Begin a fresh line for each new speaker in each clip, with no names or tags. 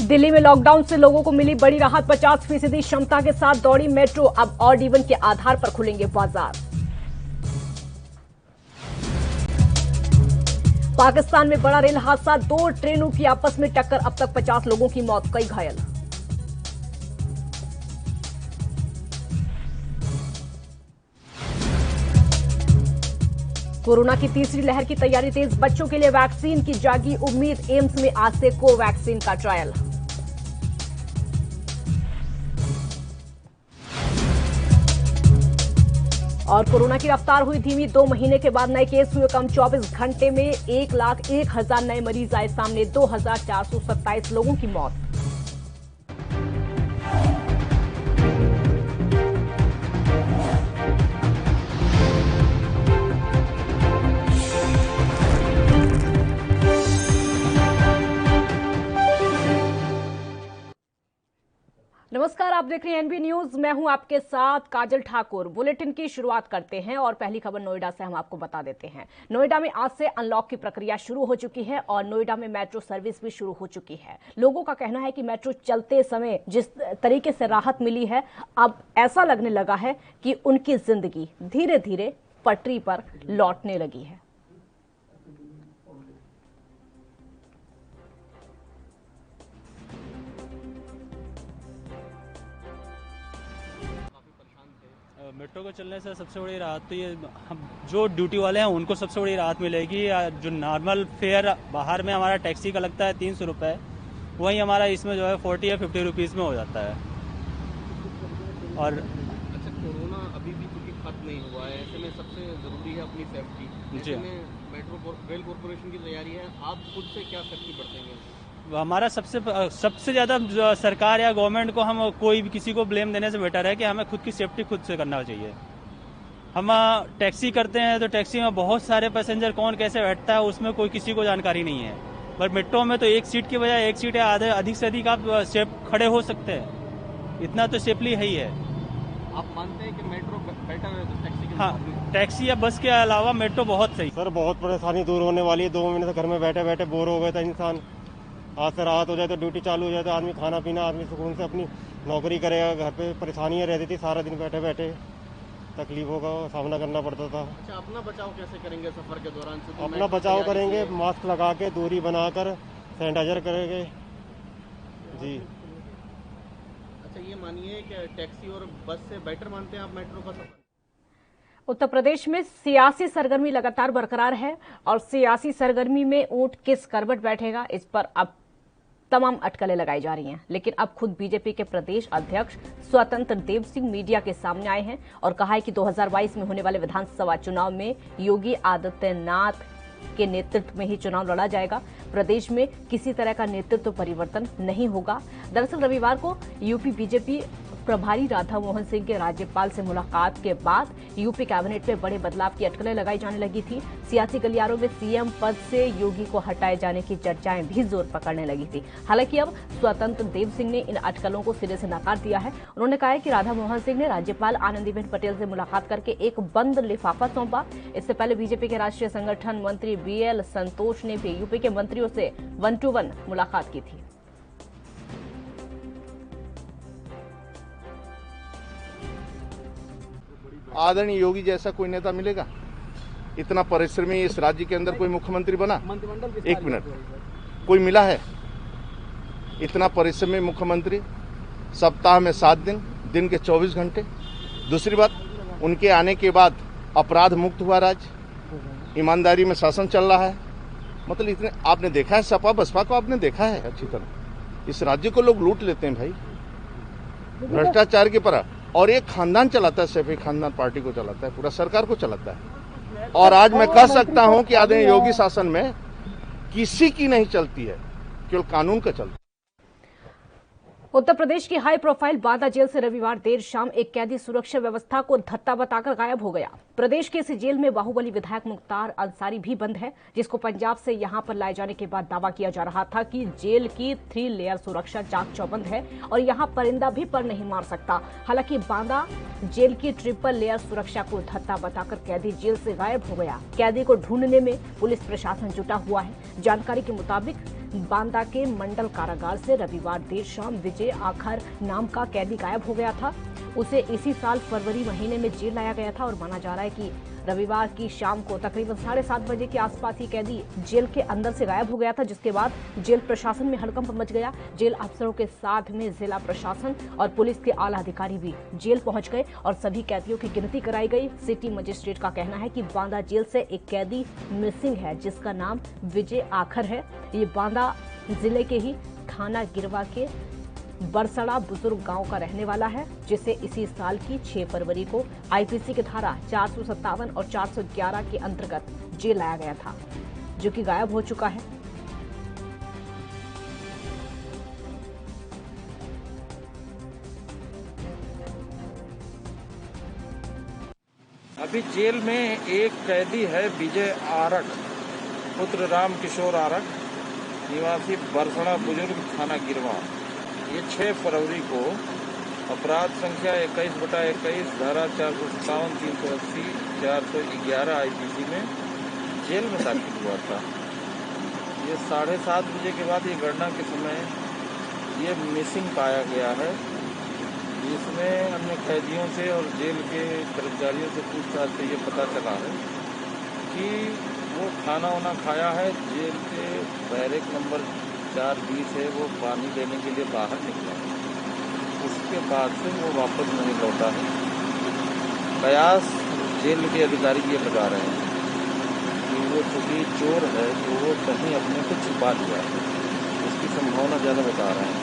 दिल्ली में लॉकडाउन से लोगों को मिली बड़ी राहत। 50% क्षमता के साथ दौड़ी मेट्रो। अब ऑड इवन के आधार पर खुलेंगे बाजार। पाकिस्तान में बड़ा रेल हादसा, 2 ट्रेनों की आपस में टक्कर। अब तक 50 लोगों की मौत, कई घायल। कोरोना की तीसरी लहर की तैयारी तेज, बच्चों के लिए वैक्सीन की जागी उम्मीद। एम्स में आज से कोवैक्सीन का ट्रायल। और कोरोना की रफ्तार हुई धीमी, 2 महीने के बाद नए केस हुए कम। 24 घंटे में 1,01,000 नए मरीज आए सामने। 2,427 लोगों की मौत। नमस्कार, आप देख रहे हैं एनबी न्यूज। मैं हूं आपके साथ काजल ठाकुर। बुलेटिन की शुरुआत करते हैं और पहली खबर नोएडा से हम आपको बता देते हैं। नोएडा में आज से अनलॉक की प्रक्रिया शुरू हो चुकी है और नोएडा में मेट्रो सर्विस भी शुरू हो चुकी है। लोगों का कहना है कि मेट्रो चलते समय जिस तरीके से राहत मिली है, अब ऐसा लगने लगा है कि उनकी जिंदगी धीरे धीरे पटरी पर लौटने लगी है।
मेट्रो को चलने से सबसे बड़ी राहत तो ये, हम जो ड्यूटी वाले हैं उनको सबसे बड़ी राहत मिलेगी। जो नॉर्मल फेयर बाहर में हमारा टैक्सी का लगता है 300 रुपये, वहीं हमारा इसमें जो है 40 या 50 रुपीज़ में हो जाता है। और
अच्छा, कोरोना अभी भी क्योंकि खत्म नहीं हुआ है, ऐसे में सबसे ज़रूरी है अपनी सेफ्टी। ऐसे में मेट्रो रेल कॉरपोरेशन की तैयारी है, आप खुद से क्या सेफ्टी बरतेंगे?
हमारा सबसे ज़्यादा सरकार या गवर्नमेंट को हम कोई भी किसी को ब्लेम देने से बेटर है कि हमें खुद की सेफ्टी खुद से करना चाहिए। हम टैक्सी करते हैं तो टैक्सी में बहुत सारे पैसेंजर कौन कैसे बैठता है उसमें कोई किसी को जानकारी नहीं है, पर मेट्रो में तो एक सीट की बजाय एक सीट है, अधिक से अधिक आप सेफ खड़े हो सकते हैं। इतना तो सेफली है ही है।
आप मानते हैं कि मेट्रो बेटर है तो टैक्सी के?
हाँ, टैक्सी या बस के अलावा मेट्रो बहुत सही।
सर बहुत परेशानी दूर होने वाली है। 2 महीने से घर में बैठे बैठे बोर हो गया था इंसान। आज से राहत हो जाए तो ड्यूटी चालू हो जाए तो आदमी खाना पीना, आदमी सुकून से अपनी नौकरी करेगा। घर पे परेशानियाँ रहती थी, सारा दिन बैठे बैठे तकलीफों का सामना करना पड़ता था।
अच्छा, अपना बचाव कैसे करेंगे सफर के दौरान से? तो
अपना बचाव करेंगे, मास्क लगा के, दूरी बनाकर, सैनिटाइजर करेंगे जी।
अच्छा, ये मानिए कि टैक्सी और बस से बेटर मानते हैं आप मेट्रो का सफर?
उत्तर प्रदेश में सियासी सरगर्मी लगातार बरकरार है और सियासी सरगर्मी में ऊंट किस करवट बैठेगा, इस पर अब तमाम अटकलें लगाई जा रही हैं। लेकिन अब खुद बीजेपी के प्रदेश अध्यक्ष स्वतंत्र देव सिंह मीडिया के सामने आए हैं और कहा है कि 2022 में होने वाले विधानसभा चुनाव में योगी आदित्यनाथ के नेतृत्व में ही चुनाव लड़ा जाएगा। प्रदेश में किसी तरह का नेतृत्व परिवर्तन नहीं होगा। दरअसल रविवार को यूपी बीजेपी प्रभारी राधा मोहन सिंह के राज्यपाल से मुलाकात के बाद यूपी कैबिनेट में बड़े बदलाव की अटकलें लगाई जाने लगी थी। सियासी गलियारों में सीएम पद से योगी को हटाए जाने की चर्चाएं भी जोर पकड़ने लगी थी। हालांकि अब स्वतंत्र देव सिंह ने इन अटकलों को सिरे से नकार दिया है। उन्होंने कहा है कि राधा मोहन सिंह ने राज्यपाल आनंदीबेन पटेल से मुलाकात करके एक बंद लिफाफा सौंपा। इससे पहले बीजेपी के राष्ट्रीय संगठन मंत्री बीएल संतोष ने भी यूपी के मंत्रियों से 1-to-1 मुलाकात की थी।
आदरणीय योगी जैसा कोई नेता मिलेगा? इतना परिश्रमी इस राज्य के अंदर कोई मुख्यमंत्री बना? एक मिनट, कोई मिला है? इतना परिश्रमी मुख्यमंत्री, सप्ताह में 7 दिन, दिन के 24 घंटे। दूसरी बात, उनके आने के बाद अपराध मुक्त हुआ राज्य, ईमानदारी में शासन चल रहा है। मतलब इतने आपने देखा है? सपा बसपा को आपने देखा है अच्छी तरह? इस राज्य को लोग लूट लेते हैं भाई, भ्रष्टाचार की तरह। और एक खानदान चलाता है, सिर्फ एक खानदान पार्टी को चलाता है, पूरा सरकार को चलाता है। और आज मैं कह सकता हूं कि आदरणीय योगी शासन में किसी की नहीं चलती है, केवल कानून का चलता है।
उत्तर प्रदेश की हाई प्रोफाइल बांदा जेल से रविवार देर शाम एक कैदी सुरक्षा व्यवस्था को धत्ता बताकर गायब हो गया। प्रदेश के इस जेल में बाहुबली विधायक मुख्तार अंसारी भी बंद है, जिसको पंजाब से यहां पर लाए जाने के बाद दावा किया जा रहा था कि जेल की 3 लेयर सुरक्षा चाक चौबंद है और यहां परिंदा भी पर नहीं मार सकता। हालांकि बांदा जेल की 3 लेयर सुरक्षा को धत्ता बताकर कैदी जेल से गायब हो गया। कैदी को ढूंढने में पुलिस प्रशासन जुटा हुआ है। जानकारी के मुताबिक बांदा के मंडल कारागार से रविवार देर शाम विजय आखर नाम का कैदी गायब हो गया था। उसे इसी साल फरवरी महीने में जेल लाया गया था और माना जा रहा है कि रविवार की शाम को तकरीबन 7:30 बजे के आसपास ही कैदी जेल के अंदर से गायब हो गया था, जिसके बाद जेल प्रशासन में हड़कंप मच गया। जेल अफसरों के साथ में जिला प्रशासन और पुलिस के आला अधिकारी भी जेल पहुंच गए और सभी कैदियों की गिनती कराई गई। सिटी मजिस्ट्रेट का कहना है कि बांदा जेल से एक कैदी मिसिंग है, जिसका नाम विजय आखर है। ये बांदा जिले के ही थाना गिरवा के बरसड़ा बुजुर्ग गांव का रहने वाला है, जिसे इसी साल की 6 फरवरी को आईपीसी की धारा 457 और 411 के अंतर्गत जेल लाया गया था, जो कि गायब हो चुका है।
अभी जेल में एक कैदी है विजय आरक पुत्र राम किशोर आरक, निवासी बरसड़ा बुजुर्ग थाना गिरवा। ये 6 फरवरी को अपराध संख्या 21/21 धारा 457, 380, 411 आईपीसी में जेल में दाखिल हुआ था। ये 7:30 बजे के बाद ये गणना के समय ये मिसिंग पाया गया है। इसमें अन्य कैदियों से और जेल के कर्मचारियों से पूछताछ से ये पता चला है कि वो खाना वाना खाया है। जेल के बैरक नंबर 420 है, वो पानी लेने के लिए बाहर निकला, उसके बाद से वो वापस नहीं लौटा है। कयास जेल के अधिकारी ये लगा रहे हैं कि वो चूंकि चोर है तो वो कहीं अपने को छिपा लिया है, उसकी संभावना ज़्यादा बता रहे हैं।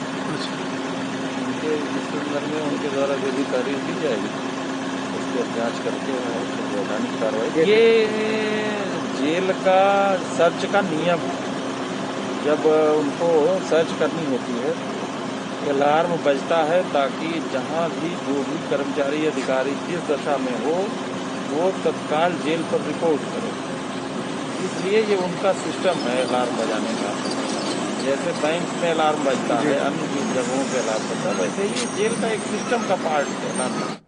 उनके इस संदर्भ में उनके द्वारा जो भी तारीफ दी जाएगी उसकी जाँच करके वैधानिक कार्रवाई। ये जेल का सर्च का नियम, जब उनको सर्च करनी होती है अलार्म बजता है ताकि जहां भी जो भी कर्मचारी अधिकारी जिस दशा में हो वो तत्काल जेल पर रिपोर्ट करे। इसलिए ये उनका सिस्टम है अलार्म बजाने का। जैसे बैंक में अलार्म बजता है, अन्य जगहों पे अलार्म बजता है, वैसे ही जेल का एक सिस्टम का पार्ट है अलार्म।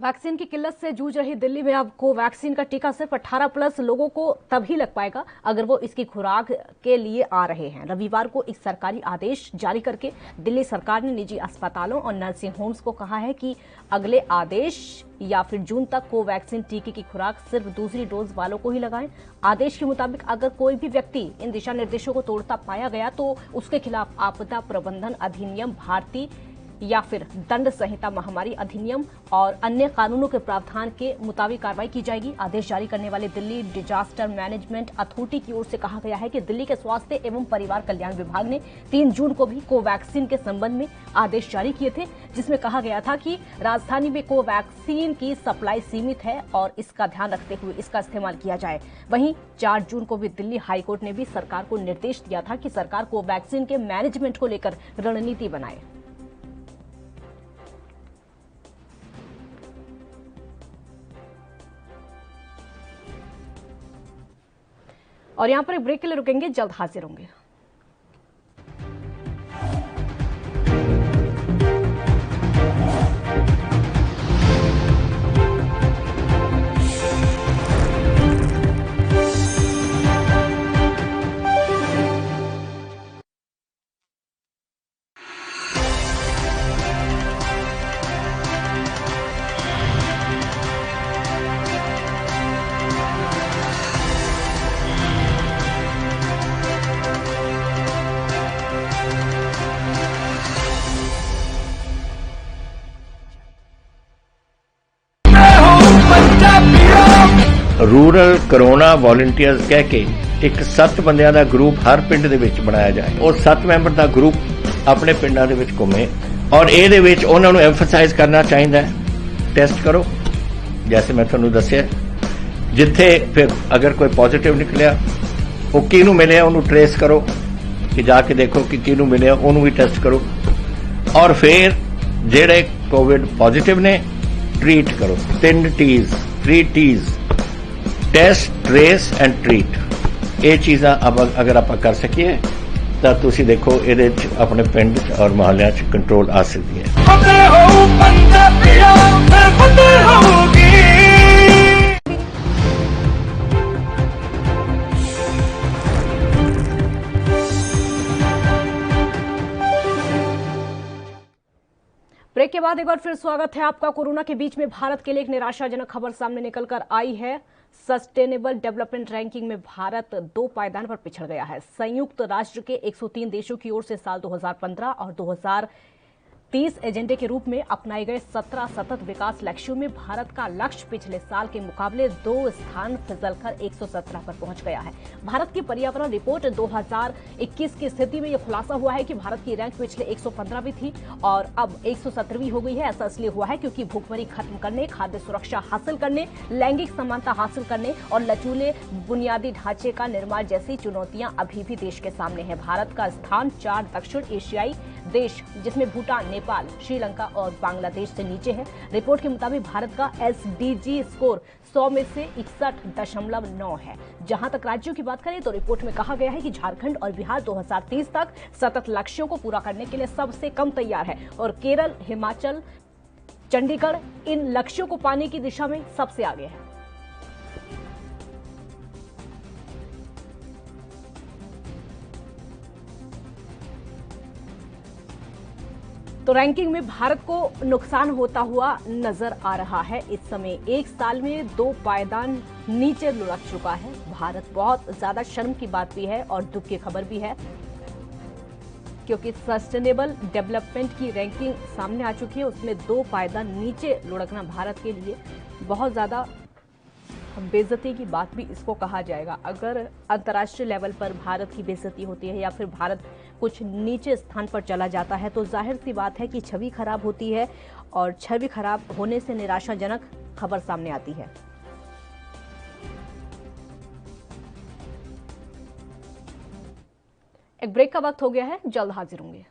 वैक्सीन की किल्लत से जूझ रही दिल्ली में अब कोवैक्सीन का टीका सिर्फ 18+ लोगों को तभी लग पाएगा अगर वो इसकी खुराक के लिए आ रहे हैं। रविवार को एक सरकारी आदेश जारी करके दिल्ली सरकार ने निजी अस्पतालों और नर्सिंग होम्स को कहा है कि अगले आदेश या फिर जून तक कोवैक्सीन टीके की खुराक सिर्फ दूसरी डोज वालों को ही लगाएं। आदेश के मुताबिक अगर कोई भी व्यक्ति इन दिशा निर्देशों को तोड़ता पाया गया तो उसके खिलाफ आपदा प्रबंधन अधिनियम, भारतीय या फिर दंड संहिता, महामारी अधिनियम और अन्य कानूनों के प्रावधान के मुताबिक कार्रवाई की जाएगी। आदेश जारी करने वाले दिल्ली डिजास्टर मैनेजमेंट अथॉरिटी की ओर से कहा गया है कि दिल्ली के स्वास्थ्य एवं परिवार कल्याण विभाग ने 3 जून को भी कोवैक्सीन के संबंध में आदेश जारी किए थे, जिसमें कहा गया था कि राजधानी में कोवैक्सीन की सप्लाई सीमित है और इसका ध्यान रखते हुए इसका इस्तेमाल किया जाए। वहीं 4 जून को भी दिल्ली हाईकोर्ट ने भी सरकार को निर्देश दिया था कि सरकार कोवैक्सीन के मैनेजमेंट को लेकर रणनीति बनाए। और यहां पर एक ब्रेक के लिए रुकेंगे, जल्द हाजिर होंगे।
रूरल कोरोना वॉलंटियर्स कह के एक 7 ਬੰਦਿਆਂ ਦਾ ਗਰੁੱਪ ਹਰ ਪਿੰਡ ਦੇ ਵਿੱਚ ਬਣਾਇਆ ਜਾਏ। ਉਹ 7 ਮੈਂਬਰ ਦਾ ਗਰੁੱਪ ਆਪਣੇ ਪਿੰਡਾਂ ਦੇ ਵਿੱਚ ਘੁੰਮੇ ਔਰ ਇਹਦੇ ਵਿੱਚ ਉਹਨਾਂ ਨੂੰ ਐਮਫਸਾਈਜ਼ ਕਰਨਾ ਚਾਹੀਦਾ ਹੈ, ਟੈਸਟ ਕਰੋ जैसे मैं ਤੁਹਾਨੂੰ ਦੱਸਿਆ। ਜਿੱਥੇ ਫਿਰ ਅਗਰ ਕੋਈ ਪੋਜ਼ਿਟਿਵ ਨਿਕਲਿਆ ਉਹ ਕਿਹਨੂੰ ਮਿਲਿਆ ਉਹਨੂੰ ਟ੍ਰੇਸ ਕਰੋ ਕਿ ਜਾ ਕੇ ਦੇਖੋ ਕਿ ਕਿਹਨੂੰ ਮਿਲਿਆ, ਉਹਨੂੰ ਵੀ ਟੈਸਟ ਕਰੋ ਔਰ ਫਿਰ ਜਿਹੜੇ ਕੋਵਿਡ ਪੋਜ਼ਿਟਿਵ ਨੇ ट्रीट करो। 3 T's test, trace and treat. ये चीज़ां अब अगर आप कर सकिए तो तुसी देखो ये अपने पिंड और मोहल्ले कंट्रोल आ सकती है।
बाद एक बार फिर स्वागत है आपका। कोरोना के बीच में भारत के लिए एक निराशाजनक खबर सामने निकलकर आई है। सस्टेनेबल डेवलपमेंट रैंकिंग में भारत 2 पायदान पर पिछड़ गया है। संयुक्त राष्ट्र के 103 देशों की ओर से साल 2015 और 2030 एजेंडे के रूप में अपनाए गए 17 सतत विकास लक्ष्यों में भारत का लक्ष्य पिछले साल के मुकाबले 2 स्थान फिसलकर 117 पर पहुंच गया है। भारत की पर्यावरण रिपोर्ट 2021 की स्थिति में यह खुलासा हुआ है कि भारत की रैंक पिछले 115वीं थी और अब 117वीं हो गई है। ऐसा इसलिए हुआ है क्योंकि भूखमरी खत्म करने, खाद्य सुरक्षा हासिल करने, लैंगिक समानता हासिल करने और लचीले बुनियादी ढांचे का निर्माण जैसी चुनौतियां अभी भी देश के सामने है। भारत का स्थान 4 दक्षिण एशियाई देश जिसमें भूटान, नेपाल, श्रीलंका और बांग्लादेश से नीचे है। रिपोर्ट के मुताबिक भारत का SDG स्कोर 100 में से 61.9 है। जहां तक राज्यों की बात करें तो रिपोर्ट में कहा गया है कि झारखंड और बिहार 2030 तक सतत लक्ष्यों को पूरा करने के लिए सबसे कम तैयार है और केरल, हिमाचल, चंडीगढ़ इन लक्ष्यों को पाने की दिशा में सबसे आगे है। तो रैंकिंग में भारत को नुकसान होता हुआ नजर आ रहा है। इस समय एक साल में 2 पायदान नीचे लुढ़क चुका है भारत। बहुत ज्यादा शर्म की बात भी है और दुख की खबर भी है क्योंकि सस्टेनेबल डेवलपमेंट की रैंकिंग सामने आ चुकी है। उसमें 2 पायदान नीचे लुढ़कना भारत के लिए बहुत ज्यादा बेइज्जती की बात भी इसको कहा जाएगा। अगर अंतर्राष्ट्रीय लेवल पर भारत की बेइज्जती होती है या फिर भारत कुछ नीचे स्थान पर चला जाता है तो जाहिर सी बात है कि छवि खराब होती है और छवि खराब होने से निराशाजनक खबर सामने आती है। एक ब्रेक का वक्त हो गया है, जल्द हाजिर होंगे।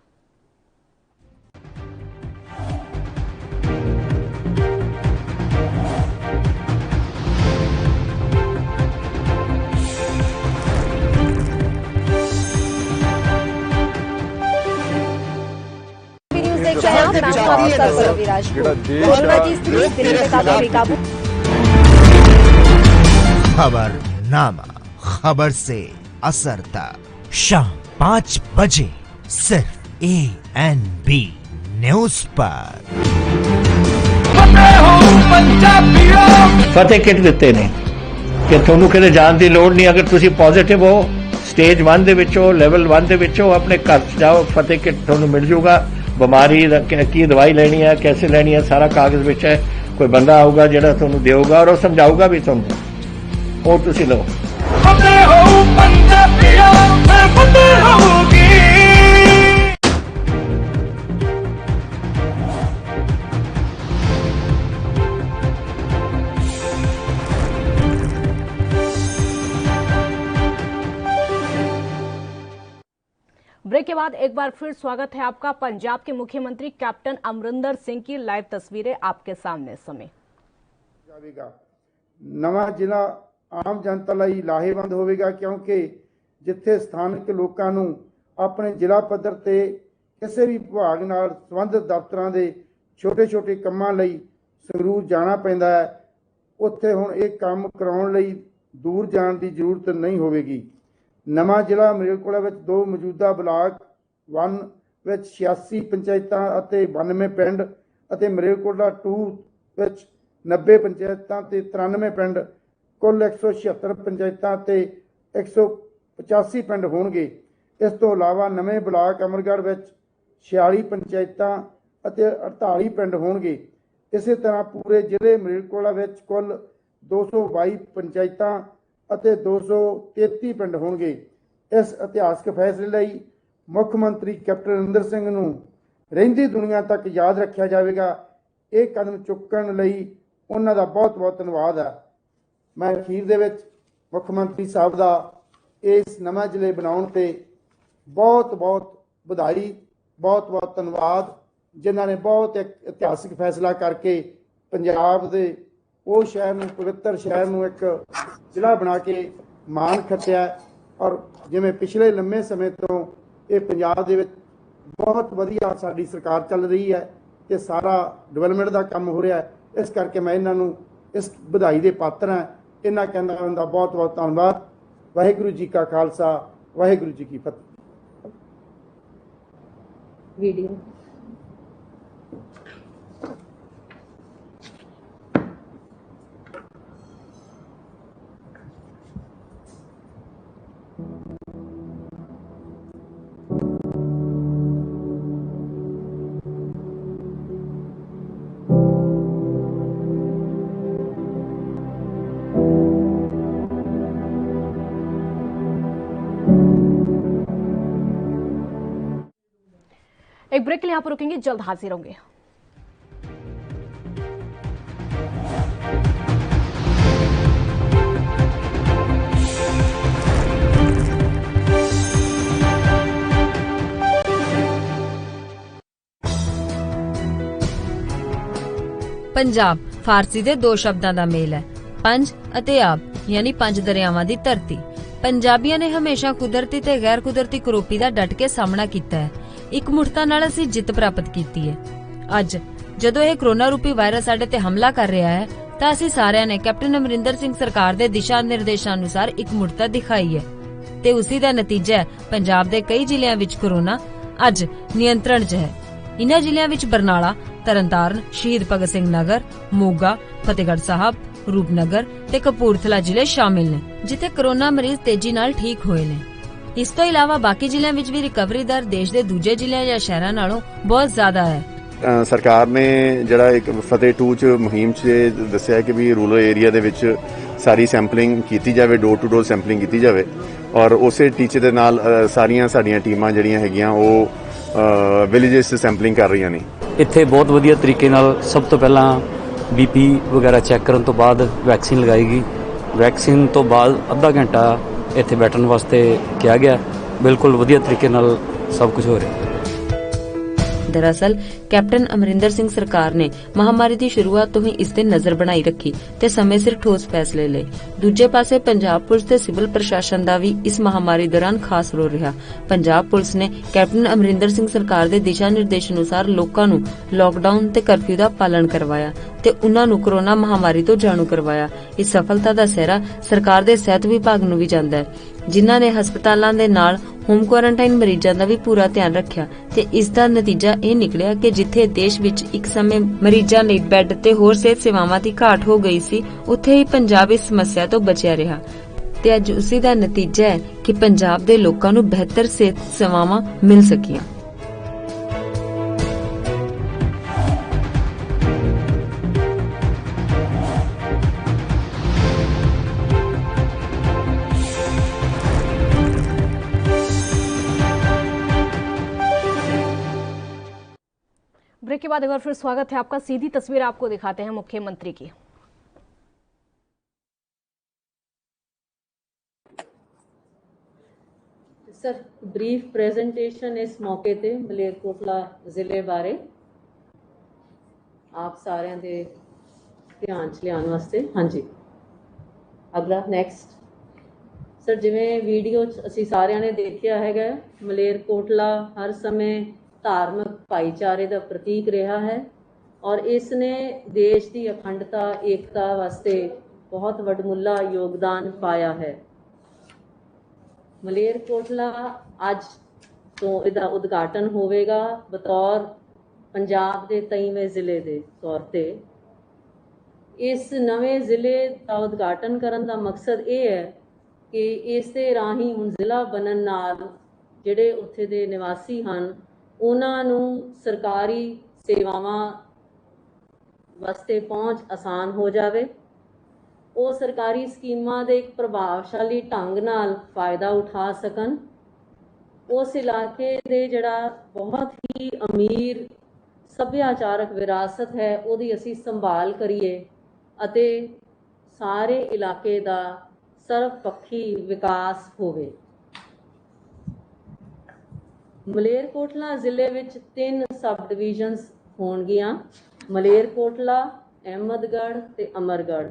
खबरनामा, खबर से असर तक शाम 5 बजे सिर्फ ANB न्यूज पर।
फतेह किट ਦਿੱਤੇ ਨੇ ਕਿ ਤੁਹਾਨੂੰ ਕਿਤੇ ਜਾਣ ਦੀ ਲੋੜ ਨਹੀਂ। ਅਗਰ ਤੁਸੀਂ ਪੋਜ਼ਿਟਿਵ ਹੋ, ਸਟੇਜ 1 ਦੇ ਵਿੱਚ ਹੋ, ਲੈਵਲ 1 ਦੇ ਵਿੱਚ ਹੋ, ਆਪਣੇ ਘਰ ਜਾਓ, ਫਤਿਹ ਕਿਟ ਤੁਹਾਨੂੰ ਮਿਲ ਜੂਗਾ। ਬਿਮਾਰੀ ਦਾ ਕੀ ਦਵਾਈ ਲੈਣੀ ਹੈ, कैसे ਲੈਣੀ ਹੈ, ਸਾਰਾ ਕਾਗਜ਼ ਵਿੱਚ ਹੈ। ਕੋਈ ਬੰਦਾ ਆਊਗਾ ਜਿਹੜਾ ਤੁਹਾਨੂੰ ਦੇਊਗਾ ਔਰ ਉਹ ਸਮਝਾਊਗਾ ਵੀ ਤੁਹਾਨੂੰ, ਉਹ ਤੁਸੀਂ ਲਓ। ਫਤਿਹ ਹੋ ਪੰਜਾਬੀਆਂ, ਫਤਿਹ ਹੋਊਗੀ।
ब्रेक के बाद एक बार फिर स्वागत है आपका। पंजाब के मुख्यमंत्री कैप्टन अमरिंदर सिंह की लाइव तस्वीरें आपके सामने इस समय।
नवा जिला आम जनता ਲਈ ਲਾਹੇਵੰਦ ਹੋਵੇਗਾ ਕਿਉਂਕਿ ਜਿੱਥੇ ਸਥਾਨਕ ਲੋਕਾਂ ਨੂੰ ਆਪਣੇ ਜ਼ਿਲ੍ਹਾ ਪੱਧਰ ਤੇ ਕਿਸੇ ਵੀ ਵਿਭਾਗ ਨਾਲ ਸੰਬੰਧਿਤ ਦਫ਼ਤਰਾਂ ਦੇ ਛੋਟੇ-ਛੋਟੇ ਕੰਮਾਂ ਲਈ ਸੰਗਰੂਰ ਜਾਣਾ ਪੈਂਦਾ ਹੈ, ਉੱਥੇ ਹੁਣ ਇਹ ਕੰਮ ਕਰਾਉਣ ਲਈ ਦੂਰ ਜਾਣ ਦੀ ਜ਼ਰੂਰਤ ਨਹੀਂ ਹੋਵੇਗੀ। ਨਵਾਂ ਜ਼ਿਲ੍ਹਾ ਮਲੇਰਕੋਟਲਾ ਵਿੱਚ 2 ਮੌਜੂਦਾ ਬਲਾਕ 1 ਵਿੱਚ 86 ਪੰਚਾਇਤਾਂ ਅਤੇ 92 ਪਿੰਡ ਅਤੇ ਮਲੇਰਕੋਟਲਾ 2 ਵਿੱਚ 90 ਪੰਚਾਇਤਾਂ ਤੇ 93 ਪਿੰਡ, ਕੁੱਲ 176 ਪੰਚਾਇਤਾਂ ਤੇ 185 ਪਿੰਡ ਹੋਣਗੇ। ਇਸ ਤੋਂ ਇਲਾਵਾ ਨਵੇਂ ਬਲਾਕ ਅਮਰਗੜ੍ਹ ਵਿੱਚ 46 ਪੰਚਾਇਤਾਂ ਅਤੇ 48 ਪਿੰਡ ਹੋਣਗੇ। ਇਸੇ ਤਰ੍ਹਾਂ ਪੂਰੇ ਜ਼ਿਲ੍ਹੇ ਮਲੇਰਕੋਟਲਾ ਵਿੱਚ ਕੁੱਲ 222 ਪੰਚਾਇਤਾਂ ਅਤੇ 233 ਪਿੰਡ ਹੋਣਗੇ। ਇਸ ਇਤਿਹਾਸਕ ਫੈਸਲੇ ਲਈ ਮੁੱਖ ਮੰਤਰੀ ਕੈਪਟਨ ਅਮਰਿੰਦਰ ਸਿੰਘ ਨੂੰ ਰਹਿੰਦੀ ਦੁਨੀਆ ਤੱਕ ਯਾਦ ਰੱਖਿਆ ਜਾਵੇਗਾ। ਇਹ ਕਦਮ ਚੁੱਕਣ ਲਈ ਉਹਨਾਂ ਦਾ ਬਹੁਤ-ਬਹੁਤ ਧੰਨਵਾਦ ਹੈ। ਮੈਂ ਅਖੀਰ ਦੇ ਵਿੱਚ ਮੁੱਖ ਮੰਤਰੀ ਸਾਹਿਬ ਦਾ ਇਸ ਨਵਾਂ ਜ਼ਿਲ੍ਹੇ ਬਣਾਉਣ ਤੇ ਬਹੁਤ-ਬਹੁਤ ਵਧਾਈ, ਬਹੁਤ-ਬਹੁਤ ਧੰਨਵਾਦ, ਜਿਨ੍ਹਾਂ ਨੇ ਬਹੁਤ ਇੱਕ ਇਤਿਹਾਸਕ ਫੈਸਲਾ ਕਰਕੇ ਪੰਜਾਬ ਦੇ ਉਹ ਸ਼ਹਿਰ ਨੂੰ, ਪਵਿੱਤਰ ਸ਼ਹਿਰ ਨੂੰ ਇੱਕ ਜ਼ਿਲ੍ਹਾ ਬਣਾ ਕੇ ਮਾਣ ਖੱਟਿਆ। ਔਰ ਜਿਵੇਂ ਪਿਛਲੇ ਲੰਮੇ ਸਮੇਂ ਤੋਂ ਇਹ ਪੰਜਾਬ ਦੇ ਵਿੱਚ ਬਹੁਤ ਵਧੀਆ ਸਾਡੀ ਸਰਕਾਰ ਚੱਲ ਰਹੀ ਹੈ ਤੇ ਸਾਰਾ ਡਿਵੈਲਪਮੈਂਟ ਦਾ ਕੰਮ ਹੋ ਰਿਹਾ ਹੈ, ਇਸ ਕਰਕੇ ਮੈਂ ਇਹਨਾਂ ਨੂੰ ਇਸ ਵਧਾਈ ਦੇ ਪਾਤਰ ਹਾਂ। ਇਹਨਾਂ ਕਹਿੰਦਾ ਦਾ ਬਹੁਤ-ਬਹੁਤ ਧੰਨਵਾਦ। ਵਾਹਿਗੁਰੂ ਜੀ ਕਾ ਖਾਲਸਾ, ਵਾਹਿਗੁਰੂ ਜੀ ਕੀ ਫਤਿਹ।
वीडियो एक ब्रेक के लिए यहाँ पर रुकेंगे, जल्द हाजिर होंगे।
ਪੰਜਾਬ ਫਾਰਸੀ ਦੇ ਦੋ ਸ਼ਬਦਾਂ ਦਾ ਮੇਲ ਹੈ, ਪੰਜ ਅਤੇ ਆਬ, ਯਾਨੀ ਪੰਜ ਦਰਿਆਵਾਂ ਦੀ ਧਰਤੀ। ਪੰਜਾਬੀਆਂ ਨੇ ਹਮੇਸ਼ਾ ਕੁਦਰਤੀ ਤੇ ਗੈਰ ਕੁਦਰਤੀ ਕਰੋਪੀ ਦਾ ਡਟ ਕੇ ਸਾਹਮਣਾ ਕੀਤਾ ਹੈ। ਇੱਕ ਮੁਠਤਾ ਨਾਲ ਅਸੀਂ ਜਿੱਤ ਪ੍ਰਾਪਤ ਕੀਤੀ ਹੈ। ਅੱਜ ਜਦੋਂ ਇਹ ਕਰੋਨਾ ਰੂਪੀ ਵਾਇਰਸ ਸਾਡੇ ਤੇ ਹਮਲਾ ਕਰ ਰਿਹਾ ਹੈ ਤਾਂ ਅਸੀਂ ਸਾਰਿਆਂ ਨੇ ਕੈਪਟਨ ਅਮਰਿੰਦਰ ਸਿੰਘ ਸਰਕਾਰ ਦੇ ਦਿਸ਼ਾ ਨਿਰਦੇਸ਼ਾਂ ਅਨੁਸਾਰ ਇੱਕ ਮੁਠਤਾ ਦਿਖਾਈ ਹੈ ਤੇ ਉਸੇ ਦਾ ਨਤੀਜਾ ਪੰਜਾਬ ਦੇ ਕਈ ਜ਼ਿਲ੍ਹਿਆਂ ਵਿੱਚ ਕਰੋਨਾ ਅੱਜ ਨਿਯੰਤਰਣ 'ਚ ਹੈ। ਇਨ੍ਹਾਂ ਜ਼ਿਲ੍ਹਿਆਂ ਵਿੱਚ ਬਰਨਾਲਾ, ਤਰਨਤਾਰਨ, ਸ਼ਹੀਦ ਭਗਤ ਸਿੰਘ ਨਗਰ, ਮੋਗਾ, ਫਤਿਹਗੜ੍ਹ ਸਾਹਿਬ, ਰੂਪਨਗਰ ਤੇ ਕਪੂਰਥਲਾ ਜ਼ਿਲ੍ਹੇ ਸ਼ਾਮਿਲ ਨੇ, ਜਿੱਥੇ ਕਰੋਨਾ ਮਰੀਜ਼ ਤੇਜ਼ੀ ਨਾਲ ਠੀਕ ਹੋਏ ਨੇ। ਇਸ ਤੋਂ ਇਲਾਵਾ ਬਾਕੀ ਜ਼ਿਲ੍ਹਿਆਂ ਵਿੱਚ ਵੀ ਰਿਕਵਰੀ ਦਰ ਦੇਸ਼ ਦੇ ਦੂਜੇ ਜ਼ਿਲ੍ਹਿਆਂ ਜਾਂ ਸ਼ਹਿਰਾਂ ਨਾਲੋਂ ਬਹੁਤ ਜ਼ਿਆਦਾ ਹੈ।
ਸਰਕਾਰ ਨੇ ਜਿਹੜਾ ਇੱਕ ਫਤਿਹ 2 ਚ ਮੁਹਿੰਮ 'ਚ ਦੱਸਿਆ ਕਿ ਵੀ ਰੂਰਲ ਏਰੀਆ ਦੇ ਵਿੱਚ ਸਾਰੀ ਸੈਂਪਲਿੰਗ ਕੀਤੀ ਜਾਵੇ, ਡੋਰ ਟੂ ਡੋਰ ਸੈਂਪਲਿੰਗ ਕੀਤੀ ਜਾਵੇ, ਔਰ ਉਸੇ ਟੀਚੇ ਦੇ ਨਾਲ ਸਾਰੀਆਂ ਸਾਡੀਆਂ ਟੀਮਾਂ ਜਿਹੜੀਆਂ ਹੈਗੀਆਂ ਉਹ ਵਿਲੇजेस 'ਚ ਸੈਂਪਲਿੰਗ ਕਰ ਰਹੀਆਂ ਨੇ।
ਇੱਥੇ ਬਹੁਤ ਵਧੀਆ ਤਰੀਕੇ ਨਾਲ ਸਭ ਤੋਂ ਪਹਿਲਾਂ BP ਵਗੈਰਾ ਚੈੱਕ ਕਰਨ ਤੋਂ ਬਾਅਦ ਵੈਕਸੀਨ ਲਗਾਈ ਗਈ। ਵੈਕਸੀਨ ਤੋਂ ਬਾਅਦ ਅੱਧਾ ਘੰਟਾ ਇੱਥੇ ਬੈਠਣ ਵਾਸਤੇ ਕਿਹਾ ਗਿਆ। ਬਿਲਕੁਲ ਵਧੀਆ ਤਰੀਕੇ ਨਾਲ ਸਭ ਕੁਝ ਹੋ ਰਿਹਾ।
ਦਰਅਸਲ ਕੈਪਟਨ ਅਮਰਿੰਦਰ ਸਿੰਘ ਸਰਕਾਰ ਨੇ ਮਹਾਮਾਰੀ ਦੀ ਸ਼ੁਰੂਆਤ ਤੋਂ ਹੀ ਇਸ ਤੇ ਨਜ਼ਰ ਬਣਾਈ ਰੱਖੀ ਤੇ ਸਮੇਂ ਸਿਰ ਠੋਸ ਫੈਸਲੇ ਲਏ। ਦੂਜੇ ਪਾਸੇ ਪੰਜਾਬ ਪੁਲਿਸ ਤੇ ਸਿਵਲ ਪ੍ਰਸ਼ਾਸਨ ਦਾ ਵੀ ਇਸ ਮਹਾਮਾਰੀ ਦੌਰਾਨ ਖਾਸ ਰੋਲ ਰਿਹਾ। ਪੰਜਾਬ ਪੁਲਿਸ ਨੇ ਕੈਪਟਨ ਅਮਰਿੰਦਰ ਸਿੰਘ ਸਰਕਾਰ ਦੇ ਦਿਸ਼ਾ ਨਿਰਦੇਸ਼ ਅਨੁਸਾਰ ਲੋਕਾਂ ਨੂੰ ਲਾਕਡਾਊਨ ਤੇ ਕਰਫਿਊ ਦਾ ਪਾਲਣ ਕਰਵਾਇਆ ਤੇ ਉਨ੍ਹਾਂ ਨੂੰ ਕੋਰੋਨਾ ਮਹਾਮਾਰੀ ਤੋਂ ਜਾਣੂ ਕਰਵਾਇਆ। ਇਸ ਸਫਲਤਾ ਦਾ ਸਿਹਰਾ ਸਰਕਾਰ ਦੇ ਸਿਹਤ ਵਿਭਾਗ ਨੂੰ ਵੀ ਜਾਂਦਾ ਹੈ, ਜਿਨ੍ਹਾਂ ਨੇ ਹਸਪਤਾਲਾਂ ਦੇ ਨਾਲ ਹੋਮ ਕੁਆਰੰਟਾਈਨ ਮਰੀਜ਼ਾਂ ਦਾ ਵੀ ਪੂਰਾ ਧਿਆਨ ਰੱਖਿਆ ਤੇ ਇਸ ਦਾ ਨਤੀਜਾ ਇਹ ਨਿਕਲਿਆ ਕਿ ਜਿੱਥੇ ਦੇਸ਼ ਵਿੱਚ ਇੱਕ ਸਮੇਂ ਮਰੀਜ਼ਾਂ ਲਈ ਬੈੱਡ ਤੇ ਹੋਰ ਸਿਹਤ ਸੇਵਾਵਾਂ ਦੀ ਘਾਟ ਹੋ ਗਈ ਸੀ, ਉੱਥੇ ਹੀ ਪੰਜਾਬ ਇਸ ਸਮੱਸਿਆ ਤੋਂ ਬਚਿਆ ਰਿਹਾ ਤੇ ਅੱਜ ਉਸੇ ਦਾ ਨਤੀਜਾ ਹੈ ਕਿ ਪੰਜਾਬ ਦੇ ਲੋਕਾਂ ਨੂੰ ਬਿਹਤਰ ਸਿਹਤ ਸੇਵਾਵਾਂ ਮਿਲ ਸਕੀਆਂ।
ब्रेक के बाद एक बार फिर स्वागत है आपका। सीधी तस्वीर आपको दिखाते हैं मुख्यमंत्री की।
सर ब्रीफ प्रेजेंटेशन इस मौके ते मलेरकोटला जिले बारे आप सारे दे ध्यान च लियान वास्ते। हाँ जी, अगला नेक्स्ट सर, जिवें वीडियो असी सारिਆਂ ने देखिया हैगा, मलेरकोटला हर समय धार्मिक भाईचारे का प्रतीक रहा है और इसने देश की अखंडता एकता वास्ते बहुत वडमुला योगदान पाया है। मलेरकोटला अज तो इसका उद्घाटन होवेगा बतौर पंजाब के 23वें जिले के तौर पर। इस नवें जिले का उद्घाटन करने का मकसद ये है कि इस दे राही हुण जिला बनन नाल जिहड़े उत्थे दे निवासी हन उन्हां नूं सरकारी सेवावां वास्ते पहुँच आसान हो जाए, वो सरकारी स्कीमां दे एक प्रभावशाली ढंग नाल फायदा उठा सकन। उस इलाके दे जिहड़ा बहुत ही अमीर सभ्याचारक विरासत है उहदी असीं संभाल करिए अते सारे इलाके दा सर्वपक्षी विकास होवे। मलेरकोटला जिले विच 3 सब डिवीजनस होणगियां, मलेरकोटला, अहमदगढ़ ते अमरगढ़।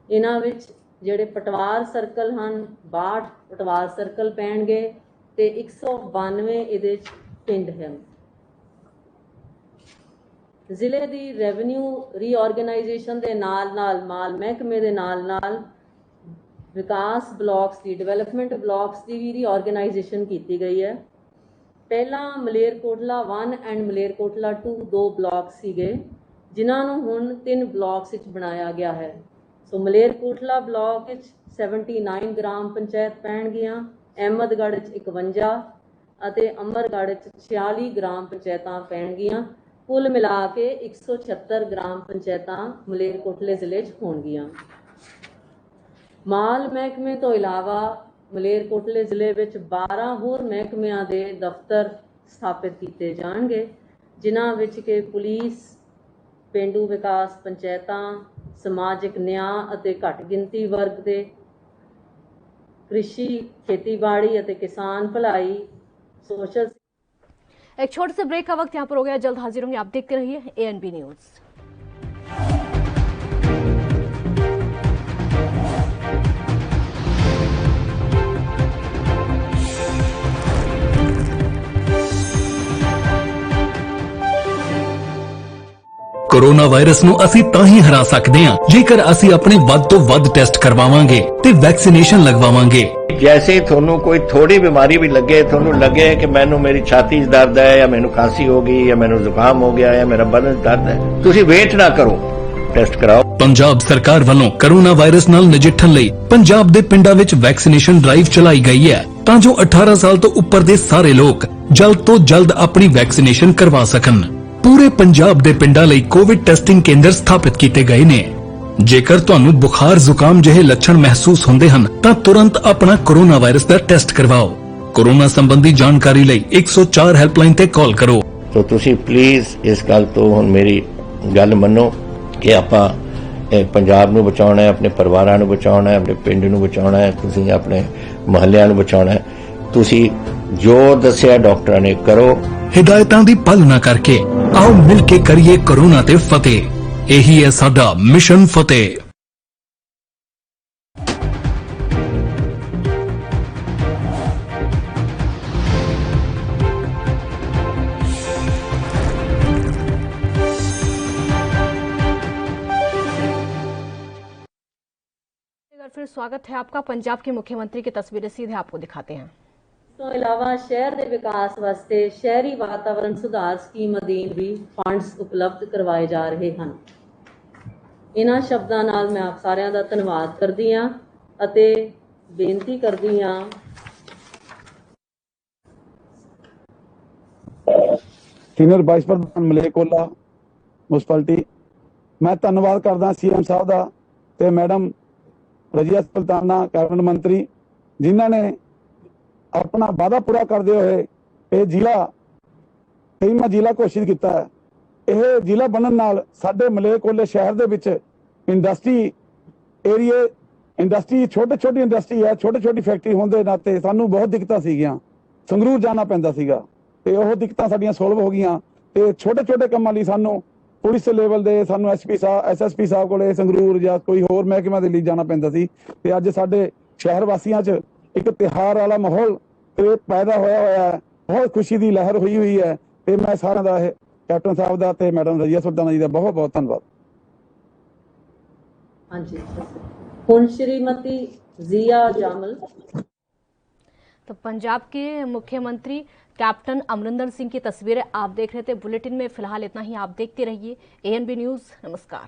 इन्हां विच जिहड़े पटवार सर्कल हन 62 पटवार सर्कल पैणगे ते 192 इहदे पिंड हन। जिले दी रेवन्यू रीऑर्गेनाइजेशन दे नाल नाल माल महकमे दे नाल नाल विकास ब्लॉक्स की डिवेलपमेंट ब्लॉक्स की भी रीऑर्गेनाइजेशन की गई है। पहला मलेरकोटला 1 एंड मलेरकोटला 2 2 ब्लॉक सीगे, जिन्हां नूं हुण 3 ब्लॉक्स विच बनाया गया है। सो मलेरकोटला ब्लॉक विच 79 ग्राम पंचायत पैणगियां, अहमदगढ़ 51 अते अमरगढ़ 46 ग्राम पंचायतां पैणगियां। कुल मिला के 176 ग्राम पंचायतां मलेरकोटले जिले च होणगियां। माल महकमे तो इलावा मलेरकोटले जिले विच 12 होर महकमिਆਂ ਦੇ दफ्तर स्थापित किए जाएंगे ਜਿਨ੍ਹਾਂ ਵਿੱਚ ਕਿ ਪੁਲਿਸ, ਪੇਂਡੂ ਵਿਕਾਸ ਪੰਚਾਇਤਾਂ, ਸਮਾਜਿਕ ਨਿਆਂ ਅਤੇ ਘੱਟ ਗਿਣਤੀ ਵਰਗ ਦੇ, कृषि, खेतीबाड़ी ਅਤੇ किसान भलाई, सोशल।
एक छोटे से ब्रेक का वक्त यहाँ पर हो गया, जल्द हाजिर होंगे। आप देखते रहिए ANB न्यूज।
कोरोना वायरस ਨੂੰ ਅਸੀਂ ਤਾਂ ਹੀ ਹਰਾ ਸਕਦੇ ਹਾਂ ਜੇਕਰ ਅਸੀਂ ਆਪਣੇ ਵੱਧ ਤੋਂ ਵੱਧ ਟੈਸਟ ਕਰਵਾਵਾਂਗੇ ਤੇ ਵੈਕਸੀਨੇਸ਼ਨ ਲਗਵਾਵਾਂਗੇ।
जैसे ਤੁਹਾਨੂੰ ਕੋਈ ਥੋੜੀ ਬਿਮਾਰੀ ਵੀ ਲੱਗੇ, ਤੁਹਾਨੂੰ ਲੱਗੇ ਕਿ ਮੈਨੂੰ ਮੇਰੀ ਛਾਤੀ 'ਚ ਦਰਦ ਹੈ ਜਾਂ ਮੈਨੂੰ ਖਾਂਸੀ ਹੋ ਗਈ ਜਾਂ ਮੈਨੂੰ ਜ਼ੁਕਾਮ ਹੋ ਗਿਆ ਜਾਂ ਮੇਰਾ ਬਦਨ ਦਰਦ ਹੈ, ਤੁਸੀਂ ਵੇਟ ਨਾ ਕਰੋ, ਟੈਸਟ ਕਰਾਓ।
ਪੰਜਾਬ ਸਰਕਾਰ ਵੱਲੋਂ ਕੋਰੋਨਾ ਵਾਇਰਸ ਨਾਲ ਨਜਿੱਠਣ ਲਈ ਪੰਜਾਬ ਦੇ ਪਿੰਡਾਂ ਵਿੱਚ ਵੈਕਸੀਨੇਸ਼ਨ ਡਰਾਈਵ ਚਲਾਈ ਗਈ ਹੈ ਤਾਂ ਜੋ 18 ਸਾਲ ਤੋਂ ਉੱਪਰ ਦੇ ਸਾਰੇ ਲੋਕ ਜਲਦ ਤੋਂ ਜਲਦ ਆਪਣੀ ਵੈਕਸੀਨੇਸ਼ਨ ਕਰਵਾ ਸਕਣ। ਪੂਰੇ ਪੰਜਾਬ ਦੇ ਪਿੰਡਾਂ ਲਈ ਕੋਵਿਡ ਟੈਸਟਿੰਗ ਕੇਂਦਰ ਸਥਾਪਿਤ ਕੀਤੇ ਗਏ ਨੇ। ਜੇਕਰ ਤੁਹਾਨੂੰ ਬੁਖਾਰ ਜ਼ੁਕਾਮ ਜਿਹੇ ਲੱਛਣ ਮਹਿਸੂਸ ਹੁੰਦੇ ਹਨ ਤਾਂ ਤੁਰੰਤ ਆਪਣਾ ਕੋਰੋਨਾ ਵਾਇਰਸ ਦਾ ਟੈਸਟ ਕਰਵਾਓ। ਕੋਰੋਨਾ ਸੰਬੰਧੀ ਜਾਣਕਾਰੀ ਲਈ 104 ਹੈਲਪਲਾਈਨ ਤੇ ਕਾਲ ਕਰੋ।
तो ਤੁਸੀਂ ਪਲੀਜ਼ ਇਸ ਗੱਲ ਤੋਂ ਹੁਣ ਮੇਰੀ ਗੱਲ ਮੰਨੋ ਕਿ ਆਪਾਂ ਪੰਜਾਬ ਨੂੰ ਬਚਾਉਣਾ ਹੈ, ਆਪਣੇ ਪਰਿਵਾਰਾਂ ਨੂੰ ਬਚਾਉਣਾ ਹੈ, ਆਪਣੇ ਪਿੰਡ ਨੂੰ ਬਚਾਉਣਾ ਹੈ, ਤੁਸੀਂ ਆਪਣੇ ਮੁਹੱਲਿਆਂ ਨੂੰ ਬਚਾਉਣਾ ਹੈ। ਤੁਸੀਂ ਜੋ ਦੱਸਿਆ ਡਾਕਟਰਾਂ ਨੇ ਕਰੋ।
ਹਿਦਾਇਤਾਂ ਦੀ ਪਾਲਣਾ ਕਰਕੇ ਆਓ ਮਿਲ ਕੇ ਕਰੀਏ ਕੋਰੋਨਾ ਤੇ ਫਤਿਹ। ਇਹੀ ਹੈ ਸਾਡਾ ਮਿਸ਼ਨ ਫਤਿਹ।
फिर स्वागत है आपका। पंजाब के मुख्यमंत्री की तस्वीरें सीधे आपको दिखाते हैं।
ਤੋਂ ਇਲਾਵਾ ਸ਼ਹਿਰ ਦੇ ਵਿਕਾਸ ਵਾਸਤੇ ਸ਼ਹਿਰੀ ਵਾਤਾਵਰਣ ਸੁਧਾਰ ਸਕੀਮ ਅਧੀਨ ਵੀ ਫੰਡਸ ਉਪਲਬਧ ਕਰਵਾਏ ਜਾ ਰਹੇ ਹਨ। ਇਹਨਾਂ ਸ਼ਬਦਾਂ ਨਾਲ ਮੈਂ ਆਪ ਸਾਰਿਆਂ ਦਾ ਧੰਨਵਾਦ ਕਰਦੀ ਹਾਂ ਅਤੇ ਬੇਨਤੀ ਕਰਦੀ ਹਾਂ
ਸੀਨੀਅਰ ਵਾਈਸ ਪ੍ਰਧਾਨ ਮਲੇਰਕੋਟਲਾ ਮੁਨਸਿਪੈਲਿਟੀ, ਮੈਂ ਧੰਨਵਾਦ ਕਰਦਾ CM ਸਾਹਿਬ ਦਾ ਤੇ ਮੈਡਮ ਰਜੀਆ ਸੁਲਤਾਨਾ ਕੈਬਨਿਟ ਮੰਤਰੀ, ਜਿਨ੍ਹਾਂ ਨੇ ਆਪਣਾ ਵਾਅਦਾ ਪੂਰਾ ਕਰਦੇ ਹੋਏ ਇਹ ਜ਼ਿਲ੍ਹਾ 23ਵਾਂ ਜ਼ਿਲ੍ਹਾ ਘੋਸ਼ਿਤ ਕੀਤਾ ਹੈ। ਇਹ ਜ਼ਿਲ੍ਹਾ ਬਣਨ ਨਾਲ ਸਾਡੇ ਮਲੇਰਕੋਟਲੇ ਸ਼ਹਿਰ ਦੇ ਵਿੱਚ ਇੰਡਸਟਰੀ ਏਰੀਏ, ਇੰਡਸਟਰੀ ਛੋਟੀ ਇੰਡਸਟਰੀ ਹੈ, ਛੋਟੀ ਫੈਕਟਰੀ ਹੋਣ ਦੇ ਨਾਤੇ ਸਾਨੂੰ ਬਹੁਤ ਦਿੱਕਤਾਂ ਸੀਗੀਆਂ। ਸੰਗਰੂਰ ਜਾਣਾ ਪੈਂਦਾ ਸੀਗਾ ਤੇ ਉਹ ਦਿੱਕਤਾਂ ਸਾਡੀਆਂ ਸੋਲਵ ਹੋ ਗਈਆਂ ਤੇ ਛੋਟੇ ਕੰਮਾਂ ਲਈ ਸਾਨੂੰ ਪੁਲਿਸ ਲੈਵਲ ਦੇ ਸਾਨੂੰ SP ਸਾਹਿਬ SSP ਸਾਹਿਬ ਕੋਲੇ ਸੰਗਰੂਰ ਜਾਂ ਕੋਈ ਹੋਰ ਮਹਿਕਮਾ ਦੇ ਲਈ ਜਾਣਾ ਪੈਂਦਾ ਸੀ ਤੇ ਅੱਜ ਸਾਡੇ ਸ਼ਹਿਰ ਵਾਸੀਆਂ 'ਚ ਇੱਕ ਤਿਉਹਾਰ ਵਾਲਾ ਮਾਹੌਲ ਪੈਦਾ ਹੋਇਆ ਹੈ। ਬਹੁਤ ਖੁਸ਼ੀ ਦੀ ਲਹਿਰ ਹੋਈ ਹੈ ਤੇ ਮੈਂ ਸਾਰਿਆਂ ਦਾ ਇਹ ਕੈਪਟਨ ਸਾਹਿਬ ਦਾ ਤੇ ਮੈਡਮ ਰਜੀਆ ਸੁਲਤਾਨਾ जी का बहुत धन्यवाद।
हाँ जी, ਹੁਣ श्रीमती जिया जामल।
तो पंजाब के मुख्यमंत्री कैप्टन अमरिंदर सिंह की तस्वीरें आप देख रहे थे। बुलेटिन में फिलहाल इतना ही, आप देखते रहिए ANB न्यूज। नमस्कार।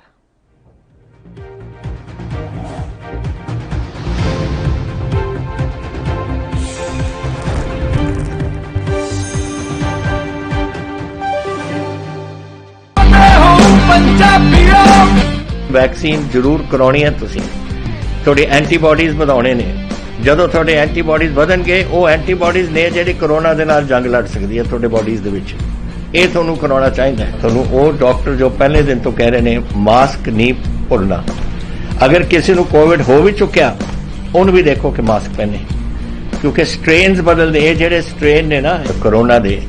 ਵੈਕਸੀਨ ਜ਼ਰੂਰ ਕਰਾਉਣੀ ਹੈ। ਤੁਸੀਂ ਤੁਹਾਡੇ ਐਂਟੀਬਾਡੀਜ਼ ਵਧਾਉਣੇ ਨੇ। ਜਦੋਂ ਤੁਹਾਡੇ ਐਂਟੀਬਾਡੀਜ਼ ਵਧਣਗੇ, ਉਹ ਐਂਟੀਬਾਡੀਜ਼ ਨੇ ਜਿਹੜੀ ਕੋਰੋਨਾ ਦੇ ਨਾਲ ਜੰਗ ਲੜ ਸਕਦੀ ਹੈ ਤੁਹਾਡੇ ਬਾਡੀਜ਼ ਦੇ ਵਿੱਚ। ਇਹ ਤੁਹਾਨੂੰ ਕਰਾਉਣਾ ਚਾਹੀਦਾ ਹੈ। ਤੁਹਾਨੂੰ ਉਹ ਡਾਕਟਰ ਜੋ ਪਹਿਲੇ ਦਿਨ ਤੋਂ ਕਹਿ ਰਹੇ ਨੇ ਮਾਸਕ ਨਹੀਂ ਭੁੱਲਣਾ। ਅਗਰ ਕਿਸੇ ਨੂੰ ਕੋਵਿਡ ਹੋ ਵੀ ਚੁੱਕਿਆ, ਉਹਨੂੰ ਵੀ ਦੇਖੋ ਕਿ ਮਾਸਕ ਪਹਿਨੇ, ਕਿਉਂਕਿ ਸਟ੍ਰੇਨਸ ਬਦਲਦੇ। ਇਹ ਜਿਹੜੇ ਸਟ੍ਰੇਨ ਨੇ ਨਾ ਕੋਰੋਨਾ ਦੇ,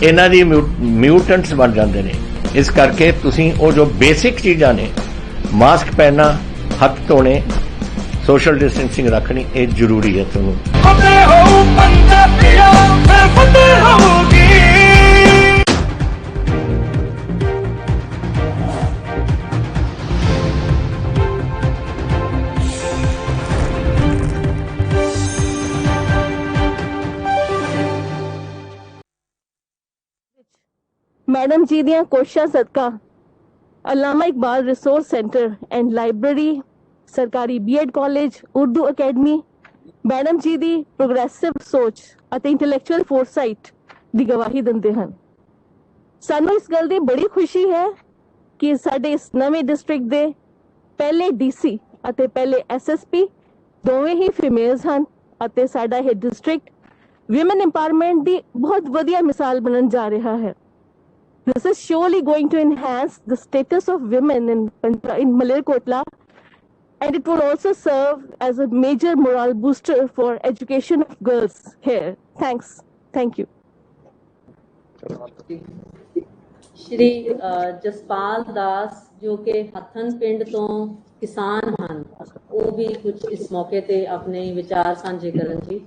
ਇਹਨਾਂ ਦੀ ਮਿਊਟੈਂਟਸ ਬਣ ਜਾਂਦੇ ਨੇ। ਇਸ ਕਰਕੇ ਤੁਸੀਂ ਉਹ ਜੋ ਬੇਸਿਕ ਚੀਜ਼ਾਂ ਨੇ, ਮਾਸਕ ਪਹਿਨਣਾ, ਹੱਥ ਧੋਣੇ, सोशल डिस्टेंसिंग रखनी ये जरूरी है। ਤੁਹਾਨੂੰ
मैडम जी दियां कोशिशां सदका Allama Iqbal resource centre and library, सरकारी BEd college, Urdu academy, madam ji ਦੀ ਪ੍ਰੋਗਰੈਸਿਵ ਸੋਚ ਅਤੇ ਇੰਟੈਲੈਕਚੁਅਲ ਫੋਰਸਾਈਟ ਦੀ ਗਵਾਹੀ ਦਿੰਦੇ ਹਨ। ਸਾਨੂੰ ਇਸ ਗੱਲ ਦੀ ਬੜੀ ਖੁਸ਼ੀ ਹੈ ਕਿ ਸਾਡੇ ਇਸ ਨਵੇਂ ਡਿਸਟ੍ਰਿਕਟ ਦੇ ਪਹਿਲੇ DC ਅਤੇ ਪਹਿਲੇ SSP ਦੋਵੇਂ ਹੀ ਫੀਮੇਲਸ ਹਨ ਅਤੇ ਸਾਡਾ ਇਹ ਡਿਸਟ੍ਰਿਕਟ ਵਿਮਨ ਇੰਪਾਵਰਮੈਂਟ ਦੀ ਬਹੁਤ ਵਧੀਆ ਮਿਸਾਲ ਬਣਨ ਜਾ ਰਿਹਾ ਹੈ। This is surely going to enhance the status of women in Malerkotla, and it will also serve as a major morale booster for education of girls here. Thanks. Thank you.
Shri Jaspal दास जो कि हथन पिंड तो किसान ਹਨ ਉਹ ਵੀ ਕੁਝ ਇਸ ਮੌਕੇ ਤੇ ਆਪਣੇ ਵਿਚਾਰ ਸਾਂਝੇ ਕਰਨ ਜੀ।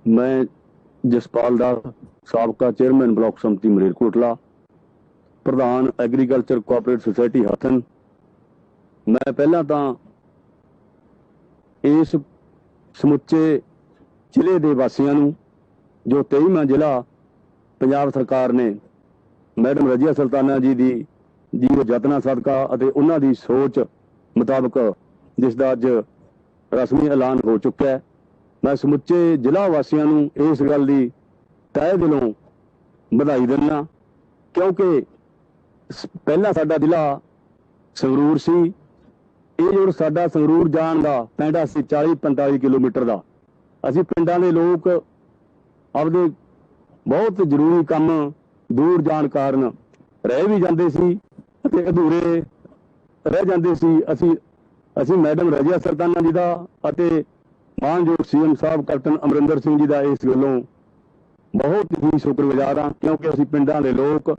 मैं जसपाल दास साबका चेयरमैन ब्लॉक समति मलेरकोटला प्रधान एग्रीकल्चर कोऑपरेटिव सोसाइटी हथन। मैं पहला तो इस समुचे ਜ਼ਿਲ੍ਹੇ ਦੇ ਵਾਸੀਆਂ ਨੂੰ जो 23ਵਾਂ ਜ਼ਿਲ੍ਹਾ ਪੰਜਾਬ ਸਰਕਾਰ ਨੇ मैडम रजिया सुल्ताना जी ਦੀ ਯਤਨਾਂ ਸਦਕਾ ਅਤੇ ਉਹਨਾਂ ਦੀ ਸੋਚ ਮੁਤਾਬਕ ਜਿਸ ਦਾ ਅੱਜ ਰਸਮੀ ਐਲਾਨ ਹੋ ਚੁੱਕਾ ਹੈ, मैं ਸਮੁੱਚੇ ਜ਼ਿਲ੍ਹਾ ਵਾਸੀਆਂ ਨੂੰ ਇਸ ਗੱਲ ਦੀ ਤਹਿ ਦਿਲੋਂ ਵਧਾਈ ਦਿੰਦਾ ਕਿਉਂਕਿ ਪਹਿਲਾਂ ਸਾਡਾ ਜ਼ਿਲ੍ਹਾ ਸੰਗਰੂਰ ਸੀ। ਇਹ ਜੋ ਸਾਡਾ ਸੰਗਰੂਰ ਜਾਣ ਦਾ ਪੈਂਡਾ ਸੀ 40-45 ਕਿਲੋਮੀਟਰ ਦਾ। ਅਸੀਂ ਪਿੰਡਾਂ ਦੇ ਲੋਕ ਆਪਦੇ ਬਹੁਤ ਜ਼ਰੂਰੀ ਕੰਮ ਦੂਰ ਜਾਣ ਕਾਰਨ ਰਹਿ ਵੀ ਜਾਂਦੇ ਸੀ ਅਤੇ ਅਧੂਰੇ ਰਹਿ ਜਾਂਦੇ ਸੀ। ਅਸੀਂ ਮੈਡਮ ਰਜੀਆ ਸੁਲਤਾਨਾ ਜੀ ਦਾ ਅਤੇ ਮਾਨਯੋਗ ਸੀਐਮ ਸਾਹਿਬ ਕੈਪਟਨ ਅਮਰਿੰਦਰ ਸਿੰਘ ਜੀ ਦਾ ਇਸ ਗੱਲੋਂ ਬਹੁਤ ਹੀ ਸ਼ੁਕਰਗੁਜ਼ਾਰ ਹਾਂ ਕਿਉਂਕਿ ਅਸੀਂ ਪਿੰਡਾਂ ਦੇ ਲੋਕ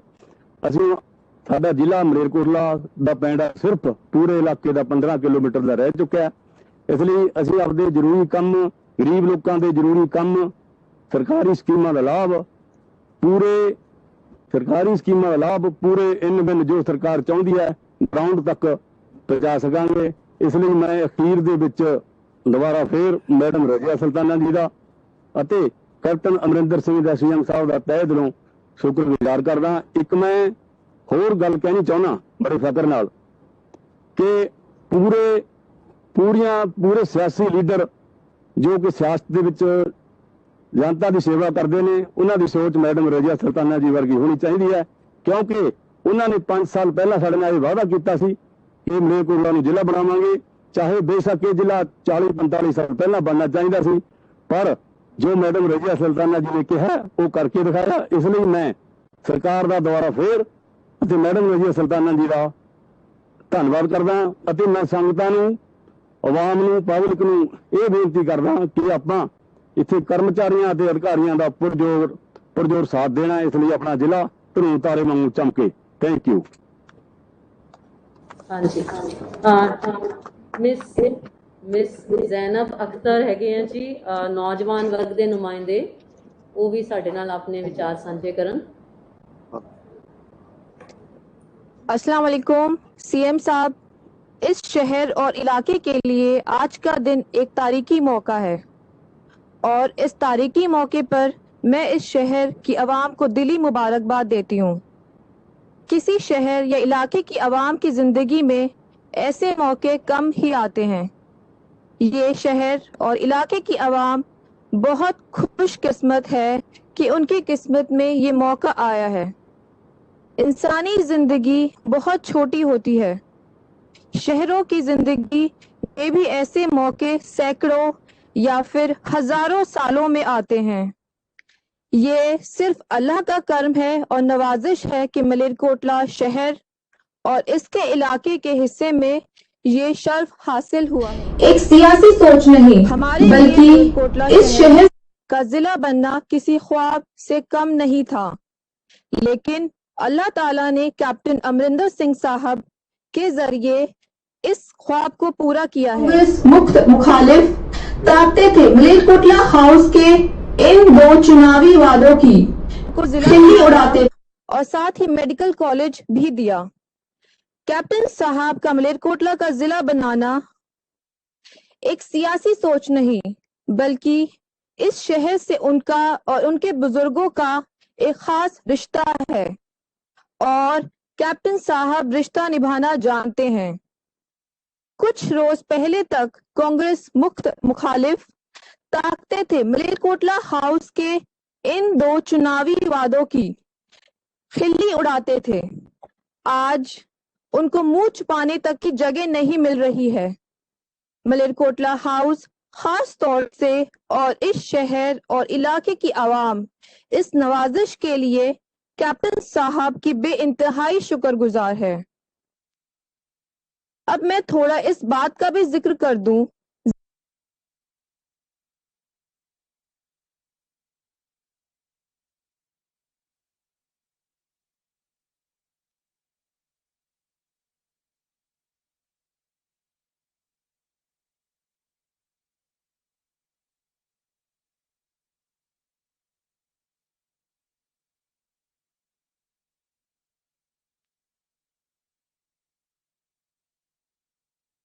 ਸਾਡਾ ਜ਼ਿਲ੍ਹਾ ਮਲੇਰਕੋਟਲਾ ਦਾ ਪਿੰਡ ਸਿਰਫ ਪੂਰੇ ਇਲਾਕੇ ਦਾ 15 ਕਿਲੋਮੀਟਰ ਦਾ ਰਹਿ ਚੁੱਕਿਆ। ਇਸ ਲਈ ਅਸੀਂ ਆਪਦੇ ਜ਼ਰੂਰੀ ਕੰਮ ਗਰੀਬ ਲੋਕਾਂ ਦੇ ਜ਼ਰੂਰੀ ਕੰਮ ਸਰਕਾਰੀ ਸਕੀਮਾਂ ਦਾ ਲਾਭ ਪੂਰੇ ਇਨ ਬਿਨ ਜੋ ਸਰਕਾਰ ਚਾਹੁੰਦੀ ਹੈ ਗਰਾਊਂਡ ਤੱਕ ਪਹੁੰਚਾ ਸਕਾਂਗੇ। ਇਸ ਲਈ ਮੈਂ ਅਖੀਰ ਦੇ ਵਿੱਚ ਦੁਬਾਰਾ ਫੇਰ ਮੈਡਮ ਰਜੀਆ ਸੁਲਤਾਨਾ ਜੀ ਦਾ ਅਤੇ ਕੈਪਟਨ ਅਮਰਿੰਦਰ ਸਿੰਘ ਦਾ ਸੀਐਮ ਸਾਹਿਬ ਦਾ ਤਹਿ ਦਿਲੋਂ ਸ਼ੁਕਰਗੁਜ਼ਾਰ ਕਰਦਾ। ਇੱਕ ਮੈਂ ਹੋਰ ਗੱਲ ਕਹਿਣੀ ਚਾਹੁੰਦਾ ਬੜੇ ਫਖਰ ਨਾਲ ਕਿ ਪੂਰੇ ਸਿਆਸੀ ਲੀਡਰ ਜੋ ਕਿ ਸਿਆਸਤ ਦੇ ਵਿੱਚ ਜਨਤਾ ਦੀ ਸੇਵਾ ਕਰਦੇ ਨੇ ਉਹਨਾਂ ਦੀ ਸੋਚ ਮੈਡਮ ਰਜੀਆ ਸੁਲਤਾਨਾ ਜੀ ਵਰਗੀ ਹੋਣੀ ਚਾਹੀਦੀ ਹੈ ਕਿਉਂਕਿ ਉਹਨਾਂ ਨੇ 5 ਸਾਲ ਪਹਿਲਾਂ ਸਾਡੇ ਨਾਲ ਇਹ ਵਾਅਦਾ ਕੀਤਾ ਸੀ ਕਿ ਮਲੇਰਕੋਟਲਾ ਨੂੰ ਜ਼ਿਲ੍ਹਾ ਬਣਾਵਾਂਗੇ, ਚਾਹੇ ਬੇਸ਼ੱਕ ਇਹ ਜ਼ਿਲ੍ਹਾ 40-45 ਸਾਲ ਪਹਿਲਾਂ ਬਣਨਾ ਚਾਹੀਦਾ ਸੀ, ਪਰ ਜੋ ਮੈਡਮ ਰਜੀਆ ਸੁਲਤਾਨਾ ਜੀ ਨੇ ਕਿਹਾ ਉਹ ਕਰਕੇ ਦਿਖਾਇਆ। ਇਸ ਲਈ ਮੈਂ ਸਰਕਾਰ ਦਾ ਦੁਬਾਰਾ ਫੇਰ ਅਤੇ ਮੈਡਮ ਰਜੀਆ ਸੁਲਤਾਨਾ ਜੀ ਦਾ ਧੰਨਵਾਦ ਕਰਦਾ ਅਤੇ ਮੈਂ ਸੰਗਤਾਂ ਨੂੰ ਆਵਾਮ ਨੂੰ ਪਬਲਿਕ ਨੂੰ ਇਹ ਬੇਨਤੀ ਕਰਦਾ ਕਿ ਆਪਾਂ ਇੱਥੇ ਕਰਮਚਾਰੀਆਂ ਅਤੇ ਅਧਿਕਾਰੀਆਂ ਦਾ ਪੁਰਜੋਰ ਸਾਥ ਦੇਣਾ। ਇਸ ਲਈ ਆਪਣਾ ਜ਼ਿਲ੍ਹਾ ਧਰੂ ਤਾਰੇ ਵਾਂਗੂ ਚਮਕੇ। Thank you.
ਹਾਂਜੀ ਮਿਸ ਜ਼ੈਨਬ ਅਖਤਰ ਹੈਗੇ ਆ ਜੀ ਨੌਜਵਾਨ ਵਰਗ ਦੇ ਨੁਮਾਇੰਦੇ, ਉਹ ਵੀ ਸਾਡੇ ਨਾਲ ਆਪਣੇ ਵਿਚਾਰ ਸਾਂਝੇ ਕਰਨ।
अस्सलाम वालेकुम सीएम साहब, इस शहर और इलाके के लिए आज का दिन एक तारीखी मौका है और इस तारीखी मौके पर मैं इस शहर की आवाम को दिली मुबारकबाद देती हूँ। किसी शहर या इलाके की आवाम की जिंदगी में ऐसे मौके कम ही आते हैं। ये शहर और इलाके की आवाम बहुत खुशकिस्मत है कि उनकी किस्मत में ये मौका आया है। इंसानी जिंदगी बहुत छोटी होती है, शहरों की जिंदगी में भी ऐसे मौके सैकड़ों या फिर हजारों सालों में आते हैं। ये सिर्फ अल्लाह का कर्म है और नवाजिश है कि मलेरकोटला शहर और इसके इलाके के हिस्से में ये शर्फ हासिल हुआ है।
एक सियासी सोच नहीं
हमारे
बल्कि
मलेरकोटला
इस शहर
का जिला बनना किसी ख्वाब से कम नहीं था, लेकिन अल्लाह ताला ने कैप्टन अमरिंदर सिंह साहब के जरिए इस ख्वाब को पूरा किया है।
कांग्रेस मुक्त मुखालिफ ताकते थे मलेरकोटला हाउस के इन 2 चुनावी वादों की
को
खिल्ली उड़ाते
और साथ ही मेडिकल कॉलेज भी दिया। कैप्टन साहब का मलेरकोटला का जिला बनाना एक सियासी सोच नहीं बल्कि इस शहर से उनका और उनके बुजुर्गों का एक खास रिश्ता है और कैप्टन साहब रिश्ता निभाना जानते हैं। कुछ रोज पहले तक कांग्रेस मुक्त मुखालिफ ताकते थे मलेरकोटला हाउस के इन 2 चुनावी वादों की खिल्ली उड़ाते थे। आज उनको मुंह छुपाने तक की जगह नहीं मिल रही है। मलेरकोटला हाउस खास तौर से और इस शहर और इलाके की आवाम इस नवाजिश के लिए कैप्टन साहब की बेइंतहाई शुक्रगुजार है। अब मैं थोड़ा इस बात का भी जिक्र कर दूं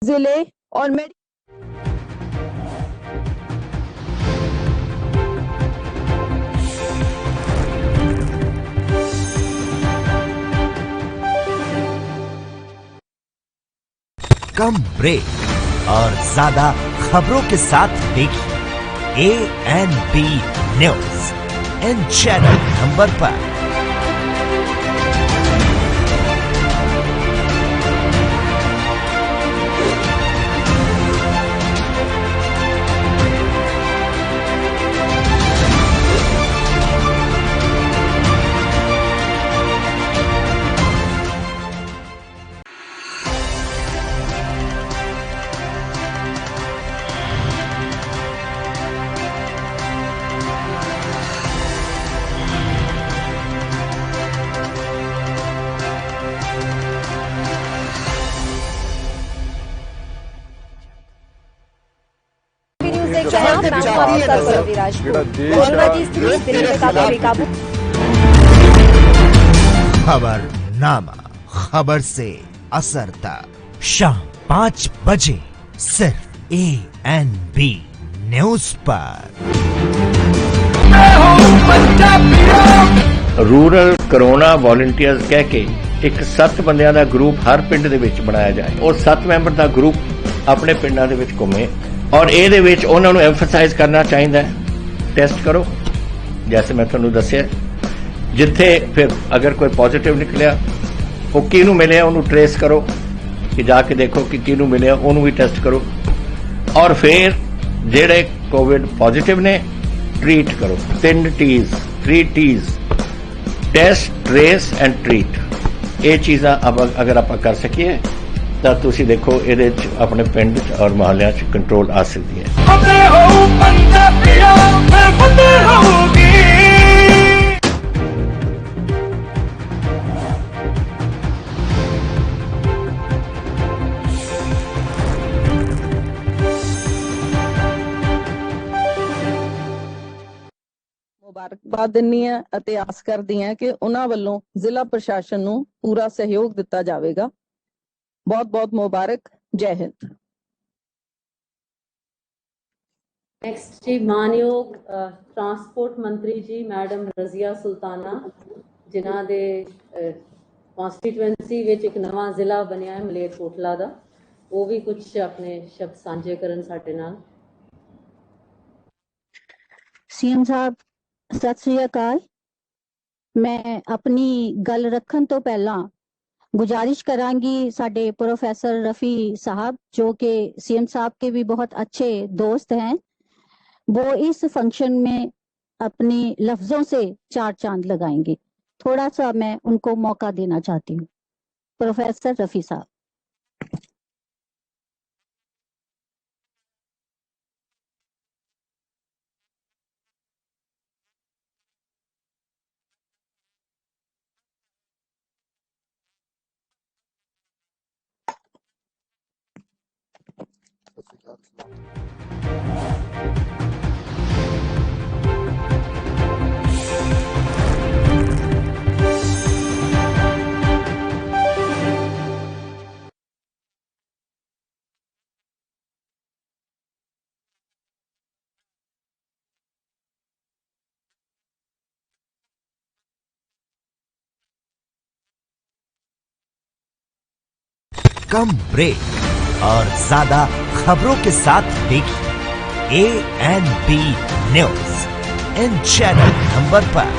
जिले और
कम ब्रेक और ज्यादा खबरों के साथ देखिए ANB news in channel number पर। खबरनामा, खबर से असर तक शाम 5 बजे सिर्फ ANB न्यूज पर।
रूरल कोरोना वॉलंटियर्स कह के एक 7 ਬੰਦਿਆਂ ਦਾ ਗਰੁੱਪ ਹਰ ਪਿੰਡ ਦੇ ਵਿੱਚ ਬਣਾਇਆ ਜਾਏ। ਉਹ 7 ਮੈਂਬਰ ਦਾ ਗਰੁੱਪ ਆਪਣੇ ਪਿੰਡਾਂ ਦੇ ਵਿੱਚ ਘੁੰਮੇ ਔਰ ਇਹਦੇ ਵਿੱਚ ਉਹਨਾਂ ਨੂੰ ਐਮਫਸਾਈਜ਼ ਕਰਨਾ ਚਾਹੀਦਾ ਹੈ ਟੈਸਟ ਕਰੋ, ਜੈਸੇ ਮੈਂ ਤੁਹਾਨੂੰ ਦੱਸਿਆ। ਜਿੱਥੇ ਫਿਰ ਅਗਰ ਕੋਈ ਪੋਜ਼ਿਟਿਵ ਨਿਕਲਿਆ ਉਹ ਕਿਹਨੂੰ ਮਿਲਿਆ ਉਹਨੂੰ ਟ੍ਰੇਸ ਕਰੋ ਕਿ ਜਾ ਕੇ ਦੇਖੋ ਕਿ ਕਿਹਨੂੰ ਮਿਲਿਆ, ਉਹਨੂੰ ਵੀ ਟੈਸਟ ਕਰੋ ਔਰ ਫਿਰ ਜਿਹੜੇ ਕੋਵਿਡ ਪੋਜ਼ਿਟਿਵ ਨੇ ट्रीट करो। 3 T's test, trace and treat. ये चीज़ां अगर आप कर सकिए तो तुसी देखो ये अपने पिंड और मोहल्ले कंट्रोल आ सकती है।
ਮੁਬਾਰਕਬਾਦ ਦਿੰਦੀ ਹਾਂ ਅਤੇ ਆਸ ਕਰਦੀ ਹਾਂ ਕਿ ਉਹਨਾਂ ਵੱਲੋਂ ਜ਼ਿਲ੍ਹਾ ਪ੍ਰਸ਼ਾਸਨ ਨੂੰ ਪੂਰਾ ਸਹਿਯੋਗ ਦਿੱਤਾ ਜਾਵੇਗਾ। ਬਹੁਤ ਬਹੁਤ ਮੁਬਾਰਕ। ਜੈ ਹਿੰਦ।
नेक्स्ट जी मानयोग ट्रांसपोर्ट मंत्री जी मैडम रजिया सुल्ताना, जिन्हां दे कॉन्स्टिट्यूएंसी विच एक नवा जिला बनिया है मलेरकोटला दा, वो भी कुछ अपने शब्द सांझे करन साडे नाल।
सीएम साहब सत श्री अकाल। मैं अपनी गल रखन तो पहला गुजारिश करांगी साडे प्रोफेसर रफी साहब, जो कि सीएम साहब के भी बहुत अच्छे दोस्त हैं, वो इस फंक्शन में अपनी लफ्जों से 4 चांद लगाएंगे। थोड़ा सा मैं उनको मौका देना चाहती हूँ। प्रोफेसर रफी साहब।
कम ब्रेक और ज्यादा खबरों के साथ देखिए ANB news in channel number पर।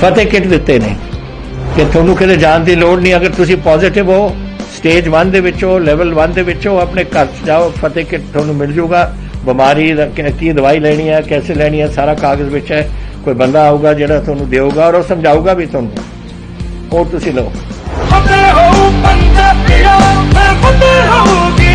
ਫਤਿਹ ਕਿਟ ਦਿੱਤੇ ਨੇ ਕਿ ਤੁਹਾਨੂੰ ਕਿਤੇ ਜਾਣ ਦੀ ਲੋੜ ਨਹੀਂ। ਅਗਰ ਤੁਸੀਂ ਪੋਜ਼ਿਟਿਵ ਹੋ, ਸਟੇਜ 1 ਦੇ ਵਿੱਚ ਹੋ, ਲੈਵਲ 1 ਦੇ ਵਿੱਚ ਹੋ, ਆਪਣੇ ਘਰ 'ਚ ਜਾਓ, ਫਤਿਹ ਕਿਟ ਤੁਹਾਨੂੰ ਮਿਲ ਜੂਗਾ। ਬਿਮਾਰੀ ਦਾ ਕੀ ਦਵਾਈ ਲੈਣੀ ਹੈ, कैसे ਲੈਣੀ ਹੈ, ਸਾਰਾ ਕਾਗਜ਼ ਵਿੱਚ ਹੈ। ਕੋਈ ਬੰਦਾ ਆਊਗਾ ਜਿਹੜਾ ਤੁਹਾਨੂੰ ਦੇਊਗਾ ਔਰ ਉਹ ਸਮਝਾਊਗਾ ਵੀ ਤੁਹਾਨੂੰ, ਉਹ ਤੁਸੀਂ ਲਓ। ਫਤਿਹ ਹੋ ਪੰਜਾਬੀਓ, ਫਤਿਹ ਹੋਊਗੀ।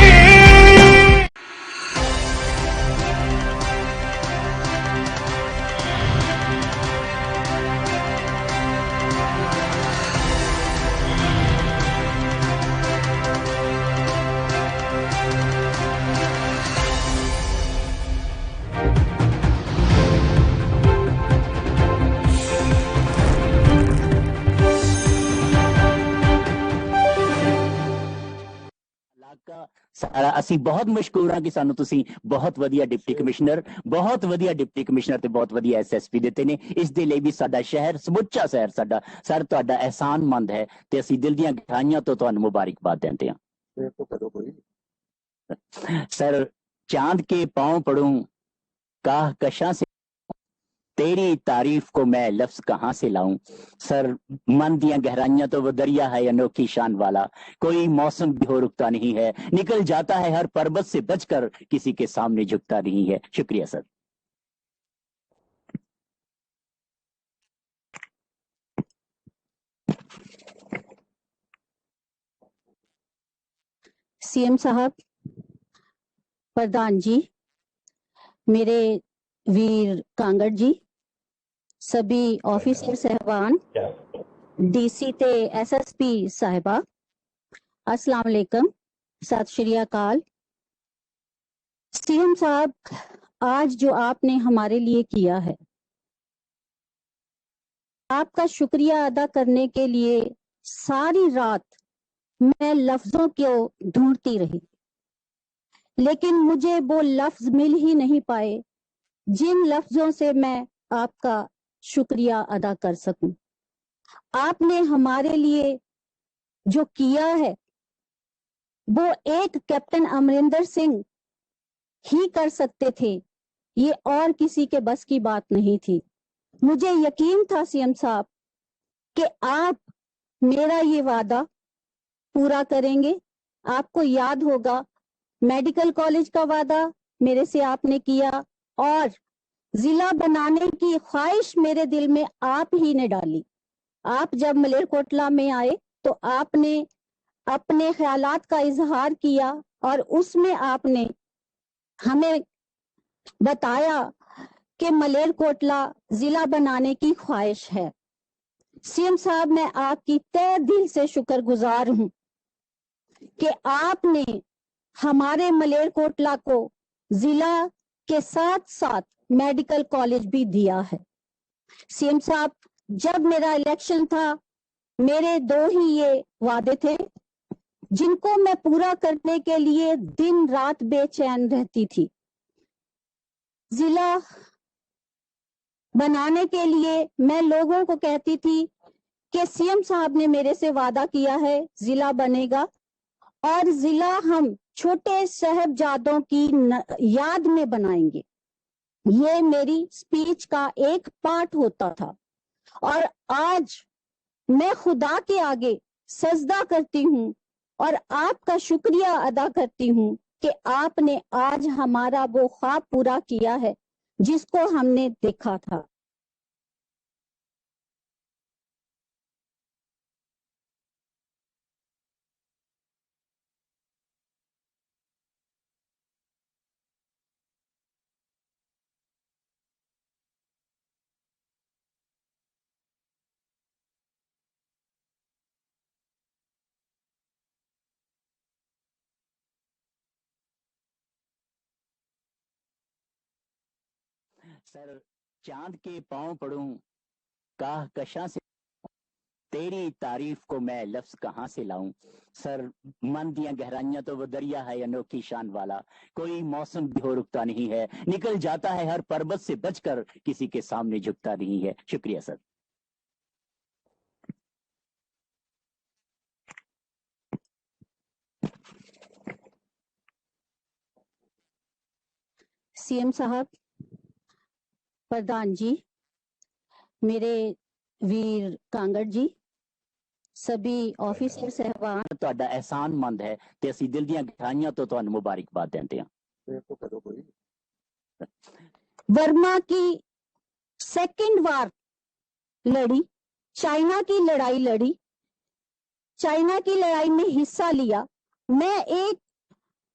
ਅਸੀਂ ਬਹੁਤ ਮਸ਼ਕੂਰ ਹਾਂ ਕਿ ਸਾਨੂੰ ਤੁਸੀਂ ਬਹੁਤ ਵਧੀਆ ਡਿਪਟੀ ਕਮਿਸ਼ਨਰ, ਬਹੁਤ ਵਧੀਆ ਡਿਪਟੀ ਕਮਿਸ਼ਨਰ ਤੇ ਬਹੁਤ ਵਧੀਆ ਐਸਐਸਪੀ ਦਿੱਤੇ ਨੇ। ਇਸ ਦੇ ਲਈ ਵੀ ਸਾਡਾ ਸ਼ਹਿਰ, ਸਮੁੱਚਾ ਸ਼ਹਿਰ ਸਾਡਾ ਸਰ ਤੁਹਾਡਾ ਅਹਿਸਾਨਮੰਦ ਹੈ ਤੇ ਅਸੀਂ ਦਿਲ ਦੀਆਂ ਗਹਿਰਾਈਆਂ ਤੋਂ ਤੁਹਾਨੂੰ ਮੁਬਾਰਕਬਾਦ ਦਿੰਦੇ ਹਾਂ। सर चांद के पांव पढ़ूं काह कशां से, तेरी तारीफ को मैं लफ्ज कहां से लाऊं। सर मन दियां गहराइयां तो वो दरिया है अनोखी शान वाला, कोई मौसम भी हो रुकता नहीं है, निकल जाता है हर पर्वत से बचकर किसी के सामने झुकता नहीं है। शुक्रिया सर।
सीएम साहब, प्रधान जी, मेरे वीर कांगड़ जी, सभी ऑफिसर साहबान, डीसी ते एसएसपी साहिबा, अस्सलाम वालेकुम, सत श्री अकाल। सीएम साहब, आज जो आपने हमारे लिए किया है, आपका शुक्रिया अदा करने के लिए सारी रात मैं लफ्जों को ढूंढती रही, लेकिन मुझे वो लफ्ज मिल ही नहीं पाए जिन लफ्जों से मैं आपका शुक्रिया अदा कर सकूं। आपने हमारे लिए जो किया है वो एक कैप्टन अमरिंदर सिंह ही कर सकते थे, ये और किसी के बस की बात नहीं थी। मुझे यकीन था सीएम साहब कि आप मेरा ये वादा पूरा करेंगे। आपको याद होगा मेडिकल कॉलेज का वादा मेरे से आपने किया और जिला बनाने की ख्वाहिश मेरे दिल में आप ही ने डाली। आप जब मलेरकोटला में आए तो आपने अपने ख्यालात का इजहार किया और उसमें आपने हमें बताया कि मलेरकोटला जिला बनाने की ख्वाहिश है। सीएम साहब, मैं आपकी तहे दिल से शुक्रगुजार हूं कि आपने हमारे मलेरकोटला को जिला के साथ साथ मेडिकल कॉलेज भी दिया है। सीएम साहब, जब मेरा इलेक्शन था मेरे दो ही ये वादे थे जिनको मैं पूरा करने के लिए दिन रात बेचैन रहती थी। जिला बनाने के लिए मैं लोगों को कहती थी कि सीएम साहब ने मेरे से वादा किया है जिला बनेगा और जिला हम छोटे साहबजादों की याद में बनाएंगे। ये मेरी स्पीच का एक पार्ट होता था और आज मैं खुदा के आगे सजदा करती हूँ और आपका शुक्रिया अदा करती हूँ कि आपने आज हमारा वो ख्वाब पूरा किया है जिसको हमने देखा था।
सर चांद के पांव पढ़ूं काह कशां से, तेरी तारीफ को मैं लफ्ज कहां से लाऊं। सर मन दियां गहराइयां तो वो दरिया है अनोखी शान वाला, कोई मौसम भी हो रुकता नहीं है, निकल जाता है हर पर्वत से बचकर किसी के सामने झुकता नहीं है। शुक्रिया सर।
सीएम साहब, प्रधान जी, मेरे वीर कांगड़ जी, सभी ऑफिसर साहबान,
ਤੁਹਾਡਾ एहसानमंद है ਤੇ ਅਸੀਂ ਦਿਲ ਦੀਆਂ ਗਹਿਰਾਈਆਂ ਤੋਂ ਤੁਹਾਨੂੰ ਮੁਬਾਰਕਬਾਦ ਦਿੰਦੇ ਹਾਂ।
वर्मा की सेकंड वार लड़ी, चाइना की लड़ाई लड़ी, चाइना की लड़ाई में हिस्सा लिया। मैं एक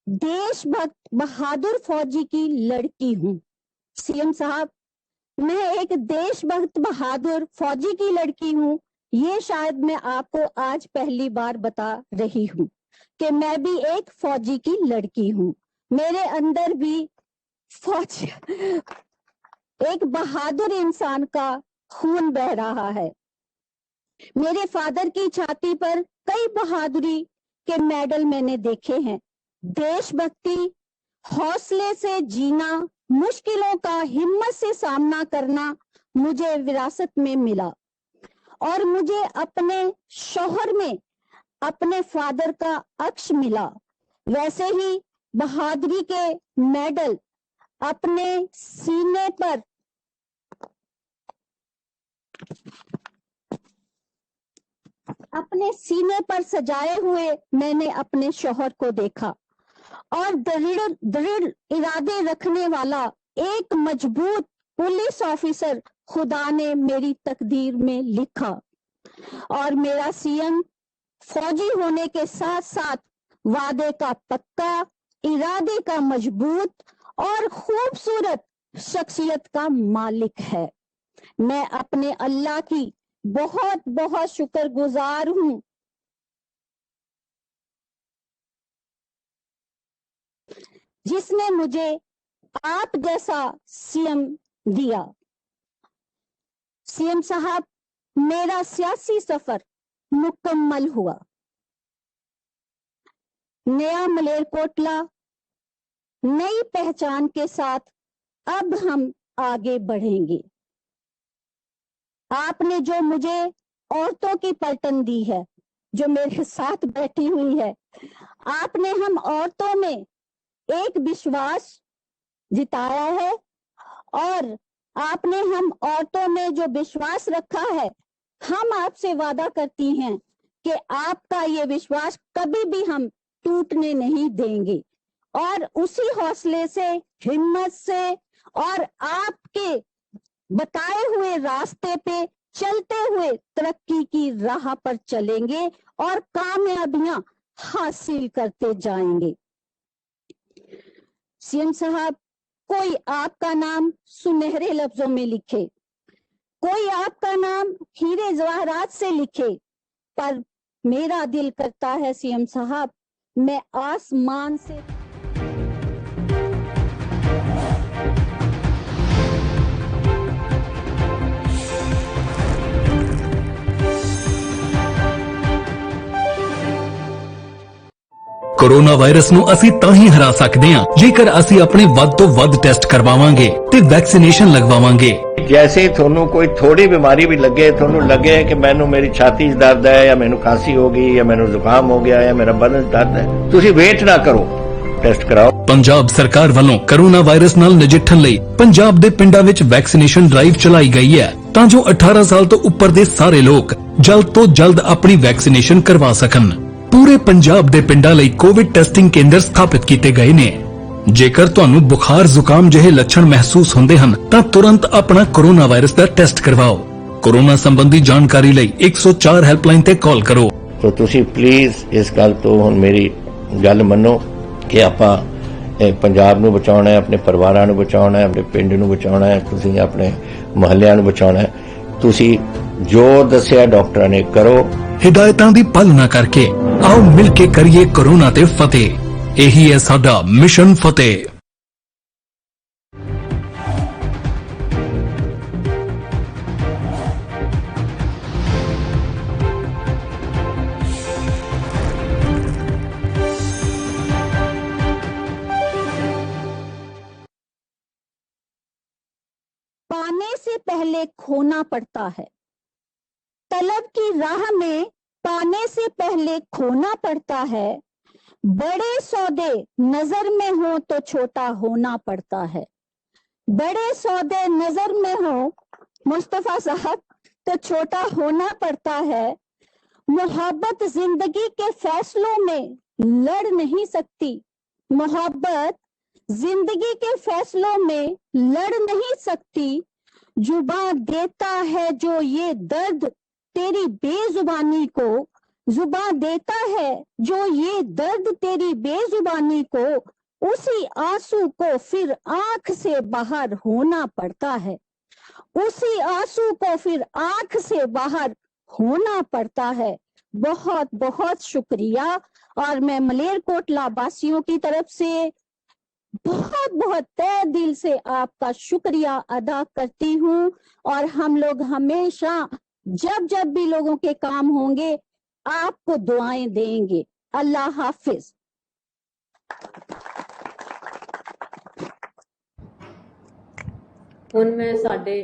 देशभक्त बहादुर फौजी की लड़की हूँ। सीएम साहब, मैं एक देशभक्त बहादुर फौजी की लड़की हूँ। ये शायद मैं आपको आज पहली बार बता रही हूँ कि मैं भी एक फौजी की लड़की हूँ। मेरे अंदर भी फौजी, एक बहादुर इंसान का खून बह रहा है। मेरे फादर की छाती पर कई बहादुरी के मेडल मैंने देखे हैं। देशभक्ति, हौसले से जीना, मुश्किलों का हिम्मत से सामना करना मुझे विरासत में मिला और मुझे अपने शौहर में अपने फादर का अक्ष मिला। वैसे ही बहादुरी के मेडल अपने सीने पर सजाए हुए मैंने अपने शौहर को देखा और दृढ़ इरादे रखने वाला एक मजबूत पुलिस ऑफिसर खुदा ने मेरी तकदीर में लिखा। और मेरा सीएम फौजी होने के साथ साथ वादे का पक्का, इरादे का मजबूत और खूबसूरत शख्सियत का मालिक है। मैं अपने अल्लाह की बहुत बहुत शुक्रगुजार हूं जिसने मुझे आप जैसा सीएम दिया। सीएम साहब, मेरा सियासी सफर मुकम्मल हुआ। नया मलेरकोटला नई पहचान के साथ अब हम आगे बढ़ेंगे। आपने जो मुझे औरतों की पलटन दी है, जो मेरे साथ बैठी हुई है, आपने हम औरतों में एक विश्वास जिताया है और आपने हम औरतों में जो विश्वास रखा है, हम आपसे वादा करती हैं कि आपका ये विश्वास कभी भी हम टूटने नहीं देंगे और उसी हौसले से, हिम्मत से और आपके बताए हुए रास्ते पे चलते हुए तरक्की की राह पर चलेंगे और कामयाबियां हासिल करते जाएंगे। सीएम साहब, कोई आपका नाम सुनहरे लफ्जों में लिखे, कोई आपका नाम हीरे जवाहरात से लिखे, पर मेरा दिल करता है सीएम साहब, मैं आसमान से
कोरोना वायरस ਨੂੰ ਅਸੀਂ ਤਾਂ ਹੀ ਹਰਾ ਸਕਦੇ ਹਾਂ ਜੇਕਰ ਅਸੀਂ ਆਪਣੇ ਵੱਧ ਤੋਂ ਵੱਧ ਟੈਸਟ ਕਰਵਾਵਾਂਗੇ ਤੇ ਵੈਕਸੀਨੇਸ਼ਨ ਲਗਵਾਵਾਂਗੇ।
जैसे ਤੁਹਾਨੂੰ ਕੋਈ ਥੋੜੀ ਬਿਮਾਰੀ ਵੀ ਲੱਗੇ, ਤੁਹਾਨੂੰ ਲੱਗੇ ਕਿ ਮੈਨੂੰ ਮੇਰੀ ਛਾਤੀ 'ਚ ਦਰਦ ਹੈ ਜਾਂ ਮੈਨੂੰ ਖਾਂਸੀ ਹੋ ਗਈ ਜਾਂ ਮੈਨੂੰ ਜ਼ੁਕਾਮ ਹੋ ਗਿਆ ਜਾਂ ਮੇਰਾ ਬਦਨ ਦਰਦ ਹੈ, ਤੁਸੀਂ ਵੇਟ ਨਾ ਕਰੋ, ਟੈਸਟ ਕਰਾਓ।
ਪੰਜਾਬ ਸਰਕਾਰ ਵੱਲੋਂ ਕੋਰੋਨਾ ਵਾਇਰਸ ਨਾਲ ਨਜਿੱਠਣ ਲਈ ਪੰਜਾਬ ਦੇ ਪਿੰਡਾਂ ਵਿੱਚ ਵੈਕਸੀਨੇਸ਼ਨ ਡਰਾਈਵ ਚਲਾਈ ਗਈ ਹੈ ਤਾਂ ਜੋ 18 ਸਾਲ ਤੋਂ ਉੱਪਰ ਦੇ ਸਾਰੇ ਲੋਕ ਜਲਦ ਤੋਂ ਜਲਦ ਆਪਣੀ ਵੈਕਸੀਨੇਸ਼ਨ ਕਰਵਾ ਸਕਣ। ਪੂਰੇ ਪੰਜਾਬ ਦੇ ਪਿੰਡਾਂ ਲਈ ਕੋਵਿਡ ਟੈਸਟਿੰਗ ਕੇਂਦਰ ਸਥਾਪਿਤ ਕੀਤੇ ਗਏ ਨੇ। ਜੇਕਰ ਤੁਹਾਨੂੰ ਬੁਖਾਰ ਜ਼ੁਕਾਮ ਜਿਹੇ ਲੱਛਣ ਮਹਿਸੂਸ ਹੁੰਦੇ ਹਨ ਤਾਂ ਤੁਰੰਤ ਆਪਣਾ ਕੋਰੋਨਾ ਵਾਇਰਸ ਦਾ ਟੈਸਟ ਕਰਵਾਓ। ਕੋਰੋਨਾ ਸੰਬੰਧੀ ਜਾਣਕਾਰੀ ਲਈ 104 ਹੈਲਪਲਾਈਨ ਤੇ ਕਾਲ ਕਰੋ।
तो ਤੁਸੀਂ ਪਲੀਜ਼ ਇਸ ਗੱਲ ਤੋਂ ਹੁਣ ਮੇਰੀ ਗੱਲ ਮੰਨੋ ਕਿ ਆਪਾਂ ਪੰਜਾਬ ਨੂੰ ਬਚਾਉਣਾ ਹੈ, ਆਪਣੇ ਪਰਿਵਾਰਾਂ ਨੂੰ ਬਚਾਉਣਾ ਹੈ, ਆਪਣੇ ਪਿੰਡ ਨੂੰ ਬਚਾਉਣਾ ਹੈ, ਤੁਸੀਂ ਆਪਣੇ ਮੁਹੱਲਿਆਂ ਨੂੰ ਬਚਾਉਣਾ ਹੈ। ਤੁਸੀਂ ਜੋ ਦੱਸਿਆ ਡਾਕਟਰਾਂ ਨੇ ਕਰੋ।
ਹਿਦਾਇਤਾਂ ਦੀ ਪਾਲਣਾ ਕਰਕੇ ਆਓ ਮਿਲ ਕੇ ਕਰੀਏ ਕੋਰੋਨਾ ਤੇ ਫਤਿਹ। ਇਹੀ ਹੈ ਸਾਡਾ ਮਿਸ਼ਨ ਫਤਿਹ।
पाने से पहले खोना पड़ता है, तलब की राह में पाने से पहले खोना पड़ता है। बड़े सौदे नजर में हो तो छोटा होना पड़ता है। बड़े सौदे नजर में हो, मुस्तफा साहब, तो छोटा होना पड़ता है। मोहब्बत जिंदगी के फैसलों में लड़ नहीं सकती, मोहब्बत जिंदगी के फैसलों में लड़ नहीं सकती। जुबान देता है जो ये दर्द तेरी बेजुबानी को, जुबान देता है जो ये दर्द तेरी बेजुबानी को, उसी आंसू को फिर आंख से बाहर होना पड़ता है, उसी आंसू को फिर आंख से बाहर होना पड़ता है। बहुत बहुत शुक्रिया। और मैं मलेरकोटला वासियों की तरफ से बहुत बहुत तहे दिल से आपका शुक्रिया अदा करती हूँ। और हम लोग हमेशा जब जब भी लोगों के काम होंगे आपको दुआएं देंगे। अल्लाह हाफिज।
ਹੁਣ ਮੈਂ ਸਾਡੇ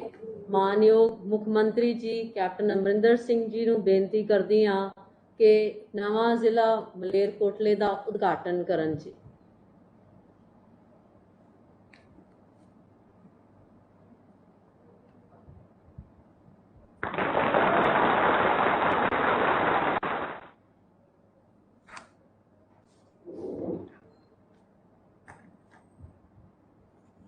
ਮਾਨਯੋਗ ਮੁੱਖ ਮੰਤਰੀ ਜੀ ਕੈਪਟਨ ਅਮਰਿੰਦਰ ਸਿੰਘ ਜੀ ਨੂੰ ਬੇਨਤੀ ਕਰਦੀ ਹਾਂ ਕਿ ਨਵਾਂ ਜ਼ਿਲ੍ਹਾ ਮਲੇਰਕੋਟਲੇ ਦਾ ਉਦਘਾਟਨ ਕਰਨ ਜੀ।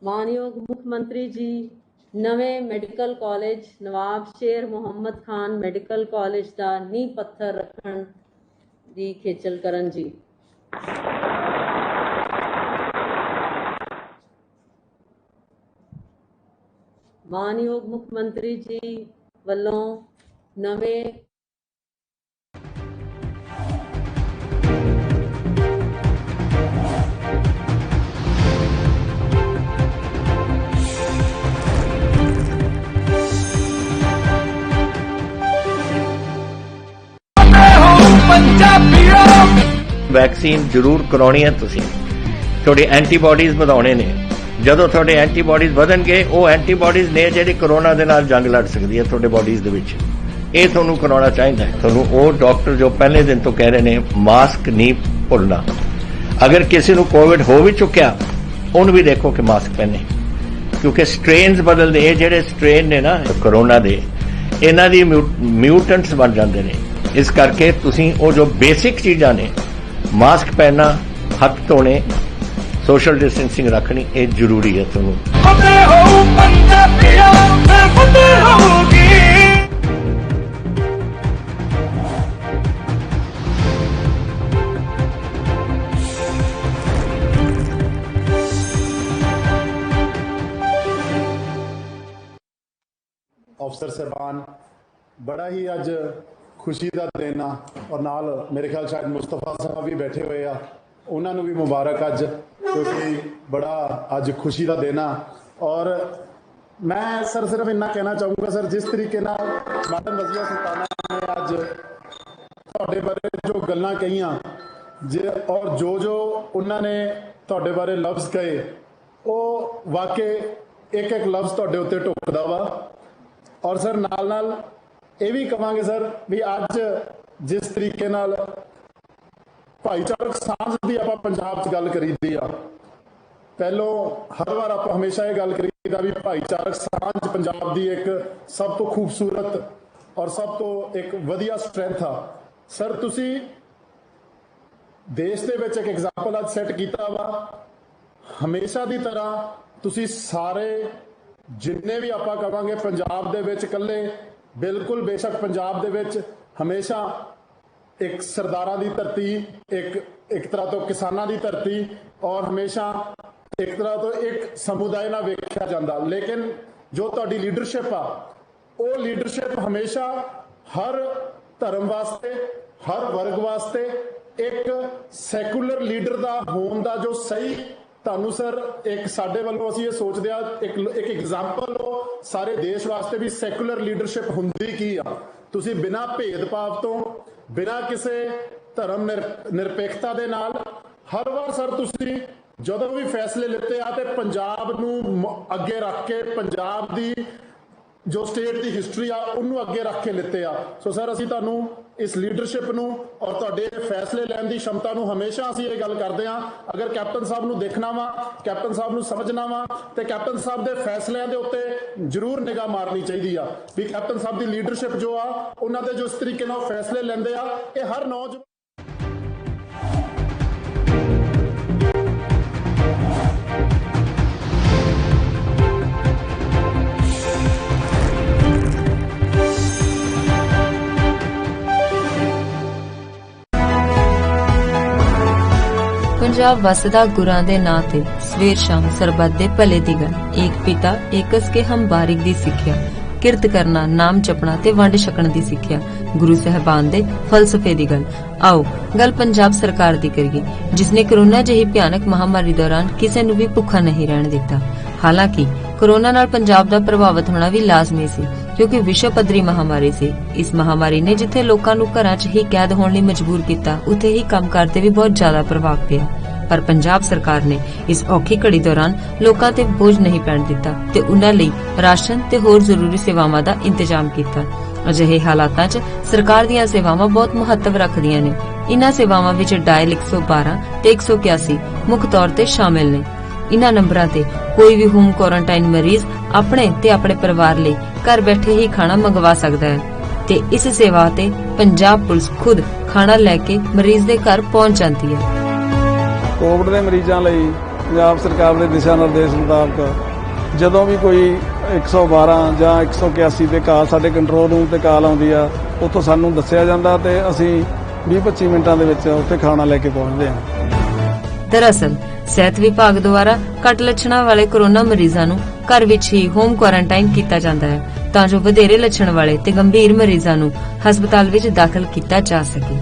ਮਾਨਯੋਗ ਮੁੱਖ ਮੰਤਰੀ ਜੀ ਨਵੇਂ ਮੈਡੀਕਲ ਕਾਲਜ ਨਵਾਬ ਸ਼ੇਰ ਮੁਹੰਮਦ ਖਾਨ ਮੈਡੀਕਲ ਕਾਲਜ ਦਾ ਨੀਂਹ ਪੱਥਰ ਰੱਖਣ ਦੀ ਖੇਚਲ ਕਰਨ ਜੀ। ਮਾਨਯੋਗ ਮੁੱਖ ਮੰਤਰੀ ਜੀ ਵੱਲੋਂ ਨਵੇਂ
ਵੈਕਸੀਨ ਜ਼ਰੂਰ ਕਰਾਉਣੀ ਹੈ। ਤੁਸੀਂ ਤੁਹਾਡੇ ਐਂਟੀਬਾਡੀਜ਼ ਵਧਾਉਣੇ ਨੇ। ਜਦੋਂ ਤੁਹਾਡੇ ਐਂਟੀਬਾਡੀਜ਼ ਵਧਣਗੇ ਉਹ ਐਂਟੀਬਾਡੀਜ਼ ਨੇ ਜਿਹੜੀ ਕਰੋਨਾ ਦੇ ਨਾਲ ਜੰਗ ਲੜ ਸਕਦੀ ਹੈ ਤੁਹਾਡੇ ਬਾਡੀਜ਼ ਦੇ ਵਿੱਚ। ਇਹ ਤੁਹਾਨੂੰ ਕਰਾਉਣਾ ਚਾਹੀਦਾ ਹੈ। ਤੁਹਾਨੂੰ ਉਹ ਡਾਕਟਰ ਜੋ ਪਹਿਲੇ ਦਿਨ ਤੋਂ ਕਹਿ ਰਹੇ ਨੇ ਮਾਸਕ ਨਹੀਂ ਭੁੱਲਣਾ। ਅਗਰ ਕਿਸੇ ਨੂੰ ਕੋਵਿਡ ਹੋ ਵੀ ਚੁੱਕਿਆ ਉਹਨੂੰ ਵੀ ਦੇਖੋ ਕਿ ਮਾਸਕ ਪਹਿਨੇ, ਕਿਉਂਕਿ ਸਟ੍ਰੇਨਸ ਬਦਲਦੇ। ਇਹ ਜਿਹੜੇ ਸਟ੍ਰੇਨ ਨੇ ਨਾ ਕਰੋਨਾ ਦੇ, ਇਹਨਾਂ ਦੀ ਮਿਊਟੈਂਟਸ ਬਣ ਜਾਂਦੇ ਨੇ। ਇਸ ਕਰਕੇ ਤੁਸੀਂ ਉਹ ਜੋ ਬੇਸਿਕ ਚੀਜ਼ਾਂ ਨੇ ਮਾਸਕ ਪਹਿਨਣਾ, ਹੱਥ ਧੋਣੇ, ਸੋਸ਼ਲ ਡਿਸਟੈਂਸਿੰਗ ਰੱਖਣੀ, ਇਹ ਜ਼ਰੂਰੀ ਹੈ ਤੁਹਾਨੂੰ।
ਅਫਸਰ ਸਾਹਿਬਾਨ, ਬੜਾ ਹੀ ਅੱਜ ਖੁਸ਼ੀ ਦਾ ਦਿਨ ਆ ਔਰ ਨਾਲ ਮੇਰੇ ਖਿਆਲ ਸ਼ਾਇਦ ਮੁਸਤਫਾ ਸਾਹਿਬ ਵੀ ਬੈਠੇ ਹੋਏ ਆ, ਉਹਨਾਂ ਨੂੰ ਵੀ ਮੁਬਾਰਕ ਅੱਜ, ਕਿਉਂਕਿ ਬੜਾ ਅੱਜ ਖੁਸ਼ੀ ਦਾ ਦਿਨ ਆ। ਔਰ ਮੈਂ ਸਰ ਸਿਰਫ ਇੰਨਾ ਕਹਿਣਾ ਚਾਹੂੰਗਾ ਸਰ, ਜਿਸ ਤਰੀਕੇ ਨਾਲ ਮੈਡਮ ਰਜ਼ੀਆ ਸੁਲਤਾਨਾ ਨੇ ਅੱਜ ਤੁਹਾਡੇ ਬਾਰੇ ਜੋ ਗੱਲਾਂ ਕਹੀਆਂ ਔਰ ਜੋ ਉਹਨਾਂ ਨੇ ਤੁਹਾਡੇ ਬਾਰੇ ਲਫ਼ਜ਼ ਕਹੇ, ਉਹ ਵਾਕਈ ਇੱਕ ਇੱਕ ਲਫ਼ਜ਼ ਤੁਹਾਡੇ ਉੱਤੇ ਢੁੱਕਦਾ ਵਾ। ਔਰ ਸਰ ਨਾਲ ਇਹ ਵੀ ਕਵਾਂਗੇ ਸਰ ਵੀ ਅੱਜ ਜਿਸ ਤਰੀਕੇ ਨਾਲ ਭਾਈਚਾਰਕ ਸਾਂਝ ਦੀ ਆਪਾਂ ਪੰਜਾਬ 'ਚ ਗੱਲ ਕਰੀਦੀ ਆ, ਪਹਿਲੋਂ ਹਰ ਵਾਰ ਆਪਾਂ ਹਮੇਸ਼ਾ ਇਹ ਗੱਲ ਕਰੀਦਾ ਵੀ ਭਾਈਚਾਰਕ ਸਾਂਝ ਪੰਜਾਬ ਦੀ ਇੱਕ ਸਭ ਤੋਂ ਖੂਬਸੂਰਤ ਔਰ ਸਭ ਤੋਂ ਇੱਕ ਵਧੀਆ ਸਟਰੈਂਥ ਆ। ਸਰ ਤੁਸੀਂ ਦੇਸ਼ ਦੇ ਵਿੱਚ ਇੱਕ ਐਗਜ਼ਾਮਪਲ ਅੱਜ ਸੈੱਟ ਕੀਤਾ ਵਾ। ਹਮੇਸ਼ਾ ਦੀ ਤਰ੍ਹਾਂ ਤੁਸੀਂ ਸਾਰੇ ਜਿੰਨੇ ਵੀ ਆਪਾਂ ਕਵਾਂਗੇ ਪੰਜਾਬ ਦੇ ਵਿੱਚ ਇਕੱਲੇ ਬਿਲਕੁਲ ਬੇਸ਼ੱਕ ਪੰਜਾਬ ਦੇ ਵਿੱਚ ਹਮੇਸ਼ਾ ਇੱਕ ਸਰਦਾਰਾਂ ਦੀ ਧਰਤੀ, ਇੱਕ ਤਰ੍ਹਾਂ ਤੋਂ ਕਿਸਾਨਾਂ ਦੀ ਧਰਤੀ ਔਰ ਹਮੇਸ਼ਾ ਇੱਕ ਤਰ੍ਹਾਂ ਤੋਂ ਇੱਕ ਸਮੁਦਾਇ ਨਾਲ ਵੇਖਿਆ ਜਾਂਦਾ, ਲੇਕਿਨ ਜੋ ਤੁਹਾਡੀ ਲੀਡਰਸ਼ਿਪ ਆ ਉਹ ਲੀਡਰਸ਼ਿਪ ਹਮੇਸ਼ਾ ਹਰ ਧਰਮ ਵਾਸਤੇ, ਹਰ ਵਰਗ ਵਾਸਤੇ ਇੱਕ ਸੈਕੂਲਰ ਲੀਡਰ ਦਾ ਹੋਣ ਦਾ ਜੋ ਸਹੀ ਤੁਹਾਨੂੰ ਸਰ ਇੱਕ ਸਾਡੇ ਵੱਲੋਂ ਅਸੀਂ ਇਹ ਸੋਚਦੇ ਆ ਇੱਕ ਐਗਜ਼ਾਮਪਲ ਹੋ ਸਾਰੇ ਦੇਸ਼ ਵਾਸਤੇ ਵੀ ਸੈਕੂਲਰ ਲੀਡਰਸ਼ਿਪ ਹੁੰਦੀ ਕੀ ਆ। ਤੁਸੀਂ ਬਿਨਾਂ ਭੇਦਭਾਵ ਤੋਂ, ਬਿਨਾਂ ਕਿਸੇ ਧਰਮ ਨਿਰਪੇਖਤਾ ਦੇ ਨਾਲ ਹਰ ਵਾਰ ਸਰ ਤੁਸੀਂ ਜਦੋਂ ਵੀ ਫੈਸਲੇ ਲਿੱਤੇ ਆ ਤੇ ਪੰਜਾਬ ਨੂੰ ਅੱਗੇ ਰੱਖ ਕੇ, ਪੰਜਾਬ ਦੀ ਜੋ ਸਟੇਟ ਦੀ ਹਿਸਟਰੀ ਆ ਉਹਨੂੰ ਅੱਗੇ ਰੱਖ ਕੇ ਲਿੱਤੇ ਆ। ਸੋ ਸਰ ਅਸੀਂ ਤੁਹਾਨੂੰ ਇਸ ਲੀਡਰਸ਼ਿਪ ਨੂੰ ਔਰ ਤੁਹਾਡੇ ਫੈਸਲੇ ਲੈਣ ਦੀ ਸ਼ਮਤਾ ਨੂੰ ਹਮੇਸ਼ਾ ਅਸੀਂ ਇਹ ਗੱਲ ਕਰਦੇ ਹਾਂ, ਅਗਰ ਕੈਪਟਨ ਸਾਹਿਬ ਨੂੰ ਦੇਖਣਾ ਵਾ, ਕੈਪਟਨ ਸਾਹਿਬ ਨੂੰ ਸਮਝਣਾ ਵਾ ਤੇ ਕੈਪਟਨ ਸਾਹਿਬ ਦੇ ਫੈਸਲਿਆਂ ਦੇ ਉੱਤੇ ਜ਼ਰੂਰ ਨਿਗਾਹ ਮਾਰਨੀ ਚਾਹੀਦੀ ਆ ਵੀ ਕੈਪਟਨ ਸਾਹਿਬ ਦੀ ਲੀਡਰਸ਼ਿਪ ਜੋ ਆ, ਉਹਨਾਂ ਦੇ ਜੋ ਇਸ ਤਰੀਕੇ ਨਾਲ ਫੈਸਲੇ ਲੈਂਦੇ ਆ, ਇਹ ਹਰ ਨੌਜਵਾਨ
ਪੰਜਾਬ ਵਸਦਾ ਗੁਰਾਂ ਦੇ ਨਾਂ ਤੇ ਸਵੇਰ ਸ਼ਾਮ ਸਰਬੱਤ ਦੇ ਭਲੇ ਦੀ ਗੱਲ, ਏਕ ਪਿਤਾ ਏਕਸ ਕੇ ਹਮ ਬਾਰਿਕ ਦੀ ਸਿੱਖਿਆ, ਕਿਰਤ ਕਰਨਾ, ਨਾਮ ਜਪਣਾ ਤੇ ਵੰਡ ਛਕਣ ਦੀ ਸਿੱਖਿਆ, ਗੁਰੂ ਸਾਹਿਬਾਨ ਦੇ ਫਲਸਫੇ ਦੀ ਗੱਲ। ਆਓ ਗੱਲ ਪੰਜਾਬ ਸਰਕਾਰ ਦੀ ਕਰੀਏ, ਜਿਸ ਨੇ ਕਰੋਨਾ ਜਿਹੀ ਭਿਆਨਕ ਮਹਾਮਾਰੀ ਦੌਰਾਨ ਕਿਸੇ ਨੂੰ ਵੀ ਭੁੱਖਾ ਨਹੀਂ ਰਹਿਣ ਦਿੱਤਾ। ਹਾਲਾਂਕਿ ਕੋਰੋਨਾ ਨਾਲ ਪੰਜਾਬ ਦਾ ਪ੍ਰਭਾਵਿਤ ਹੋਣਾ ਵੀ ਲਾਜ਼ਮੀ ਸੀ, ਕਿਉਂਕਿ ਵਿਸ਼ਵ ਪੱਧਰੀ ਮਹਾਮਾਰੀ ਸੀ। ਇਸ ਮਹਾਮਾਰੀ ਨੇ ਜਿੱਥੇ ਲੋਕਾਂ ਨੂੰ ਘਰਾਂ 'ਚ ਹੀ ਕੈਦ ਹੋਣ ਲਈ ਮਜਬੂਰ ਕੀਤਾ, ਉੱਥੇ ਹੀ ਕੰਮਕਾਰ ਤੇ ਵੀ ਬਹੁਤ ਜ਼ਿਆਦਾ ਪ੍ਰਭਾਵ ਪਿਆ। ਪਰ ਪੰਜਾਬ ਸਰਕਾਰ ਨੇ ਇਸ ਔਖੀ ਘੜੀ ਦੌਰਾਨ ਲੋਕਾਂ ਤੇ ਬੋਝ ਨਹੀਂ ਪੈਣ ਦਿੱਤਾ ਤੇ ਉਨ੍ਹਾਂ ਲਈ ਰਾਸ਼ਨ ਤੇ ਹੋਰ ਜ਼ਰੂਰੀ ਸੇਵਾਵਾਂ ਦਾ ਇੰਤਜ਼ਾਮ ਕੀਤਾ। ਅਜਿਹੇ ਹਾਲਾਤਾਂ 'ਚ ਸਰਕਾਰ ਦੀਆਂ ਸੇਵਾਵਾਂ ਬਹੁਤ ਮਹੱਤਵ ਰੱਖਦੀਆਂ ਨੇ। ਇਨ੍ਹਾਂ ਸੇਵਾਵਾਂ ਵਿੱਚ ਡਾਇਲ 112 ਤੇ 181 ਮੁੱਖ ਤੌਰ ਤੇ ਸ਼ਾਮਿਲ ਨੇ। ਇਨ੍ਹਾਂ ਨੰਬਰਾਂ ਤੇ ਕੋਈ ਵੀ ਹੋਮ ਕੁਆਰੰਟਾਈਨ ਮਰੀਜ਼ ਆਪਣੇ ਤੇ ਆਪਣੇ ਪਰਿਵਾਰ ਲਈ ਘਰ ਬੈਠੇ ਹੀ ਖਾਣਾ ਮੰਗਵਾ ਸਕਦਾ ਹੈ ਤੇ ਇਸ ਸੇਵਾ ਤੇ ਪੰਜਾਬ ਪੁਲਿਸ ਖੁਦ ਖਾਣਾ ਲੈ ਕੇ ਮਰੀਜ਼ ਦੇ ਘਰ ਪਹੁੰਚ ਜਾਂਦੀ ਹੈ।
ਕੋਵਿਡ ਦੇ ਮਰੀਜ਼ਾਂ ਲਈ ਪੰਜਾਬ ਸਰਕਾਰ ਦੇ ਦਿਸ਼ਾ ਨਿਰਦੇਸ਼ ਮੁਤਾਬਕ ਜਦੋਂ ਵੀ ਕੋਈ 112 ਜਾਂ 181 ਤੇ ਕਾਲ ਸਾਡੇ ਕੰਟਰੋਲ ਰੂਮ ਤੇ ਕਾਲ ਆਉਂਦੀ ਆ, ਉੱਥੋਂ ਸਾਨੂੰ ਦੱਸਿਆ ਜਾਂਦਾ ਤੇ ਅਸੀਂ 20-25 ਮਿੰਟਾਂ ਦੇ ਵਿੱਚ ਉੱਥੇ ਖਾਣਾ ਲੈ ਕੇ ਪਹੁੰਚਦੇ ਹਾਂ।
ਦਰਅਸਲ ਸਿਹਤ ਵਿਭਾਗ ਦੁਆਰਾ ਘੱਟ ਲੱਛਣਾਂ ਵਾਲੇ ਕੋਰੋਨਾ ਮਰੀਜ਼ਾਂ ਨੂੰ ਘਰ ਵਿੱਚ ਹੀ ਹੋਮ ਕੁਆਰੰਟਾਈਨ ਕੀਤਾ ਜਾਂਦਾ ਹੈ ਤਾਂ ਜੋ ਵਧੇਰੇ ਲੱਛਣ ਵਾਲੇ ਤੇ ਗੰਭੀਰ ਮਰੀਜ਼ਾਂ ਨੂੰ ਹਸਪਤਾਲ ਵਿੱਚ ਦਾਖਲ ਕੀਤਾ ਜਾ ਸਕੇ।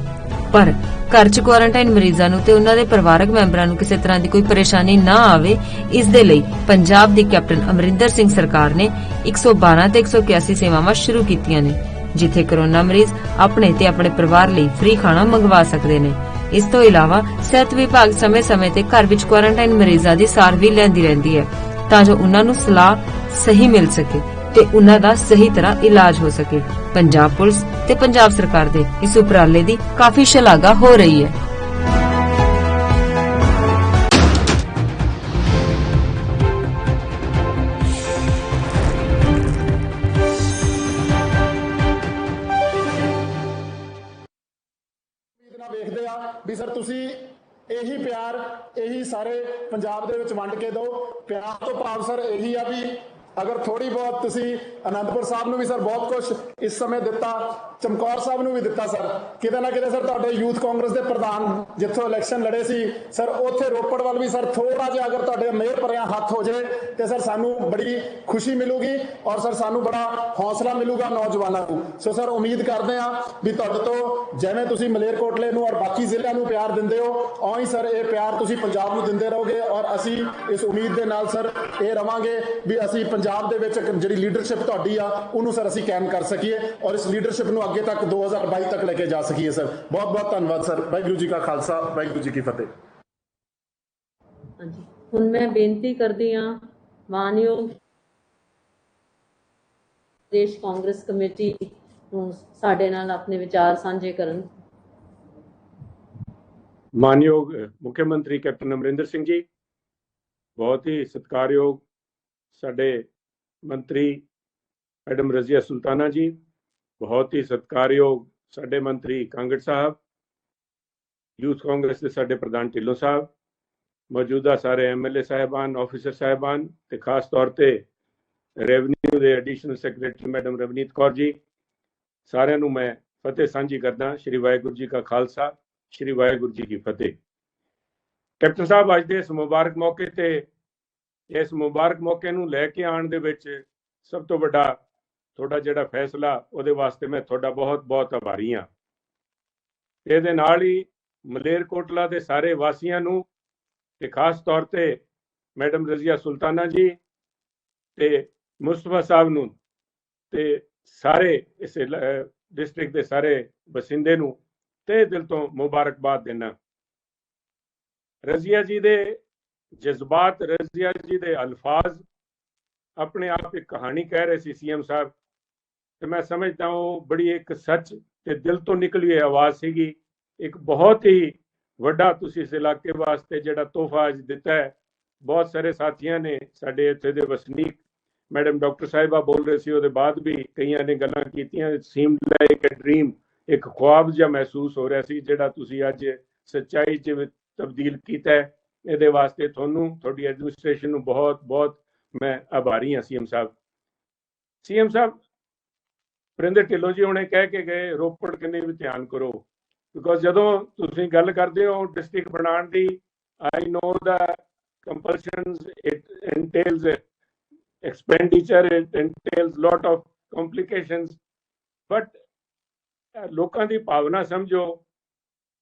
ਪਰ ਘਰ 'ਚ ਕੁਆਰੰਟਾਈਨ ਮਰੀਜ਼ਾਂ ਨੂੰ ਤੇ ਉਹਨਾਂ ਦੇ ਪਰਿਵਾਰਕ ਮੈਂਬਰਾਂ ਨੂੰ ਕਿਸੇ ਤਰ੍ਹਾਂ ਦੀ ਕੋਈ ਪਰੇਸ਼ਾਨੀ ਨਾ ਆਵੇ, ਇਸ ਦੇ ਲਈ ਪੰਜਾਬ ਦੀ ਕੈਪਟਨ ਅਮਰਿੰਦਰ ਸਿੰਘ ਸਰਕਾਰ ਨੇ 112 ਤੇ 181 ਸੇਵਾਵਾਂ ਸ਼ੁਰੂ ਕੀਤੀਆਂ ਨੇ, ਜਿੱਥੇ ਕੋਰੋਨਾ ਮਰੀਜ਼ ਆਪਣੇ ਤੇ ਆਪਣੇ ਪਰਿਵਾਰ ਲਈ ਫ੍ਰੀ ਖਾਣਾ ਮੰਗਵਾ ਸਕਦੇ ਨੇ। ਇਸ ਤੋਂ ਇਲਾਵਾ ਸਿਹਤ ਵਿਭਾਗ ਸਮੇਂ-ਸਮੇਂ ਤੇ ਘਰ ਵਿੱਚ ਕੁਆਰੰਟਾਈਨ ਮਰੀਜ਼ਾਂ ਦੀ ਸਾਰ ਵੀ ਲੈਂਦੀ ਰਹਿੰਦੀ ਹੈ ਤਾਂ ਜੋ ਉਹਨਾਂ ਨੂੰ ਸਲਾਹ ਸਹੀ ਮਿਲ ਸਕੇ ਤੇ ਉਹਨਾਂ ਦਾ ਸਹੀ ਤਰ੍ਹਾਂ ਇਲਾਜ ਹੋ ਸਕੇ। ਪੰਜਾਬ ਪੁਲਿਸ ਤੇ ਪੰਜਾਬ ਸਰਕਾਰ ਦੇ ਇਸ ਉਪਰਾਲੇ ਦੀ ਕਾਫੀ ਸ਼ਲਾਘਾ ਹੋ ਰਹੀ ਹੈ।
ਵੇਖਦੇ ਆ ਵੀ ਸਰ ਤੁਸੀਂ ਇਹੀ ਪਿਆਰ ਇਹੀ ਸਾਰੇ ਪੰਜਾਬ ਦੇ ਵਿੱਚ ਵੰਡ ਕੇ ਦਿਓ। ਪਿਆਰ ਤੋਂ ਭਾਵ ਸਰ ਇਹੀ ਆ ਵੀ ਅਗਰ ਥੋੜੀ ਬਹੁਤ ਤੁਸੀਂ ਅਨੰਦਪੁਰ ਸਾਹਿਬ ਨੂੰ ਵੀ ਸਰ ਬਹੁਤ ਕੁਝ ਇਸ ਸਮੇਂ ਦਿੱਤਾ, ਚਮਕੌਰ ਸਾਹਿਬ ਨੂੰ ਵੀ ਦਿੱਤਾ ਸਰ, ਕਿਤੇ ਨਾ ਕਿਤੇ ਸਰ ਤੁਹਾਡੇ ਯੂਥ ਕਾਂਗਰਸ ਦੇ ਪ੍ਰਧਾਨ ਜਿੱਥੋਂ ਇਲੈਕਸ਼ਨ ਲੜੇ ਸੀ ਸਰ, ਉੱਥੇ ਰੋਪੜ ਵੱਲ ਵੀ ਸਰ ਥੋੜਾ ਜਿਹਾ ਅਗਰ ਤੁਹਾਡੇ ਮਿਹਰ ਭਰਿਆ ਹੱਥ ਹੋ ਜਾਏ ਤੇ ਸਰ ਸਾਨੂੰ ਬੜੀ ਖੁਸ਼ੀ ਮਿਲੂਗੀ ਔਰ ਸਰ ਸਾਨੂੰ ਬੜਾ ਹੌਸਲਾ ਮਿਲੂਗਾ ਨੌਜਵਾਨਾਂ ਨੂੰ। ਸੋ ਸਰ ਉਮੀਦ ਕਰਦੇ ਹਾਂ ਵੀ ਤੁਹਾਡੇ ਤੋਂ ਜਿਵੇਂ ਤੁਸੀਂ ਮਲੇਰਕੋਟਲੇ ਨੂੰ ਔਰ ਬਾਕੀ ਜ਼ਿਲ੍ਹਿਆਂ ਨੂੰ ਪਿਆਰ ਦਿੰਦੇ ਹੋ, ਔਂ ਹੀ ਸਰ ਇਹ ਪਿਆਰ ਤੁਸੀਂ ਪੰਜਾਬ ਨੂੰ ਦਿੰਦੇ ਰਹੋਗੇ ਔਰ ਅਸੀਂ ਇਸ ਉਮੀਦ ਦੇ ਨਾਲ ਸਰ ਇਹ ਰਵਾਂਗੇ ਵੀ ਅਸੀਂ ਪੰਜਾਬ ਦੇ ਵਿੱਚ ਜਿਹੜੀ ਲੀਡਰਸ਼ਿਪ ਤੁਹਾਡੀ ਆ ਉਹਨੂੰ ਸਰ ਅਸੀਂ ਕਾਇਮ ਕਰ ਸਕੀਏ ਔਰ ਇਸ ਲੀਡਰਸ਼ਿਪ ਨੂੰ ਅੱਗੇ ਤੱਕ 2022 ਤੱਕ ਲੈ ਕੇ ਜਾ ਸਕੀਏ ਸਰ। ਬਹੁਤ ਬਹੁਤ ਧੰਨਵਾਦ ਸਰ। ਵਾਹਿਗੁਰੂ ਜੀ ਕਾ ਖਾਲਸਾ, ਵਾਹਿਗੁਰੂ ਜੀ ਕੀ ਫਤਿਹ।
ਹਾਂਜੀ, ਹੁਣ ਮੈਂ ਬੇਨਤੀ ਕਰਦੀ ਹਾਂ ਮਾਨਯੋਗ ਪ੍ਰਦੇਸ਼ ਕਾਂਗਰਸ ਕਮੇਟੀ ਨੂੰ ਸਾਡੇ ਨਾਲ ਆਪਣੇ ਵਿਚਾਰ ਸਾਂਝੇ ਕਰਨ।
ਮਾਨਯੋਗ ਮੁੱਖ ਮੰਤਰੀ ਕੈਪਟਨ ਅਮਰਿੰਦਰ ਸਿੰਘ ਜੀ, ਬਹੁਤ ਹੀ ਸਤਿਕਾਰਯੋਗ ਸਾਡੇ ਮੰਤਰੀ ਮੈਡਮ ਰਜ਼ੀਆ ਸੁਲਤਾਨਾ ਜੀ, ਬਹੁਤ ਹੀ ਸਤਿਕਾਰਯੋਗ ਸਾਡੇ ਮੰਤਰੀ ਕਾਂਗੜ ਸਾਹਿਬ, ਯੂਥ ਕਾਂਗਰਸ ਦੇ ਸਾਡੇ ਪ੍ਰਧਾਨ ਢਿੱਲੋਂ ਸਾਹਿਬ, ਮੌਜੂਦਾ ਸਾਰੇ ਐਮਐਲਏ ਸਾਹਿਬਾਨ, ਆਫਿਸਰ ਸਾਹਿਬਾਨ ਤੇ ਖਾਸ ਤੌਰ ਤੇ ਰੈਵਨਿਊ ਦੇ additional secretary madam Ravneet Kaur ji, ਸਾਰਿਆਂ ਨੂੰ ਮੈਂ ਫਤਿਹ ਸਾਂਝੀ ਕਰਦਾ। ਸ਼੍ਰੀ ਵਾਹਿਗੁਰੂ ਜੀ ਕਾ ਖਾਲਸਾ, ਸ਼੍ਰੀ ਵਾਹਿਗੁਰੂ ਜੀ ਕੀ ਫਤਿਹ। ਕੈਪਟਨ ਸਾਹਿਬ, ਅੱਜ ਦੇ ਇਸ ਮੁਬਾਰਕ ਮੌਕੇ ਤੇ ਇਸ ਮੁਬਾਰਕ ਮੌਕੇ ਨੂੰ ਲੈ ਕੇ ਆਉਣ ਦੇ ਵਿੱਚ ਸਭ ਤੋਂ ਵੱਡਾ ਤੁਹਾਡਾ ਜਿਹੜਾ ਫੈਸਲਾ, ਉਹਦੇ ਵਾਸਤੇ ਮੈਂ ਤੁਹਾਡਾ ਬਹੁਤ ਬਹੁਤ ਆਭਾਰੀ ਹਾਂ। ਇਹਦੇ ਨਾਲ ਹੀ ਮਲੇਰਕੋਟਲਾ ਦੇ ਸਾਰੇ ਵਾਸੀਆਂ ਨੂੰ ਤੇ ਖਾਸ ਤੌਰ ਤੇ ਮੈਡਮ ਰਜ਼ੀਆ ਸੁਲਤਾਨਾ ਜੀ ਤੇ ਮੁਸਤਫਾ ਸਾਹਿਬ ਨੂੰ ਤੇ ਸਾਰੇ ਇਸ ਡਿਸਟ੍ਰਿਕਟ ਦੇ ਸਾਰੇ ਬਸਿੰਦੇ ਨੂੰ ਤਹਿ ਦਿਲ ਤੋਂ ਮੁਬਾਰਕਬਾਦ ਦੇਣਾ। ਰਜ਼ੀਆ ਜੀ ਦੇ ਜਜ਼ਬਾਤ, ਰਜ਼ੀਆ ਜੀ ਦੇ ਅਲਫਾਜ਼ अपने आप एक कहानी कह रहे सी सीएम साहब, तो मैं समझता हूँ बड़ी एक सच ते दिल तो निकली हुई आवाज़ सीगी। एक बहुत ही ਵੱਡਾ ਤੁਸੀਂ ਇਸ ਇਲਾਕੇ ਵਾਸਤੇ ਜਿਹੜਾ ਤੋਹਫਾ ਅੱਜ ਦਿੱਤਾ ਹੈ। ਬਹੁਤ ਸਾਰੇ ਸਾਥੀਆਂ ਨੇ ਸਾਡੇ ਇੱਥੇ ਦੇ ਵਸਨੀਕ, ਮੈਡਮ ਡਾਕਟਰ ਸਾਹਿਬਾ ਬੋਲ ਰਹੇ ਸੀ, ਉਹਦੇ ਬਾਅਦ ਵੀ ਕਈਆਂ ਨੇ ਗੱਲਾਂ ਕੀਤੀਆਂ। ਸੀਮਡ ਲਾਈਕ ਅ ਡ੍ਰੀਮ, ਇੱਕ ख्वाब ਜਿਹਾ ਮਹਿਸੂਸ ਹੋ ਰਿਹਾ ਸੀ ਜਿਹੜਾ ਤੁਸੀਂ ਅੱਜ ਸੱਚਾਈ 'ਚ ਤਬਦੀਲ ਕੀਤਾ ਹੈ। ਇਹਦੇ ਵਾਸਤੇ ਤੁਹਾਨੂੰ, ਤੁਹਾਡੀ ਐਡਮਿਨਿਸਟ੍ਰੇਸ਼ਨ ਨੂੰ ਬਹੁਤ ਬਹੁਤ ਮੈਂ ਆਭਾਰੀ ਹਾਂ। ਸੀਐਮ ਸਾਹਿਬ ਵਰਿੰਦਰ ਢਿੱਲੋਂ ਜੀ ਹੁਣੇ ਕਹਿ ਕੇ ਗਏ ਰੋਪੜ ਕਿੰਨੇ ਵੀ ਧਿਆਨ ਕਰੋ, ਬਿਕੋਜ਼ ਜਦੋਂ ਤੁਸੀਂ ਗੱਲ ਕਰਦੇ ਹੋ ਡਿਸਟ੍ਰਿਕਟ ਬਣਾਉਣ ਦੀ, ਆਈ ਨੋ ਦਾ compulsions, it entails expenditure, it entails lot of complications, but ਲੋਕਾਂ ਦੀ ਭਾਵਨਾ ਸਮਝੋ।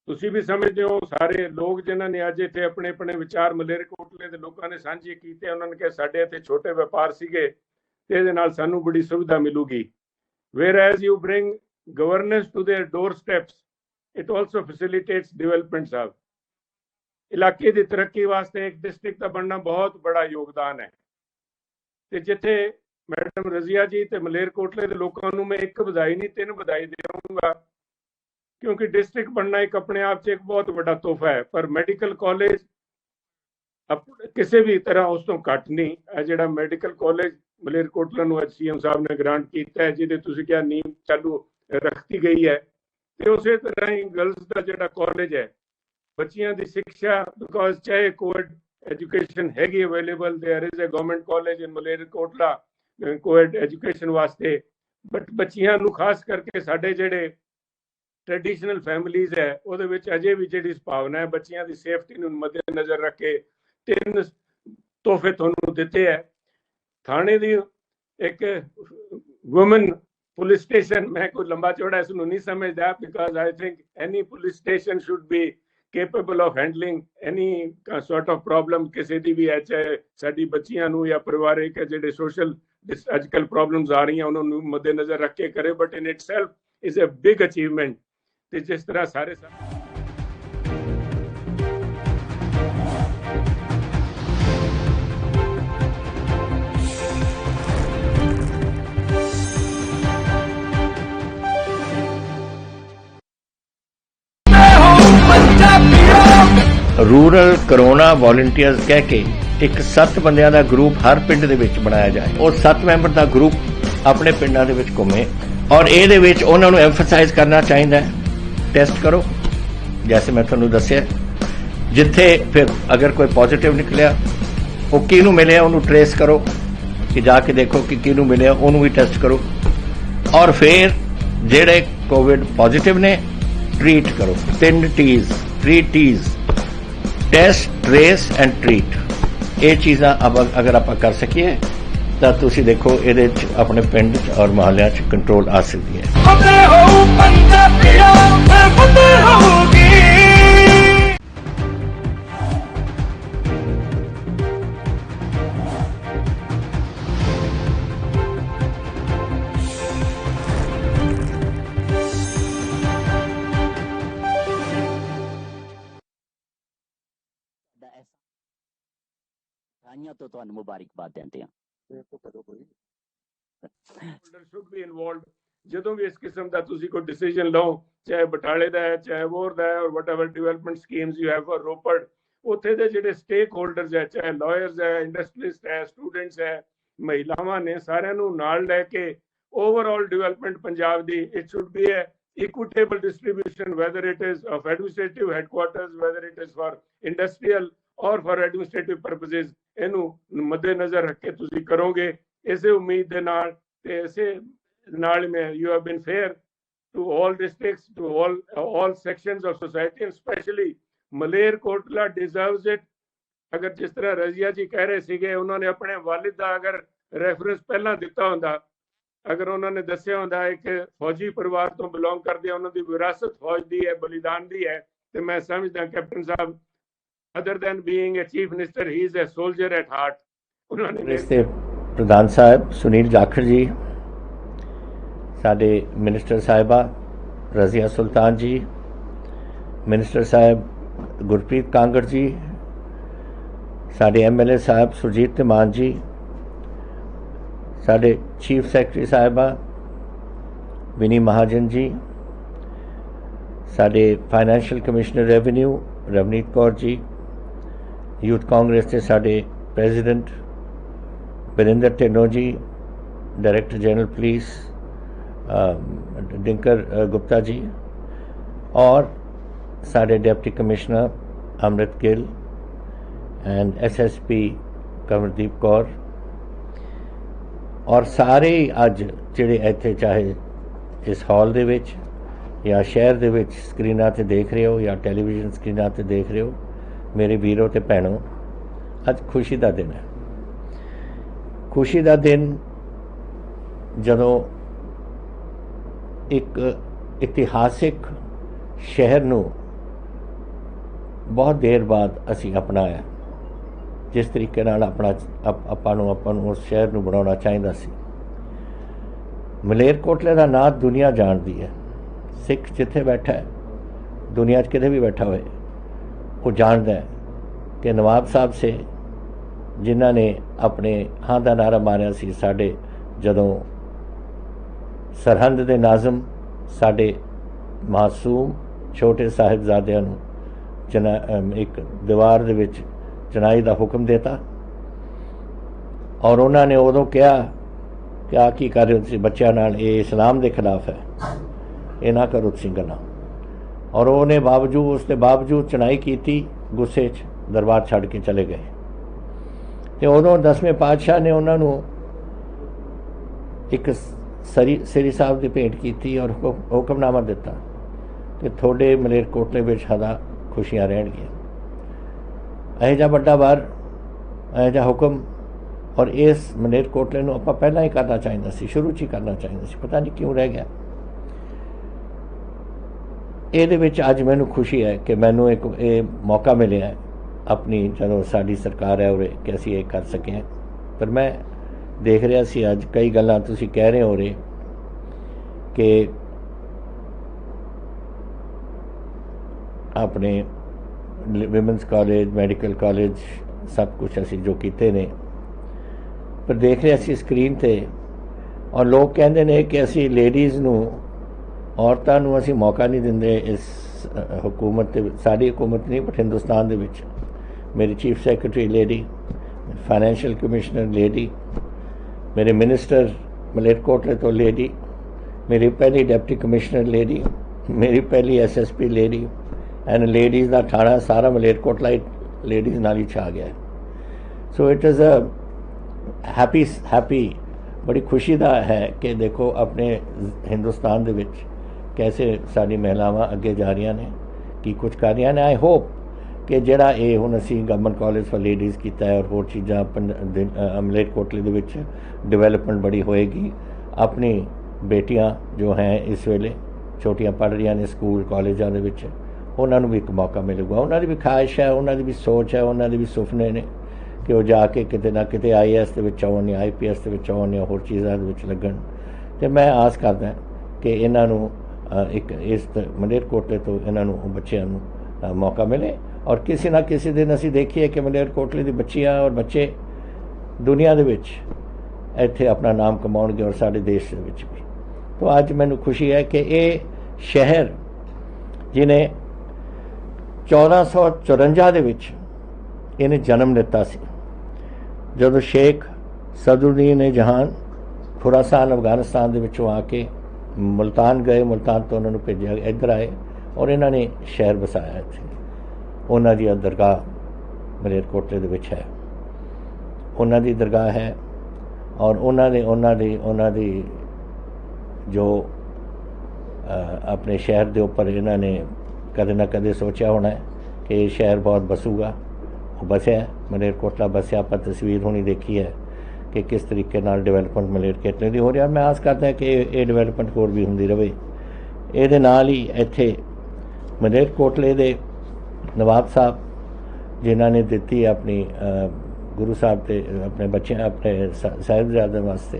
ਤੁਸੀਂ ਵੀ ਸਮਝਦੇ ਹੋ, ਸਾਰੇ ਲੋਕ ਜਿਨ੍ਹਾਂ ਨੇ ਅੱਜ ਇੱਥੇ ਆਪਣੇ ਆਪਣੇ ਵਿਚਾਰ ਮਲੇਰਕੋਟਲੇ ਦੇ ਲੋਕਾਂ ਨੇ ਸਾਂਝੇ ਕੀਤੇ, ਉਹਨਾਂ ਨੇ ਕਿਹਾ ਸਾਡੇ ਇੱਥੇ ਛੋਟੇ ਵਪਾਰ ਸੀਗੇ ਤੇ ਇਹਦੇ ਨਾਲ ਸਾਨੂੰ ਬੜੀ ਸੁਵਿਧਾ ਮਿਲੂਗੀ। whereas you bring governance to their doorsteps, it also facilitates development ਸਾਹਿਬ। ਇਲਾਕੇ ਦੀ ਤਰੱਕੀ ਵਾਸਤੇ ਇੱਕ ਡਿਸਟ੍ਰਿਕਟ ਦਾ ਬਣਨਾ ਬਹੁਤ ਬੜਾ ਯੋਗਦਾਨ ਹੈ। ਤੇ ਜਿੱਥੇ ਮੈਡਮ ਰਜ਼ੀਆ ਜੀ ਤੇ ਮਲੇਰਕੋਟਲੇ ਦੇ ਲੋਕਾਂ ਨੂੰ ਮੈਂ ਇੱਕ ਵਧਾਈ ਨਹੀਂ 3 ਵਧਾਈ ਦੇਵਾਂਗਾ, ਕਿਉਂਕਿ ਡਿਸਟ੍ਰਿਕਟ ਬਣਨਾ ਇੱਕ ਆਪਣੇ ਆਪ 'ਚ ਇੱਕ ਬਹੁਤ ਵੱਡਾ ਤੋਹਫਾ ਹੈ। ਪਰ ਮੈਡੀਕਲ ਕਾਲਜ ਕਿਸੇ ਵੀ ਤਰ੍ਹਾਂ ਉਸ ਤੋਂ ਘੱਟ ਨਹੀਂ। ਇਹ ਜਿਹੜਾ ਮੈਡੀਕਲ ਕਾਲਜ ਮਲੇਰਕੋਟਲਾ ਨੂੰ ਅੱਜ ਸੀਐਮ ਸਾਹਿਬ ਨੇ ਗ੍ਰਾਂਟ ਕੀਤਾ ਹੈ, ਜਿਹਦੇ ਤੁਸੀਂ ਕਿਹਾ ਨੀਂਹ ਚਾਲੂ ਰੱਖਤੀ ਗਈ ਹੈ, ਤੇ ਉਸੇ ਤਰ੍ਹਾਂ ਹੀ ਗਰਲਸ ਦਾ ਜਿਹੜਾ ਕਾਲਜ ਹੈ, ਬੱਚਿਆਂ ਦੀ ਸਿੱਖਿਆ, ਬਿਕੋਜ਼ ਚਾਹੇ ਕੋਵਿਡ ਐਜੂਕੇਸ਼ਨ ਹੈਗੀ available, there is a government college in Malerkotla covid education ਵਾਸਤੇ, ਬਟ ਬੱਚਿਆਂ ਨੂੰ ਖਾਸ ਕਰਕੇ ਸਾਡੇ ਜਿਹੜੇ ਟ੍ਰੈਡੀਸ਼ਨਲ ਫੈਮਿਲੀਜ਼ ਹੈ ਉਹਦੇ ਵਿੱਚ ਅਜੇ ਵੀ ਜਿਹੜੀ ਭਾਵਨਾ ਹੈ ਬੱਚਿਆਂ ਦੀ ਸੇਫਟੀ ਨੂੰ ਮੱਦੇ ਨਜ਼ਰ ਰੱਖ ਕੇ 3 ਤੋਹਫੇ ਤੁਹਾਨੂੰ ਦਿੱਤੇ ਹੈ। ਥਾਣੇ ਦੀ ਇੱਕ ਵੂਮਨ ਪੁਲਿਸ ਸਟੇਸ਼ਨ, ਮੈਂ ਕੋਈ ਲੰਬਾ ਚੌੜਾ ਇਸ ਨੂੰ ਨਹੀਂ ਸਮਝਦਾ, because I think any police station should be capable of handling any sort of problem ਕਿਸੇ ਦੀ ਵੀ ਹੈ, ਚਾਹੇ ਸਾਡੀ ਬੱਚੀਆਂ ਨੂੰ ਜਾਂ ਪਰਿਵਾਰਿਕ ਜਿਹੜੇ ਸੋਸ਼ਲ ਅੱਜ ਕੱਲ੍ਹ ਪ੍ਰੋਬਲਮਸ ਆ ਰਹੀਆਂ ਉਹਨਾਂ ਨੂੰ ਮੱਦੇ ਨਜ਼ਰ ਰੱਖ ਕੇ ਕਰੇ, but in itself is a big achievement. ਤੇ ਜਿਸ ਤਰ੍ਹਾਂ ਸਾਰੇ
ਰੂਰਲ ਕਰੋਨਾ ਵੋਲੰਟੀਅਰਸ ਕਹਿ ਕੇ ਇੱਕ 7 ਬੰਦਿਆਂ ਦਾ ਗਰੁੱਪ ਹਰ ਪਿੰਡ ਦੇ ਵਿੱਚ ਬਣਾਇਆ ਜਾਏ। ਉਹ 7 ਮੈਂਬਰ ਦਾ ਗਰੁੱਪ ਆਪਣੇ ਪਿੰਡਾਂ ਦੇ ਵਿੱਚ ਘੁੰਮੇ ਔਰ ਇਹਦੇ ਵਿੱਚ ਉਹਨਾਂ ਨੂੰ ਐਮਫਸਾਈਜ਼ ਕਰਨਾ ਚਾਹੀਦਾ ਹੈ, ਟੈਸਟ ਕਰੋ ਜੈਸੇ ਮੈਂ ਤੁਹਾਨੂੰ ਦੱਸਿਆ। ਜਿੱਥੇ ਫਿਰ ਅਗਰ ਕੋਈ ਪੋਜ਼ਿਟਿਵ ਨਿਕਲਿਆ, ਉਹ ਕਿਹਨੂੰ ਮਿਲਿਆ ਉਹਨੂੰ ਟ੍ਰੇਸ ਕਰੋ, ਕਿ ਜਾ ਕੇ ਦੇਖੋ ਕਿ ਕਿਹਨੂੰ ਮਿਲਿਆ ਉਹਨੂੰ ਵੀ ਟੈਸਟ ਕਰੋ, ਔਰ ਫਿਰ ਜਿਹੜੇ ਕੋਵਿਡ ਪੋਜ਼ਿਟਿਵ ਨੇ ਟ੍ਰੀਟ ਕਰੋ। 3 T's, 3 T's, test, trace and treat. ਇਹ ਚੀਜ਼ਾਂ ਅਗਰ ਆਪਾਂ ਕਰ ਸਕੀਏ ਤਾਂ ਤੁਸੀਂ ਦੇਖੋ ਇਹਦੇ 'ਚ ਆਪਣੇ ਪਿੰਡ 'ਚ ਔਰ ਮੁਹੱਲਿਆਂ 'ਚ ਕੰਟਰੋਲ ਆ ਸਕਦੀ ਹੈ।
तो ਤੁਹਾਨੂੰ ਮੁਬਾਰਕਬਾਦ ਦਿੰਦੇ ਹਾਂ।
should be involved ਜਦੋਂ ਵੀ ਇਸ ਕਿਸਮ ਦਾ ਤੁਸੀਂ ਕੋਈ ਡਿਸੀਜਨ ਲਓ, ਚਾਹੇ ਬਟਾਲੇ ਦਾ ਹੈ, ਚਾਹੇ ਹੋਰ ਦਾ ਹੈ, ਔਰ whatever development schemes you have for Ropar, ਉੱਥੇ ਦੇ ਜਿਹੜੇ ਸਟੇਕ ਹੋਲਡਰਸ ਹੈ, ਚਾਹੇ ਲਾਇਰਸ ਹੈ, ਇੰਡਸਟਰੀਸਟ ਹੈ, ਸਟੂਡੈਂਟਸ ਹੈ, ਮਹਿਲਾਵਾਂ ਨੇ, ਸਾਰਿਆਂ ਨੂੰ ਨਾਲ ਲੈ ਕੇ overall development Punjab it should ਸ਼ੁੱਡ ਬੀ ਅ equitable distribution, whether it is of administrative headquarters, whether it is for industrial or for administrative purposes, ਇਹਨੂੰ ਮੱਦੇ ਨਜ਼ਰ ਰੱਖ ਕੇ ਤੁਸੀਂ ਕਰੋਗੇ। ਇਸੇ ਉਮੀਦ ਦੇ ਨਾਲ ਤੇ ਇਸੇ ਨਾਲ ਮੈਂ you have been fair to all districts, to all sections of society, and especially Malerkotla deserves it। ਅਗਰ ਜਿਸ ਤਰ੍ਹਾਂ ਰਜ਼ੀਆ ਜੀ ਕਹਿ ਰਹੇ ਸੀਗੇ, ਉਹਨਾਂ ਨੇ ਆਪਣੇ ਵਾਲਿਦ ਦਾ ਅਗਰ ਰੈਫਰੈਂਸ ਪਹਿਲਾਂ ਦਿੱਤਾ ਹੁੰਦਾ, ਅਗਰ ਉਹਨਾਂ ਨੇ ਦੱਸਿਆ ਹੁੰਦਾ ਇੱਕ ਫੌਜੀ ਪਰਿਵਾਰ ਤੋਂ ਬਿਲੋਂਗ ਕਰਦੇ ਆ, ਉਹਨਾਂ ਦੀ ਵਿਰਾਸਤ ਫੌਜ ਦੀ ਹੈ, ਬਲੀਦਾਨ ਦੀ ਹੈ, ਤੇ ਮੈਂ ਸਮਝਦਾ captain Sahib other than being a chief minister ਹੀ is a soldier at heart. ਉਹਨਾਂ ਨੇ
ਇਸ ਤੇ ਪ੍ਰਧਾਨ ਸਾਹਿਬ ਸੁਨੀਲ ਜਾਖੜ ਜੀ, ਸਾਡੇ ਮਿਨਿਸਟਰ ਸਾਹਿਬਾ ਰਜ਼ੀਆ ਸੁਲਤਾਨ ਜੀ, ਮਿਨਿਸਟਰ ਸਾਹਿਬ ਗੁਰਪ੍ਰੀਤ ਕਾਂਗੜ ਜੀ, ਸਾਡੇ MLA ਸਾਹਿਬ ਸੁਰਜੀਤ ਮਾਨ ਜੀ, साडे चीफ सैकटरी साहिबा विनी महाजन जी, साडे financial commissioner revenue Ravneet Kaur ji, youth Congress के साडे president Barinder Dhillon ji, director general police Dinkar Gupta ji, और साडे deputy commissioner Amrit Gill and SSP Kamardeep Kaur, और सारे अज जिहड़े इत्थे चाहे इस हॉल दे विच या शहर दे विच स्क्रीनां ते देख रहे हो या टैलीविजन स्क्रीनां ते देख रहे हो, मेरे वीरों ते भैणों, अज खुशी का दिन है। खुशी का दिन जदों एक इतिहासिक शहर नूं बहुत देर बाद असी अपनाया, जिस तरीके नाल आपां नूं उस शहर नूं बनाउणा चाहीदा सी। मलेरकोटले का नाम दुनिया जानती है। सिख जिथे बैठा है, दुनिया किते भी बैठा होए, वो जानता है कि नवाब साहब से जिन्हां ने अपने हाँ का नारा मारिया सी, साडे जदों सरहंद दे नाज़म साडे मासूम छोटे साहिबजादियां नूं एक दीवार दे विच चनाई का हुक्म देता, और उन्होंने उदों कहा कि आ की कर रहे हो तुसीं बच्चों नाल, ये इस्लाम के खिलाफ है, ये ना करो तुसीं गल्लां। और उन्हें बावजूद उसके बावजूद चनाई की, गुस्से च दरबार छड़ के चले गए। तो उदों 10वें पातशाह ने उन्होंने एक सरी साहब की भेंट की और हुक्मनामा दिता कि थोड़े मलेरकोटले में सदा खुशियां रहणगियां। यह जा बड़ा वार, यह जा हुक्म, और इस मलेरकोटले नूं आपां पहलां ही करना चाहिए सी, शुरू च ही करना चाहिए सी, पता नहीं क्यों रह गया। ਇਹਦੇ ਵਿੱਚ ਅੱਜ ਮੈਨੂੰ खुशी है कि मैनू एक मौका मिले है अपनी चलो साड़ी सरकार है उरे कि असी ये कर सके हैं। पर मैं देख रहा सी अज कई गल्लां तुसी कह रहे हो रहे कि अपने विमेंस कॉलेज, मैडिकल कॉलेज सब कुछ असी जो किते ने, पर देख रहे सी स्क्रीन ते, और लोग कहते हैं कि असी लेडीज़ नूं औरतां नूं असी मौका नहीं दिंदे इस हुकूमत, साड़ी हुकूमत नहीं बट हिंदुस्तान दे विच। मेरी chief secretary lady, financial commissioner lady, मेरे मिनिस्टर मलेरकोटले तो लेडी, मेरी पहली डिप्टी कमिश्नर लेडी, मेरी पहली SSP लेडी, एंड लेडीज़ का ठाणा सारा मलेरकोटला लेडीज़ नाल ही छा गया। So it is a happy बड़ी खुशी का है कि देखो अपने हिंदुस्तान दे विच कैसे साड़ी महिलावां अगे जा रही ने, कि कुछ कर रही ने। आई होप कि जिहड़ा ये हुण असीं गवर्नमेंट कॉलेज फॉर लेडीज़ कीता है और होर चीज़ां मलेरकोटले दे विच डिवेलपमेंट बड़ी होएगी। अपनी बेटियां जो हैं इस वेले छोटियां पढ़ रही ने स्कूल कॉलेजां दे विच, उन्हां नूं भी एक मौका मिलेगा। उन्हां दी भी ख्वाहिश है, उन्हां दी भी सोच है, उन्हां दे भी सुपने ने कि वो जाके किते ना किते IAS दे विच आउण या IPS दे विच आउण या होर चीज़ां दे विच लगण। ते मैं आस करदा कि इन्हां नूं एक इस मलेरकोटले तो इन्हां नूं बच्चिआं नूं मौका मिले, और किसी ना किसी दिन असीं देखीए कि मलेरकोटले दी बच्चियां और बच्चे दुनिया दे विच इत्थे अपना नाम कमाउणगे और साडे देश दे विच भी। तो अज मैनूं खुशी है कि ये शहर जिन्हें 1454 दे विच इन्हें जन्म लिता सी, जदों शेख सदरुद्दीन जहान खुरासान अफगानिस्तान के विचों आके मुल्तान गए, मुल्तान तो उन्होंने भेजा इधर आए और इन्होंने शहर बसाया। इत्थे उन्हां दी दरगाह मलेरकोटले दे विच है, उन्हां दी दरगाह है, और उन्हां दी जो अपने शहर के उपर इन्होंने कदे ना कदे सोचा होना है कि ये शहर बहुत बसूगा। वो बसया, मलेरकोटला बसया। आप तस्वीर होनी देखी है कि किस तरीके नाल डिवेलपमेंट मलेरकोटले की हो रही है। मैं आस करता कि ये डिवेलपमेंट होर भी होंदी रहे। ये नाल ही इत्थे मलेरकोटले दे नवाब साहब जिन्हां ने दिती अपनी गुरु साहब ते अपने बच्चे अपने साहिबजादे वास्ते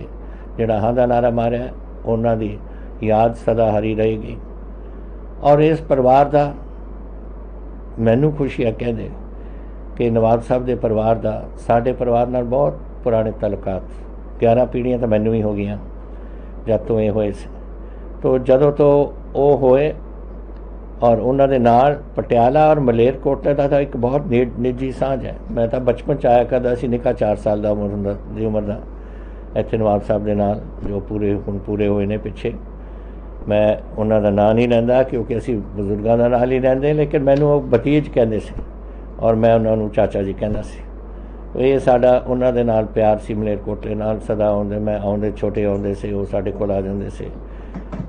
जिहड़ा हाँ दा नारा मारिया, उन्हां दी याद सदा हरी रहेगी। और इस परिवार का मैनू खुशी है कहते कि नवाब साहब के परिवार का साडे परिवार नाल बहुत पुराने तलुकात 11 ਪੀੜ੍ਹੀਆਂ ਤਾਂ ਮੈਨੂੰ ਵੀ ਹੋ ਗਈਆਂ ਜਦ ਤੋਂ ਇਹ ਹੋਏ ਸੀ। ਤੋ ਜਦੋਂ ਤੋਂ ਉਹ ਹੋਏ ਔਰ ਉਹਨਾਂ ਦੇ ਨਾਲ ਪਟਿਆਲਾ ਔਰ ਮਲੇਰਕੋਟਲਾ ਦਾ ਤਾਂ ਇੱਕ ਬਹੁਤ ਨਿੱਜੀ ਸਾਂਝ ਹੈ। ਮੈਂ ਤਾਂ ਬਚਪਨ 'ਚ ਆਇਆ ਕਰਦਾ ਸੀ, ਨਿੱਕਾ 4 ਸਾਲ ਦਾ ਉਮਰ ਦਾ ਇੱਥੇ ਨਵਾਬ ਸਾਹਿਬ ਦੇ ਨਾਲ, ਜੋ ਹੁਣ ਪੂਰੇ ਹੋਏ ਨੇ ਪਿੱਛੇ। ਮੈਂ ਉਹਨਾਂ ਦਾ ਨਾਂ ਨਹੀਂ ਲੈਂਦਾ ਕਿਉਂਕਿ ਅਸੀਂ ਬਜ਼ੁਰਗਾਂ ਦਾ ਨਾਲ ਹੀ ਲੈਂਦੇ, ਲੇਕਿਨ ਮੈਨੂੰ ਉਹ ਭਤੀਜ ਕਹਿੰਦੇ ਸੀ ਔਰ ਮੈਂ ਉਹਨਾਂ ਨੂੰ ਚਾਚਾ ਜੀ ਕਹਿੰਦਾ ਸੀ। ਇਹ ਸਾਡਾ ਉਹਨਾਂ ਦੇ ਨਾਲ ਪਿਆਰ ਸੀ, ਮਲੇਰਕੋਟਲੇ ਨਾਲ ਸਦਾ ਆਉਂਦੇ, ਮੈਂ ਆਉਂਦੇ ਛੋਟੇ ਆਉਂਦੇ ਸੀ, ਉਹ ਸਾਡੇ ਕੋਲ ਆ ਜਾਂਦੇ ਸੀ।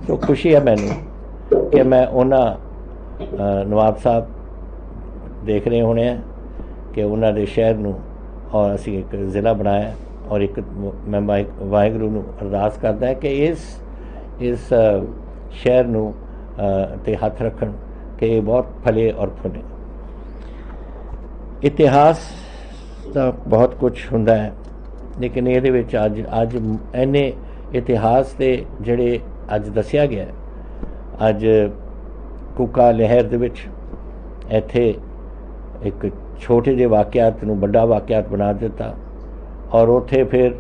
ਸੋ ਖੁਸ਼ੀ ਹੈ ਮੈਨੂੰ ਕਿ ਮੈਂ ਉਹਨਾਂ ਨਵਾਬ ਸਾਹਿਬ ਦੇਖ ਰਹੇ ਹੋਣੇ ਆ ਕਿ ਉਹਨਾਂ ਦੇ ਸ਼ਹਿਰ ਨੂੰ ਔਰ ਅਸੀਂ ਇੱਕ ਜ਼ਿਲ੍ਹਾ ਬਣਾਇਆ ਔਰ ਇੱਕ ਮੈਂ ਵਾਹਿਗੁਰੂ ਨੂੰ ਅਰਦਾਸ ਕਰਦਾ ਕਿ ਇਸ ਸ਼ਹਿਰ ਨੂੰ ਤੇ ਹੱਥ ਰੱਖਣ ਕਿ ਇਹ ਬਹੁਤ ਫਲੇ ਔਰ ਫੁੱਲੇ। ਇਤਿਹਾਸ ਦਾ ਬਹੁਤ ਕੁਝ ਹੁੰਦਾ ਹੈ, ਲੇਕਿਨ ਇਹਦੇ ਵਿੱਚ ਅੱਜ ਇੰਨੇ ਇਤਿਹਾਸ ਦੇ ਜਿਹੜੇ ਅੱਜ ਦੱਸਿਆ ਗਿਆ, ਅੱਜ ਕੂਕਾ ਲਹਿਰ ਦੇ ਵਿੱਚ ਇੱਥੇ ਇੱਕ ਛੋਟੇ ਜਿਹੇ ਵਾਕਿਆਤ ਨੂੰ ਵੱਡਾ ਵਾਕਿਆਤ ਬਣਾ ਦਿੱਤਾ ਔਰ ਉੱਥੇ ਫਿਰ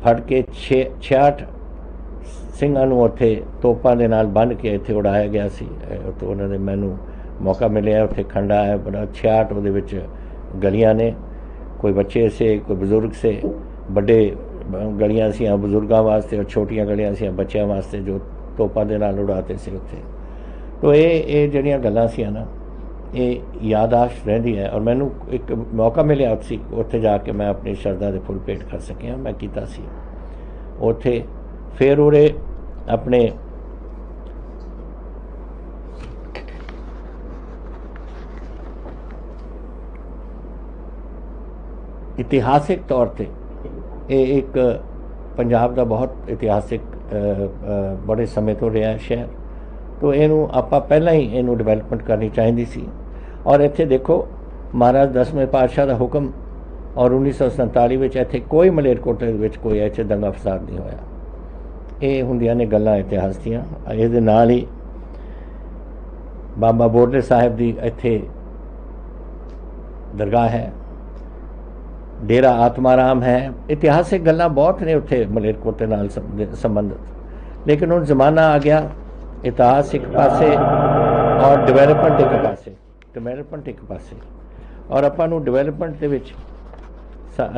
ਫੜ ਕੇ 66 ਸਿੰਘਾਂ ਨੂੰ ਉੱਥੇ ਤੋਪਾਂ ਦੇ ਨਾਲ ਬੰਨ੍ਹ ਕੇ ਇੱਥੇ ਉਡਾਇਆ ਗਿਆ ਸੀ। ਉੱਥੇ ਉਹਨਾਂ ਦੇ ਮੈਨੂੰ ਮੌਕਾ ਮਿਲਿਆ, ਉੱਥੇ ਖੰਡਾ ਹੈ ਬੜਾ 66 ਉਹਦੇ ਵਿੱਚ ਗਲੀਆਂ ਨੇ, ਕੋਈ ਬੱਚੇ ਸੇ ਕੋਈ ਬਜ਼ੁਰਗ ਸੇ, ਵੱਡੇ ਗਲੀਆਂ ਸੀ ਬਜ਼ੁਰਗਾਂ ਵਾਸਤੇ ਔਰ ਛੋਟੀਆਂ ਗਲੀਆਂ ਸੀ ਬੱਚਿਆਂ ਵਾਸਤੇ ਜੋ ਤੋਪਾਂ ਦੇ ਨਾਲ ਉਡਾਤੇ ਸੀ ਉੱਥੇ। ਤੋ ਇਹ ਜਿਹੜੀਆਂ ਗੱਲਾਂ ਸੀ ਨਾ ਇਹ ਯਾਦਾਸ਼ਤ ਰਹਿੰਦੀ ਹੈ ਔਰ ਮੈਨੂੰ ਇੱਕ ਮੌਕਾ ਮਿਲਿਆ ਉੱਥੇ ਜਾ ਕੇ ਮੈਂ ਆਪਣੀ ਸ਼ਰਧਾ ਦੇ ਫੁੱਲ ਭੇਟ ਕਰ ਸਕਿਆ। ਮੈਂ ਕੀਤਾ ਸੀ ਉੱਥੇ। ਫਿਰ ਉਰੇ ਆਪਣੇ ਇਤਿਹਾਸਿਕ ਤੌਰ ਤੇ ਇਹ ਇੱਕ ਪੰਜਾਬ ਦਾ ਬਹੁਤ ਇਤਿਹਾਸਿਕ ਬੜੇ ਸਮੇਂ ਤੋਂ ਰਿਹਾ ਸ਼ਹਿਰ। ਤੋ ਇਹਨੂੰ ਆਪਾਂ ਪਹਿਲਾਂ ਹੀ ਇਹਨੂੰ ਡਿਵੈਲਪਮੈਂਟ ਕਰਨੀ ਚਾਹੀਦੀ ਸੀ। ਔਰ ਇੱਥੇ ਦੇਖੋ ਮਹਾਰਾਜ 10ਵੇਂ ਪਾਤਸ਼ਾਹ ਦਾ ਹੁਕਮ ਔਰ 1947 ਵਿੱਚ ਇੱਥੇ ਕੋਈ ਮਲੇਰਕੋਟਲੇ ਵਿੱਚ ਕੋਈ ਇੱਥੇ ਦੰਗਾ ਫਸਾਦ ਨਹੀਂ ਹੋਇਆ। ਇਹ ਹੁੰਦੀਆਂ ਨੇ ਗੱਲਾਂ ਇਤਿਹਾਸ ਦੀਆਂ। ਇਹਦੇ ਨਾਲ ਹੀ ਬਾਬਾ ਬੋੜਲੇ ਸਾਹਿਬ ਦੀ ਇੱਥੇ ਦਰਗਾਹ ਹੈ, ਡੇਰਾ ਆਤਮਾਰਾਮ ਹੈ। ਇਤਿਹਾਸਿਕ ਗੱਲਾਂ ਬਹੁਤ ਨੇ ਉੱਥੇ ਮਲੇਰਕੋਟਲੇ ਨਾਲ ਸੰਬੰਧਿਤ। ਲੇਕਿਨ ਹੁਣ ਜ਼ਮਾਨਾ ਆ ਗਿਆ, ਇਤਿਹਾਸ ਇੱਕ ਪਾਸੇ ਔਰ ਡਿਵੈਲਪਮੈਂਟ ਇੱਕ ਪਾਸੇ ਔਰ ਆਪਾਂ ਨੂੰ ਡਿਵੈਲਪਮੈਂਟ ਦੇ ਵਿੱਚ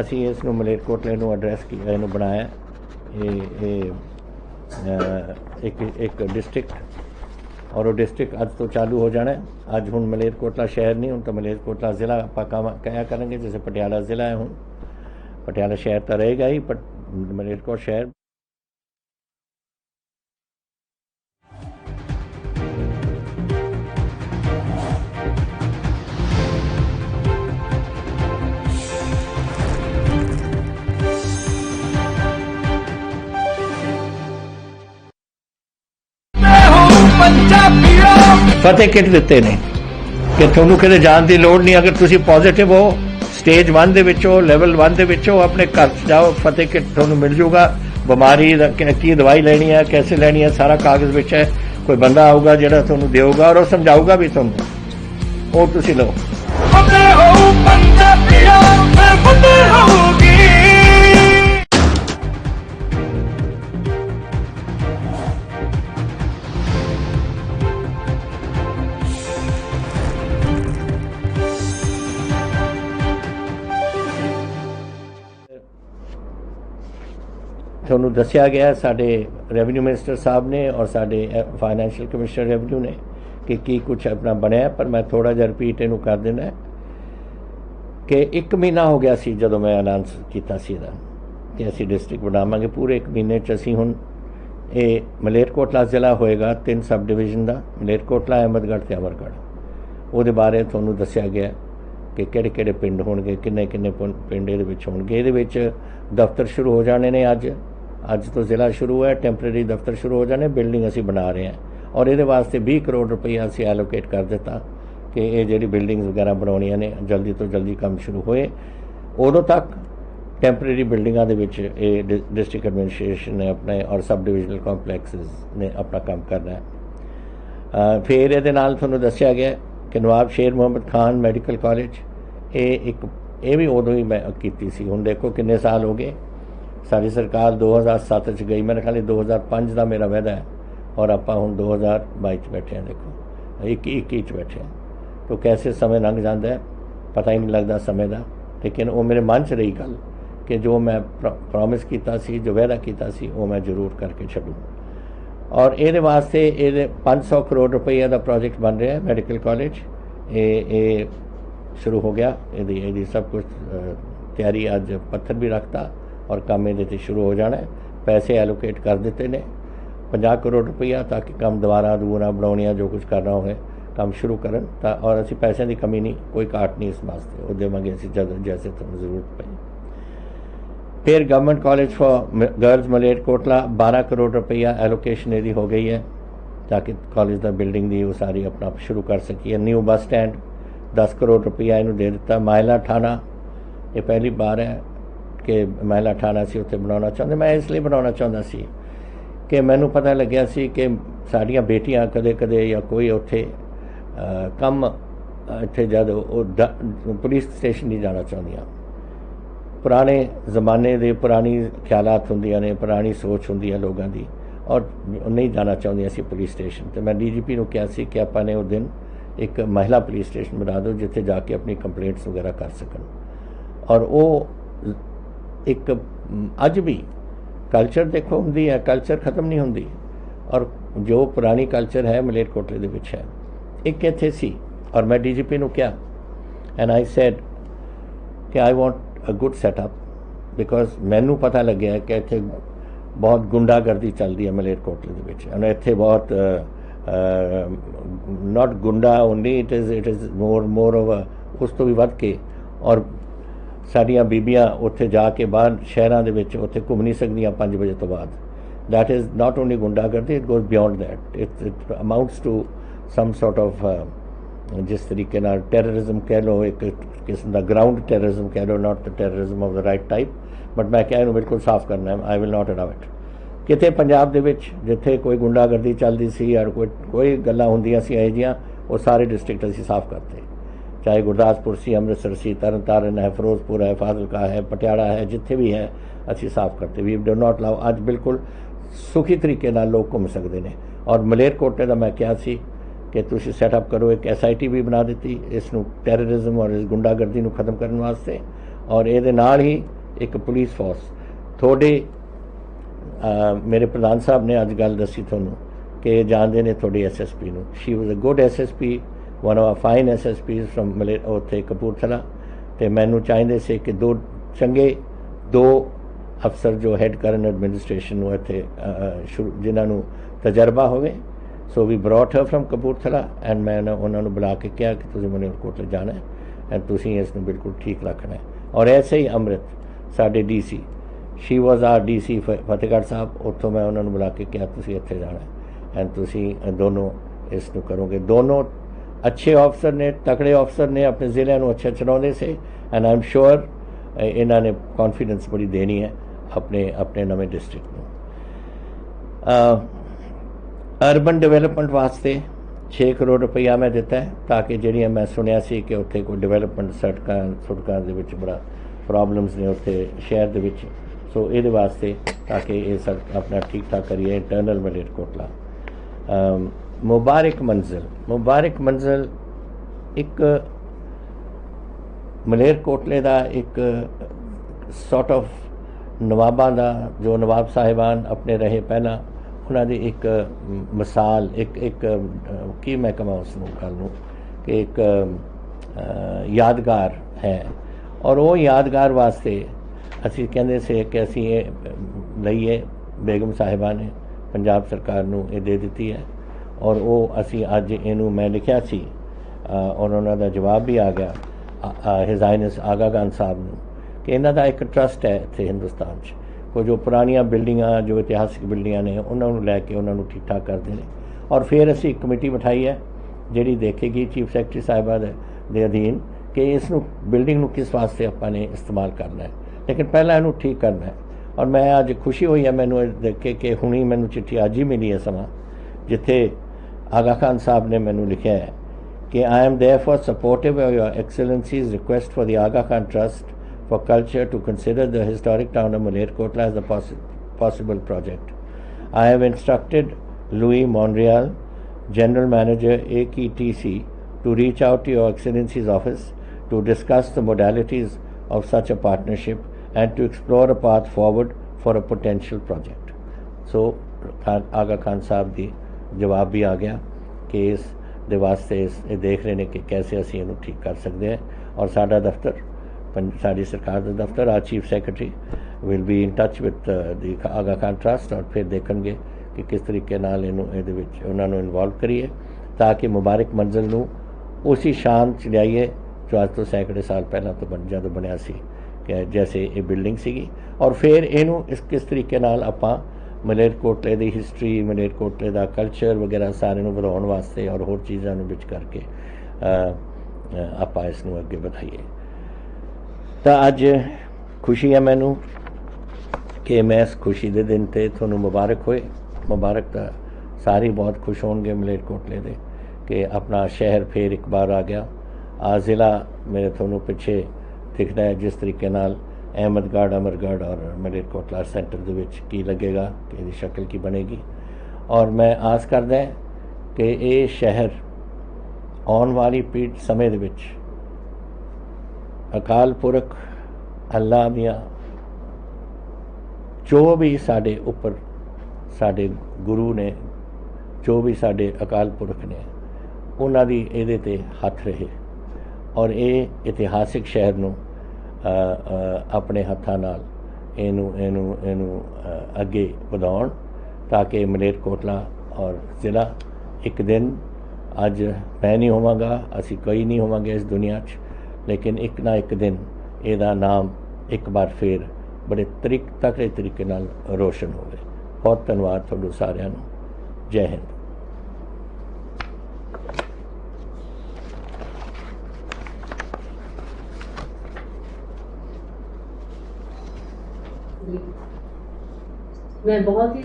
ਅਸੀਂ ਇਸ ਨੂੰ ਮਲੇਰਕੋਟਲੇ ਨੂੰ ਐਡਰੈਸ ਕੀਤਾ, ਇਹਨੂੰ ਬਣਾਇਆ ਇਹ ਇੱਕ ਡਿਸਟ੍ਰਿਕਟ ਔਰ ਉਹ ਡਿਸਟ੍ਰਿਕਟ ਅੱਜ ਤੋਂ ਚਾਲੂ ਹੋ ਜਾਣਾ। ਅੱਜ ਹੁਣ ਮਲੇਰਕੋਟਲਾ ਸ਼ਹਿਰ ਨਹੀਂ, ਹੁਣ ਤਾਂ ਮਲੇਰਕੋਟਲਾ ਜ਼ਿਲ੍ਹਾ ਆਪਾਂ ਕਹਿਆ ਕਰਾਂਗੇ। ਜੈਸੇ ਪਟਿਆਲਾ ਜ਼ਿਲ੍ਹਾ ਹੈ, ਹੁਣ ਪਟਿਆਲਾ ਸ਼ਹਿਰ ਤਾਂ ਰਹੇਗਾ ਹੀ, ਪਰ ਮਲੇਰਕੋਟ ਸ਼ਹਿਰ ਫਤਿਹ ਕਿਟ ਦਿੱਤੇ ਨੇ ਕਿ ਤੁਹਾਨੂੰ ਕਿਤੇ ਜਾਣ ਦੀ ਲੋੜ ਨਹੀਂ। ਅਗਰ ਤੁਸੀਂ ਪੋਜ਼ਿਟਿਵ ਹੋ, ਸਟੇਜ 1 ਦੇ ਵਿੱਚ ਹੋ, ਲੈਵਲ 1 ਦੇ ਵਿੱਚ ਹੋ, ਆਪਣੇ ਘਰ 'ਚ ਜਾਓ, ਫਤਿਹ ਕਿਟ ਤੁਹਾਨੂੰ ਮਿਲ ਜੂਗਾ। ਬਿਮਾਰੀ ਦਾ ਕੀ ਦਵਾਈ ਲੈਣੀ ਹੈ, ਕੈਸੇ ਲੈਣੀ ਹੈ, ਸਾਰਾ ਕਾਗਜ਼ ਵਿੱਚ ਹੈ। ਕੋਈ ਬੰਦਾ ਆਊਗਾ ਜਿਹੜਾ ਤੁਹਾਨੂੰ ਦੇਊਗਾ ਔਰ ਉਹ ਸਮਝਾਊਗਾ ਵੀ ਤੁਹਾਨੂੰ, ਉਹ ਤੁਸੀਂ ਲਓ। ਤੁਹਾਨੂੰ ਦੱਸਿਆ ਗਿਆ ਸਾਡੇ ਰੈਵਨਿਊ ਮਿਨਿਸਟਰ ਸਾਹਿਬ ਨੇ ਔਰ ਸਾਡੇ ਫਾਈਨੈਂਸ਼ੀਅਲ ਕਮਿਸ਼ਨਰ ਰੈਵਨਿਊ ਨੇ ਕਿ ਕੀ ਕੁਛ ਆਪਣਾ ਬਣਿਆ। ਪਰ ਮੈਂ ਥੋੜਾ ਜਿਹਾ ਰਿਪੀਟ ਇਹਨੂੰ ਕਰ ਦੇਣਾ ਕਿ 1 ਮਹੀਨਾ ਹੋ ਗਿਆ ਸੀ ਜਦੋਂ ਮੈਂ ਐਲਾਨ ਕੀਤਾ ਸੀ ਇਹਦਾ ਕਿ ਅਸੀਂ ਡਿਸਟ੍ਰਿਕਟ ਬਣਾਵਾਂਗੇ। ਪੂਰੇ 1 ਮਹੀਨੇ 'ਚ ਅਸੀਂ ਹੁਣ ਇਹ ਮਲੇਰਕੋਟਲਾ ਜ਼ਿਲ੍ਹਾ ਹੋਏਗਾ 3 ਸਬ ਡਿਵੀਜ਼ਨ ਦਾ, ਮਲੇਰਕੋਟਲਾ, ਅਹਿਮਦਗੜ੍ਹ ਤੇ ਅਮਰਗੜ੍ਹ। ਉਹਦੇ ਬਾਰੇ ਤੁਹਾਨੂੰ ਦੱਸਿਆ ਗਿਆ ਕਿ ਕਿਹੜੇ ਪਿੰਡ ਹੋਣਗੇ, ਕਿੰਨੇ ਪਿੰਡ ਇਹਦੇ ਵਿੱਚ ਹੋਣਗੇ। ਇਹਦੇ ਵਿੱਚ ਦਫ਼ਤਰ ਸ਼ੁਰੂ ਹੋ ਜਾਣੇ ਨੇ। ਅੱਜ ਤੋਂ ਜ਼ਿਲ੍ਹਾ ਸ਼ੁਰੂ ਹੈ, ਟੈਂਪਰੇਰੀ ਦਫ਼ਤਰ ਸ਼ੁਰੂ ਹੋ ਜਾਣੇ। ਬਿਲਡਿੰਗ ਅਸੀਂ ਬਣਾ ਰਹੇ ਹਾਂ ਔਰ ਇਹਦੇ ਵਾਸਤੇ 20 ਕਰੋੜ ਰੁਪਈਆ ਅਸੀਂ ਐਲੋਕੇਟ ਕਰ ਦਿੱਤਾ ਕਿ ਇਹ ਜਿਹੜੀ ਬਿਲਡਿੰਗਸ ਵਗੈਰਾ ਬਣਾਉਣੀਆਂ ਨੇ ਜਲਦੀ ਤੋਂ ਜਲਦੀ ਕੰਮ ਸ਼ੁਰੂ ਹੋਏ। ਉਦੋਂ ਤੱਕ ਟੈਂਪਰੇਰੀ ਬਿਲਡਿੰਗਾਂ ਦੇ ਵਿੱਚ ਇਹ ਡਿਸਟ੍ਰਿਕਟ ਐਡਮਿਨਿਸਟ੍ਰੇਸ਼ਨ ਨੇ ਆਪਣੇ ਔਰ ਸਬ ਡਿਵੀਜ਼ਨਲ ਕੰਪਲੈਕਸਿਸ ਨੇ ਆਪਣਾ ਕੰਮ ਕਰਨਾ ਹੈ। ਫਿਰ ਇਹਦੇ ਨਾਲ ਤੁਹਾਨੂੰ ਦੱਸਿਆ ਗਿਆ ਕਿ ਨਵਾਬ ਸ਼ੇਰ ਮੁਹੰਮਦ ਖਾਨ ਮੈਡੀਕਲ ਕਾਲਜ, ਇਹ ਵੀ ਉਦੋਂ ਹੀ ਮੈਂ ਕੀਤੀ ਸੀ। ਹੁਣ ਦੇਖੋ ਕਿੰਨੇ ਸਾਲ ਹੋ ਗਏ ਸਾਡੀ ਸਰਕਾਰ 2007 ਚ ਗਈ, ਮੇਰੇ ਖਿਆਲ 2005 ਦਾ ਮੇਰਾ ਵਾਅਦਾ ਹੈ और ਆਪਾਂ ਹੁਣ 2022 ਚ ਬੈਠੇ ਹਾਂ। देखो 21 ਚ ਬੈਠੇ ਹਾਂ। तो कैसे समय लंघ जाता है पता ही नहीं लगता समय का। लेकिन वो मेरे मन च रही गल कि जो मैं प्रॉमिस किया सी, जो वायदा किया सी, वो मैं जरूर करके छड्डूँ। और ये वास्ते ये 500 करोड़ रुपये का प्रोजेक्ट बन रहा है मैडिकल कॉलेज। ये शुरू हो गया, ये सब कुछ तैयारी अज पत्थर भी रखता और काम ये शुरू हो जाना है। पैसे एलोकेट कर दिते ने 50 करोड़ रुपया, ताकि काम दोबारा बनाउणियां जो कुछ करना होवे काम शुरू करन। और असी पैसों की कमी नहीं, कोई घाट नहीं इस वास्ते, वो देवांगे असी जद जैसे तुम जरूरत पई। फिर government college for girls Malerkotla 12 crore रुपया एलोकेशन यदि हो गई है, ताकि कॉलेज का बिल्डिंग की वो सारी अपना शुरू कर सकी है। न्यू बस स्टैंड 10 करोड़ रुपया इन्हों दे दिता। महिला थाना ये पहली बार है कि महिला थाना से उत्थे बनाना चाहते। मैं इसलिए बनाना चाहता सी कि मैनू पता लग्या सी कि साड़ियाँ बेटियां कदे कदे या कोई उत्थे कम इत्थे जद पुलिस स्टेशन नहीं जाना चाहदियाँ। पुराने ज़माने दे पुरानी ख्यालात होंदियां ने, पुरानी सोच होंदी है लोगों की, और नहीं जाना चाहदियाँ सी पुलिस स्टेशन। तो मैं DGP नूं कहा सी कि आपां ने उस दिन एक महिला पुलिस स्टेशन बना दो जिथे जाके अपनी कंप्लेंट्स वगैरह कर सकन। और वो एक अज भी कल्चर देखो होंदी है, कल्चर ख़त्म नहीं होंदी। और जो पुरानी कल्चर है मलेरकोटले दे विच है, एक इत्थे सी। और मैं DGP नूं कहा एंड आई सैड कि I want a good setup, because मैनू पता लग्या कि इत्थे बहुत गुंडागर्दी चलती है मलेरकोटले दे विच। और इत्थे बहुत नॉट गुंडा only, it is more of उस तो भी वध के। और साड़ियाँ बीबियाँ उत्थे जाके बाहर शहरों के विच उत्थे घूम नहीं सकदियाँ 5 बजे तो बाद। दैट इज़ नॉट ओनली गुंडागर्दी, it goes beyond that. It amounts to some sort of जिस तरीके नाल टेररिज्म कह लो, एक किस्म का ग्राउंड टेररिज्म कह लो, not the terrorism of the right type. But मैं क्या इन्हूं बिल्कुल साफ करना है, I will not allow it. किते पंजाब दे विच जिथे कोई गुंडागर्दी चलती सी और कोई गल्लां होंदियां सी इहो जिहियां, वो सारे डिस्ट्रिक्ट असीं साफ करते। चाहे गुरदासपुर सी, अमृतसर सी, तरन तारण है, फिरोजपुर है, फाजिलका है, पटियाला है, जिथे भी है असीं साफ करते। We do not allow. अज बिल्कुल सुखी तरीके नाल लोग घूम सकते हैं। और मलेरकोटले का मैं कहा सी कि तुसीं सैटअप करो, एक SIT भी बना दी इसनूं टैररिज्म और इस गुंडागर्दी नूं खत्म करने वास्ते। और ये नाल ही एक पुलिस फोर्स थोड़े मेरे प्रधान साहब ने अज गल दसी थोनू कि जानते ने थोड़ी SSP नूं। She was a good SSP, one of a fine SSPs from उत्थे कपूरथला। तो मैनू चाहते से कि दो अफसर जो हैड करन एडमिनिस्ट्रेशन इत्थे जिन्होंने तजर्बा होवे। So we brought her from Kapurthala and मैं उन्होंने बुला के कहा कि तुसीं मलेरकोटले जाना है एंड तुसीं इसनूं बिल्कुल ठीक रखना है। और ऐसे ही अमृत साडे DC, she was our DC Fatehgarh Sahib, उत्थों मैं उन्होंने बुला के कहा तुसीं इत्थे जाना है एंड तुसीं दोनों इसनूं करोगे। दोनों अच्छे ऑफिसर ने, तकड़े ऑफिसर ने, अपने ज़िले में अच्छा चलाते से। एंड आई एम श्योर इन्होंने कॉन्फिडेंस बड़ी देनी है अपने नवे डिस्ट्रिक्ट में। अर्बन डेवलपमेंट वास्ते 6 करोड़ रुपया मैं दिता है, ताकि जिहड़ियां मैं सुनिया सी कि उत्थे कोई डेवलपमेंट सड़कों दे विच बड़ा प्रॉब्लम्स ने उत्थे शहर दे विच। सो इहदे वास्ते ताकि ये सड़क अपना ठीक ठाक करिए। इंटरनल मलेरकोटला मुबारक मंजिल एक मलेरकोटले का एक सॉर्ट ऑफ नवाबां दा, जो नवाब साहिबान अपने रहे पहला, उन्होंने एक मिसाल एक की मैं कमा उसनूं गल नूं कि एक यादगार है। और वो यादगार वास्ते असी कहंदे से कि असी लईए, बेगम साहिबा ने पंजाब सरकार नूं ये दे दिती है। और वो असी अज इनू मैं लिखिया सी और उन्होंने जवाब भी आ गया हिज हाइनेस आगा खान साहब नूं कि इन्हां दा एक ट्रस्ट है इत्थे हिंदुस्तान च। कोई जो पुरानियां बिल्डिंगां, जो इतिहासिक बिल्डिंगां ने, उन्होंने लैके उन्होंने ठीक ठाक करते हैं। और फिर असी एक कमेटी बिठाई है जिहड़ी देखेगी चीफ सैकटरी साहिबा दे अधीन कि इस बिल्डिंग नूं किस वास्ते आपां ने इस्तेमाल करना है, लेकिन पहला इनू ठीक करना है। और मैं अज खुशी हुई है मैनू देख के कि हुणी मैनू चिट्ठी अज ही मिली है समा, जिथे आगा खान साहब ने मैनू लिखा है कि I am therefore supportive of your excellencies request for the Agha Khan trust for Culture to consider the historic town of Malerkotla as a possible project. I have instructed Louis Monreal, General Manager AKTC, to reach out to Your Excellency's office to discuss the modalities of such a partnership and to explore a path forward for a potential project. So, Aga Khan Sahab di जवाब भी आ गया कि इस दे वास्ते इस देख रहे हैं कि कैसे असीं इहनूं ठीक कर सकते हैं। और साडा दफ्तर साड़ी सरकार का दफ्तर आ chief secretary will be in touch with the Agha Khan trust और फिर देखेंगे कि किस तरीके नाल इहनूं इहदे विच उन्हां नूं इन्वॉल्व करिए ताकि मुबारक मंजिल नूं उसी शान च लियाइए जो अज तो सैकड़े साल पहला तो जदों बनिया सी कि जैसे ये बिल्डिंग सीगी। और फिर इहनूं इस किस तरीके नाल आपां मलेरकोटले की हिस्टरी मलेरकोटले का कल्चर वगैरह सारे नूं वधाउण वास्ते और होर चीज़ां नूं विच करके आपां इस नूं अगे वधाईए। तो अज खुशी है मैनू कि मैं इस खुशी के दिन ते थोनू मुबारक होए। मुबारक तो सारे बहुत खुश होंगे मलेरकोटले दे कि अपना शहर फिर एक बार आ गया। आ ज़िला मेरे थोनू पिछे दिखता है जिस तरीके नाल अहमदगढ़ अमरगढ़ और मलेरकोटला सेंटर दे विच की लगेगा कि इहदी शक्ल की बनेगी। और मैं आस करदा है कि ये शहर आने वाली पीढ़ी समय दे विच अकाल पुरख अल्लाह दियां जो भी साडे उपर साडे गुरु ने जो भी साडे अकाल पुरख ने उन्हां दी इहदे ते हथ रहे और ये इतिहासिक शहर नूं अपने हत्थां नाल इहनूं अगे वधाउण ताकि मलेरकोटला और ज़िला एक दिन अज मैं नहीं होवांगा असीं कोई नहीं होवांगे इस दुनिया च लेकिन एक ना एक दिन ਇਹਦਾ नाम एक बार फिर बड़े तकड़े तरीके नाल रोशन होवे। बहुत धन्यवाद तुहानू सारिਆਂ ਨੂੰ। जय हिंद।
मैं बहुत ही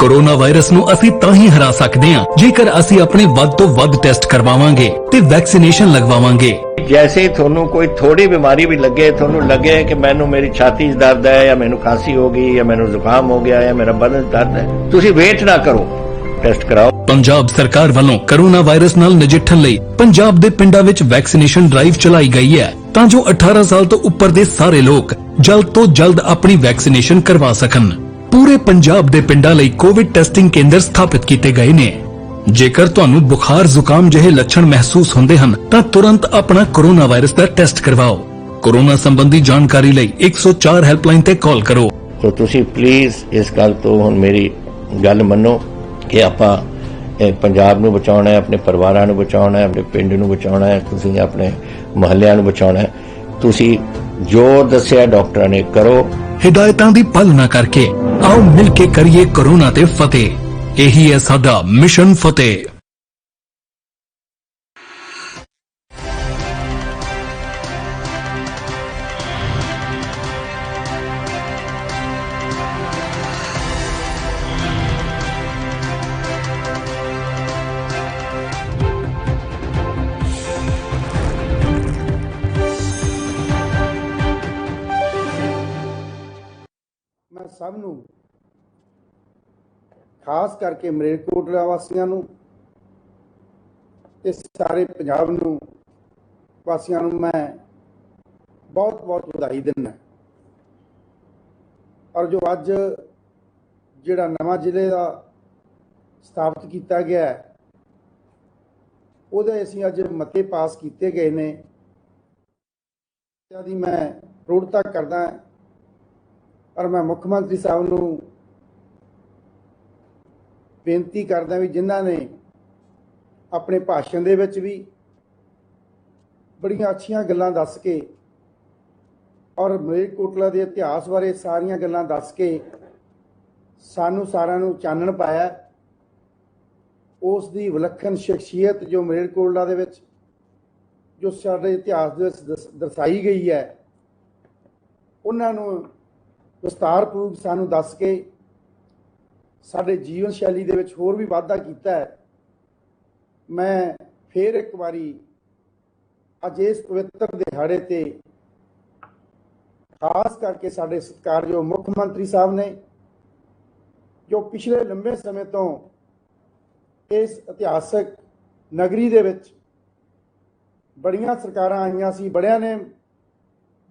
कोरोना वायरस ਨੂੰ ਅਸੀਂ ਤਾਂ ਹੀ ਹਰਾ ਸਕਦੇ ਹਾਂ ਜੇਕਰ ਅਸੀਂ ਆਪਣੇ ਵੱਧ ਤੋਂ ਵੱਧ ਟੈਸਟ ਕਰਵਾਵਾਂਗੇ ਤੇ ਵੈਕਸੀਨੇਸ਼ਨ ਲਗਵਾਵਾਂਗੇ।
जैसे थोनू कोई थोड़ी बीमारी भी लगे थोनू लगे कि मैनू मेरी छाती दर्द है या मैनू खांसी हो गई या मैनू जुकाम हो गया या मेरा बदन दर्द है तुसी वेट ना करो टेस्ट कराओ।
ਪੰਜਾਬ ਸਰਕਾਰ ਵੱਲੋਂ ਕੋਰੋਨਾ ਵਾਇਰਸ ਨਾਲ ਨਜਿੱਠਣ ਲਈ ਪੰਜਾਬ ਦੇ ਪਿੰਡਾਂ ਵਿੱਚ ਵੈਕਸੀਨੇਸ਼ਨ ਡਰਾਈਵ ਚਲਾਈ ਗਈ ਹੈ ਤਾਂ ਜੋ 18 ਸਾਲ ਤੋਂ ਉੱਪਰ ਦੇ ਸਾਰੇ ਲੋਕ ਜਲਦ ਤੋਂ ਜਲਦ ਆਪਣੀ ਵੈਕਸੀਨੇਸ਼ਨ ਕਰਵਾ ਸਕਣ। ਪੂਰੇ ਪੰਜਾਬ ਦੇ ਪਿੰਡਾਂ ਲਈ ਕੋਵਿਡ ਟੈਸਟਿੰਗ ਕੇਂਦਰ ਸਥਾਪਿਤ ਕੀਤੇ ਗਏ ਨੇ। ਜੇਕਰ ਤੁਹਾਨੂੰ ਬੁਖਾਰ ਜ਼ੁਕਾਮ ਜਿਹੇ ਲੱਛਣ ਮਹਿਸੂਸ ਹੁੰਦੇ ਹਨ ਤਾਂ ਤੁਰੰਤ ਆਪਣਾ ਕੋਰੋਨਾ ਵਾਇਰਸ ਦਾ ਟੈਸਟ ਕਰਵਾਓ। ਕੋਰੋਨਾ ਸੰਬੰਧੀ ਜਾਣਕਾਰੀ ਲਈ 104 ਹੈਲਪਲਾਈਨ ਤੇ ਕਾਲ ਕਰੋ।
तो तुसी प्लीज़ इस गल तो हुण मेरी गल मनो कि आपां पंजाब नूं बचाउणा है अपने परिवारां नूं बचाउणा है अपने पिंड नूं बचाउणा है तुसी अपने मुहल्लियां नूं बचाउणा है। तुसी जो दस्सिया डॉक्टरां ने करो।
हिदायतां दी पालना करके आओ मिल के करिए कोरोना ते फतेह। यही है साडा मिशन फतेह।
मैं सब नूं खास करके मलेरकोटला वासियों नूं ते सारे पंजाब नूं वासियों नूं मैं बहुत बहुत बधाई दिंदा। और जो अज जिहड़ा नवां जिले का स्थापित किया गया है उहदे असीं अज मते पास किए गए ने दी मैं प्रौढ़ता करदा और मैं मुख्यमंत्री साहब नूं बेनती करदा भी जिन्हां ने अपने भाषण दे विच भी बड़ियां अच्छियां गल्लां दस के और मलेरकोटला के इतिहास बारे सारियां गल्लां दस के सानू सारिਆਂ ਨੂੰ ਚਾਨਣ पाया। उस दी विलक्षण शख्सियत जो मलेरकोटला दे विच जो साडे इतिहास दे विच दर्शाई गई है ਉਹਨਾਂ ਨੂੰ ਵਿਸਤਾਰਪੂਰਵਕ ਸਾਨੂੰ ਦੱਸ ਕੇ ਸਾਡੇ ਜੀਵਨ ਸ਼ੈਲੀ ਦੇ ਵਿੱਚ ਹੋਰ ਵੀ ਵਾਧਾ ਕੀਤਾ ਹੈ। ਮੈਂ ਫਿਰ ਇੱਕ ਵਾਰੀ ਅੱਜ ਇਸ ਪਵਿੱਤਰ ਦਿਹਾੜੇ ਤੇ ਖਾਸ ਕਰਕੇ ਸਾਡੇ ਸਤਿਕਾਰਯੋਗ ਮੁੱਖ ਮੰਤਰੀ ਸਾਹਿਬ ਨੇ, ਜੋ ਪਿਛਲੇ ਲੰਬੇ ਸਮੇਂ ਤੋਂ ਇਸ ਇਤਿਹਾਸਕ ਨਗਰੀ ਦੇ ਵਿੱਚ ਬੜੀਆਂ ਸਰਕਾਰਾਂ ਆਈਆਂ ਸੀ, ਬੜਿਆਂ ਨੇ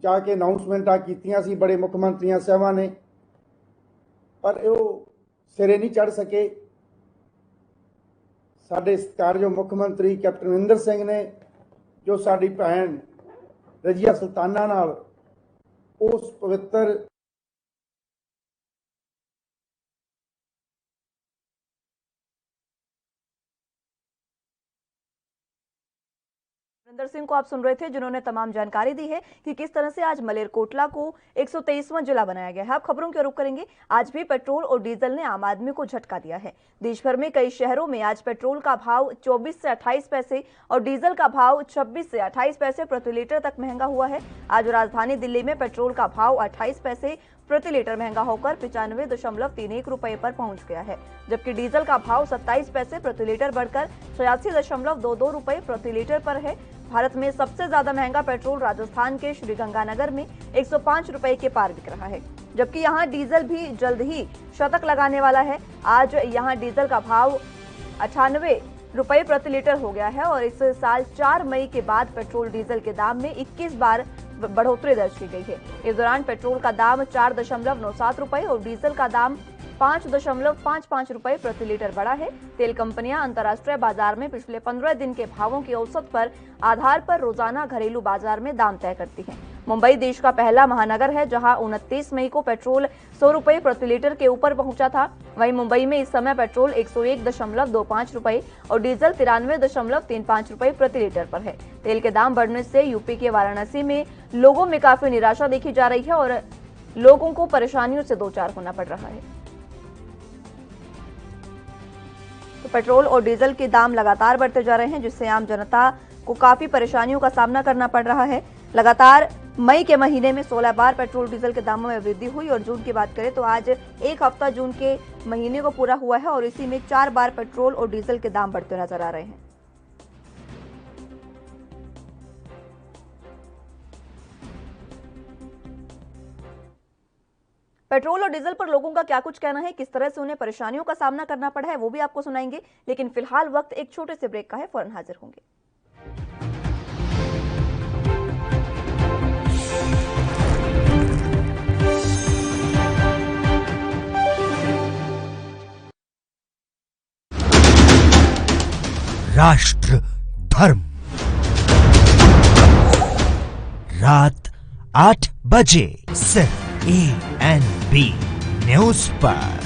ਜਾ ਕੇ ਅਨਾਉਂਸਮੈਂਟਾਂ ਕੀਤੀਆਂ ਸੀ, ਬੜੇ ਮੁੱਖ ਮੰਤਰੀਆਂ ਸਾਹਿਬਾਂ ਨੇ, ਪਰ ਉਹ ਸਿਰੇ ਨਹੀਂ ਚੜ੍ਹ ਸਕੇ। ਸਾਡੇ ਸਤਿਕਾਰਯੋਗ ਮੁੱਖ ਮੰਤਰੀ ਕੈਪਟਨ ਅਮਰਿੰਦਰ ਸਿੰਘ ਨੇ, ਜੋ ਸਾਡੀ ਭੈਣ ਰਜੀਆ ਸੁਲਤਾਨਾ ਨਾਲ ਉਸ ਪਵਿੱਤਰ
अमरिंदर सिंह को आप सुन रहे थे, जिन्होंने तमाम जानकारी दी है कि किस तरह से आज मलेरकोटला को 123वां जिला बनाया गया है। अब खबरों की रुख करेंगे। आज भी पेट्रोल और डीजल ने आम आदमी को झटका दिया है। देश भर में कई शहरों में आज पेट्रोल का भाव 24 से 28 पैसे और डीजल का भाव 26 से 28 पैसे प्रति लीटर तक महंगा हुआ है। आज राजधानी दिल्ली में पेट्रोल का भाव 28 पैसे प्रति लीटर महंगा होकर 95.31 रुपए पर पहुंच गया है, जबकि डीजल का भाव 27 पैसे प्रति लीटर बढ़कर 86.22 रुपए प्रति लीटर पर है। भारत में सबसे ज्यादा महंगा पेट्रोल राजस्थान के श्रीगंगानगर में 105 रुपए के पार बिक रहा है, जबकि यहां डीजल भी जल्द ही शतक लगाने वाला है। आज यहां डीजल का भाव 98 रुपए प्रति लीटर हो गया है और इस साल 4 मई के बाद पेट्रोल डीजल के दाम में 21 बार बढ़ोतरी दर्ज की गई है। इस दौरान पेट्रोल का दाम 4.97 रुपए और डीजल का दाम 5.55 रुपए प्रति लीटर बढ़ा है। तेल कंपनियां अंतर्राष्ट्रीय बाजार में पिछले 15 दिन के भावों के औसत पर आधार पर रोजाना घरेलू बाजार में दाम तय करती हैं। मुंबई देश का पहला महानगर है जहां 29 मई को पेट्रोल 100 रुपए प्रति लीटर के ऊपर पहुंचा था। वहीं मुंबई में इस समय पेट्रोल 101.25 रुपए और डीजल 93.35 रुपए प्रति लीटर पर है। तेल के दाम बढ़ने से यूपी के वाराणसी में लोगों में काफी निराशा देखी जा रही है और लोगों को परेशानियों से दो चार होना पड़ रहा है। तो पेट्रोल और डीजल के दाम लगातार बढ़ते जा रहे हैं, जिससे आम जनता को काफी परेशानियों का सामना करना पड़ रहा है। लगातार मई के महीने में 16 बार पेट्रोल डीजल के दामों में वृद्धि हुई और जून की बात करें तो आज एक हफ्ता जून के महीने को पूरा हुआ है और इसी में 4 बार पेट्रोल और डीजल के दाम बढ़ते नजर आ रहे हैं। पेट्रोल और डीजल पर लोगों का क्या कुछ कहना है, किस तरह से उन्हें परेशानियों का सामना करना पड़ा है, वो भी आपको सुनाएंगे। लेकिन फिलहाल वक्त एक छोटे से ब्रेक का है, फौरन हाजिर होंगे।
राष्ट्र धर्म रात 8 बजे सिर्फ ANB न्यूज पर।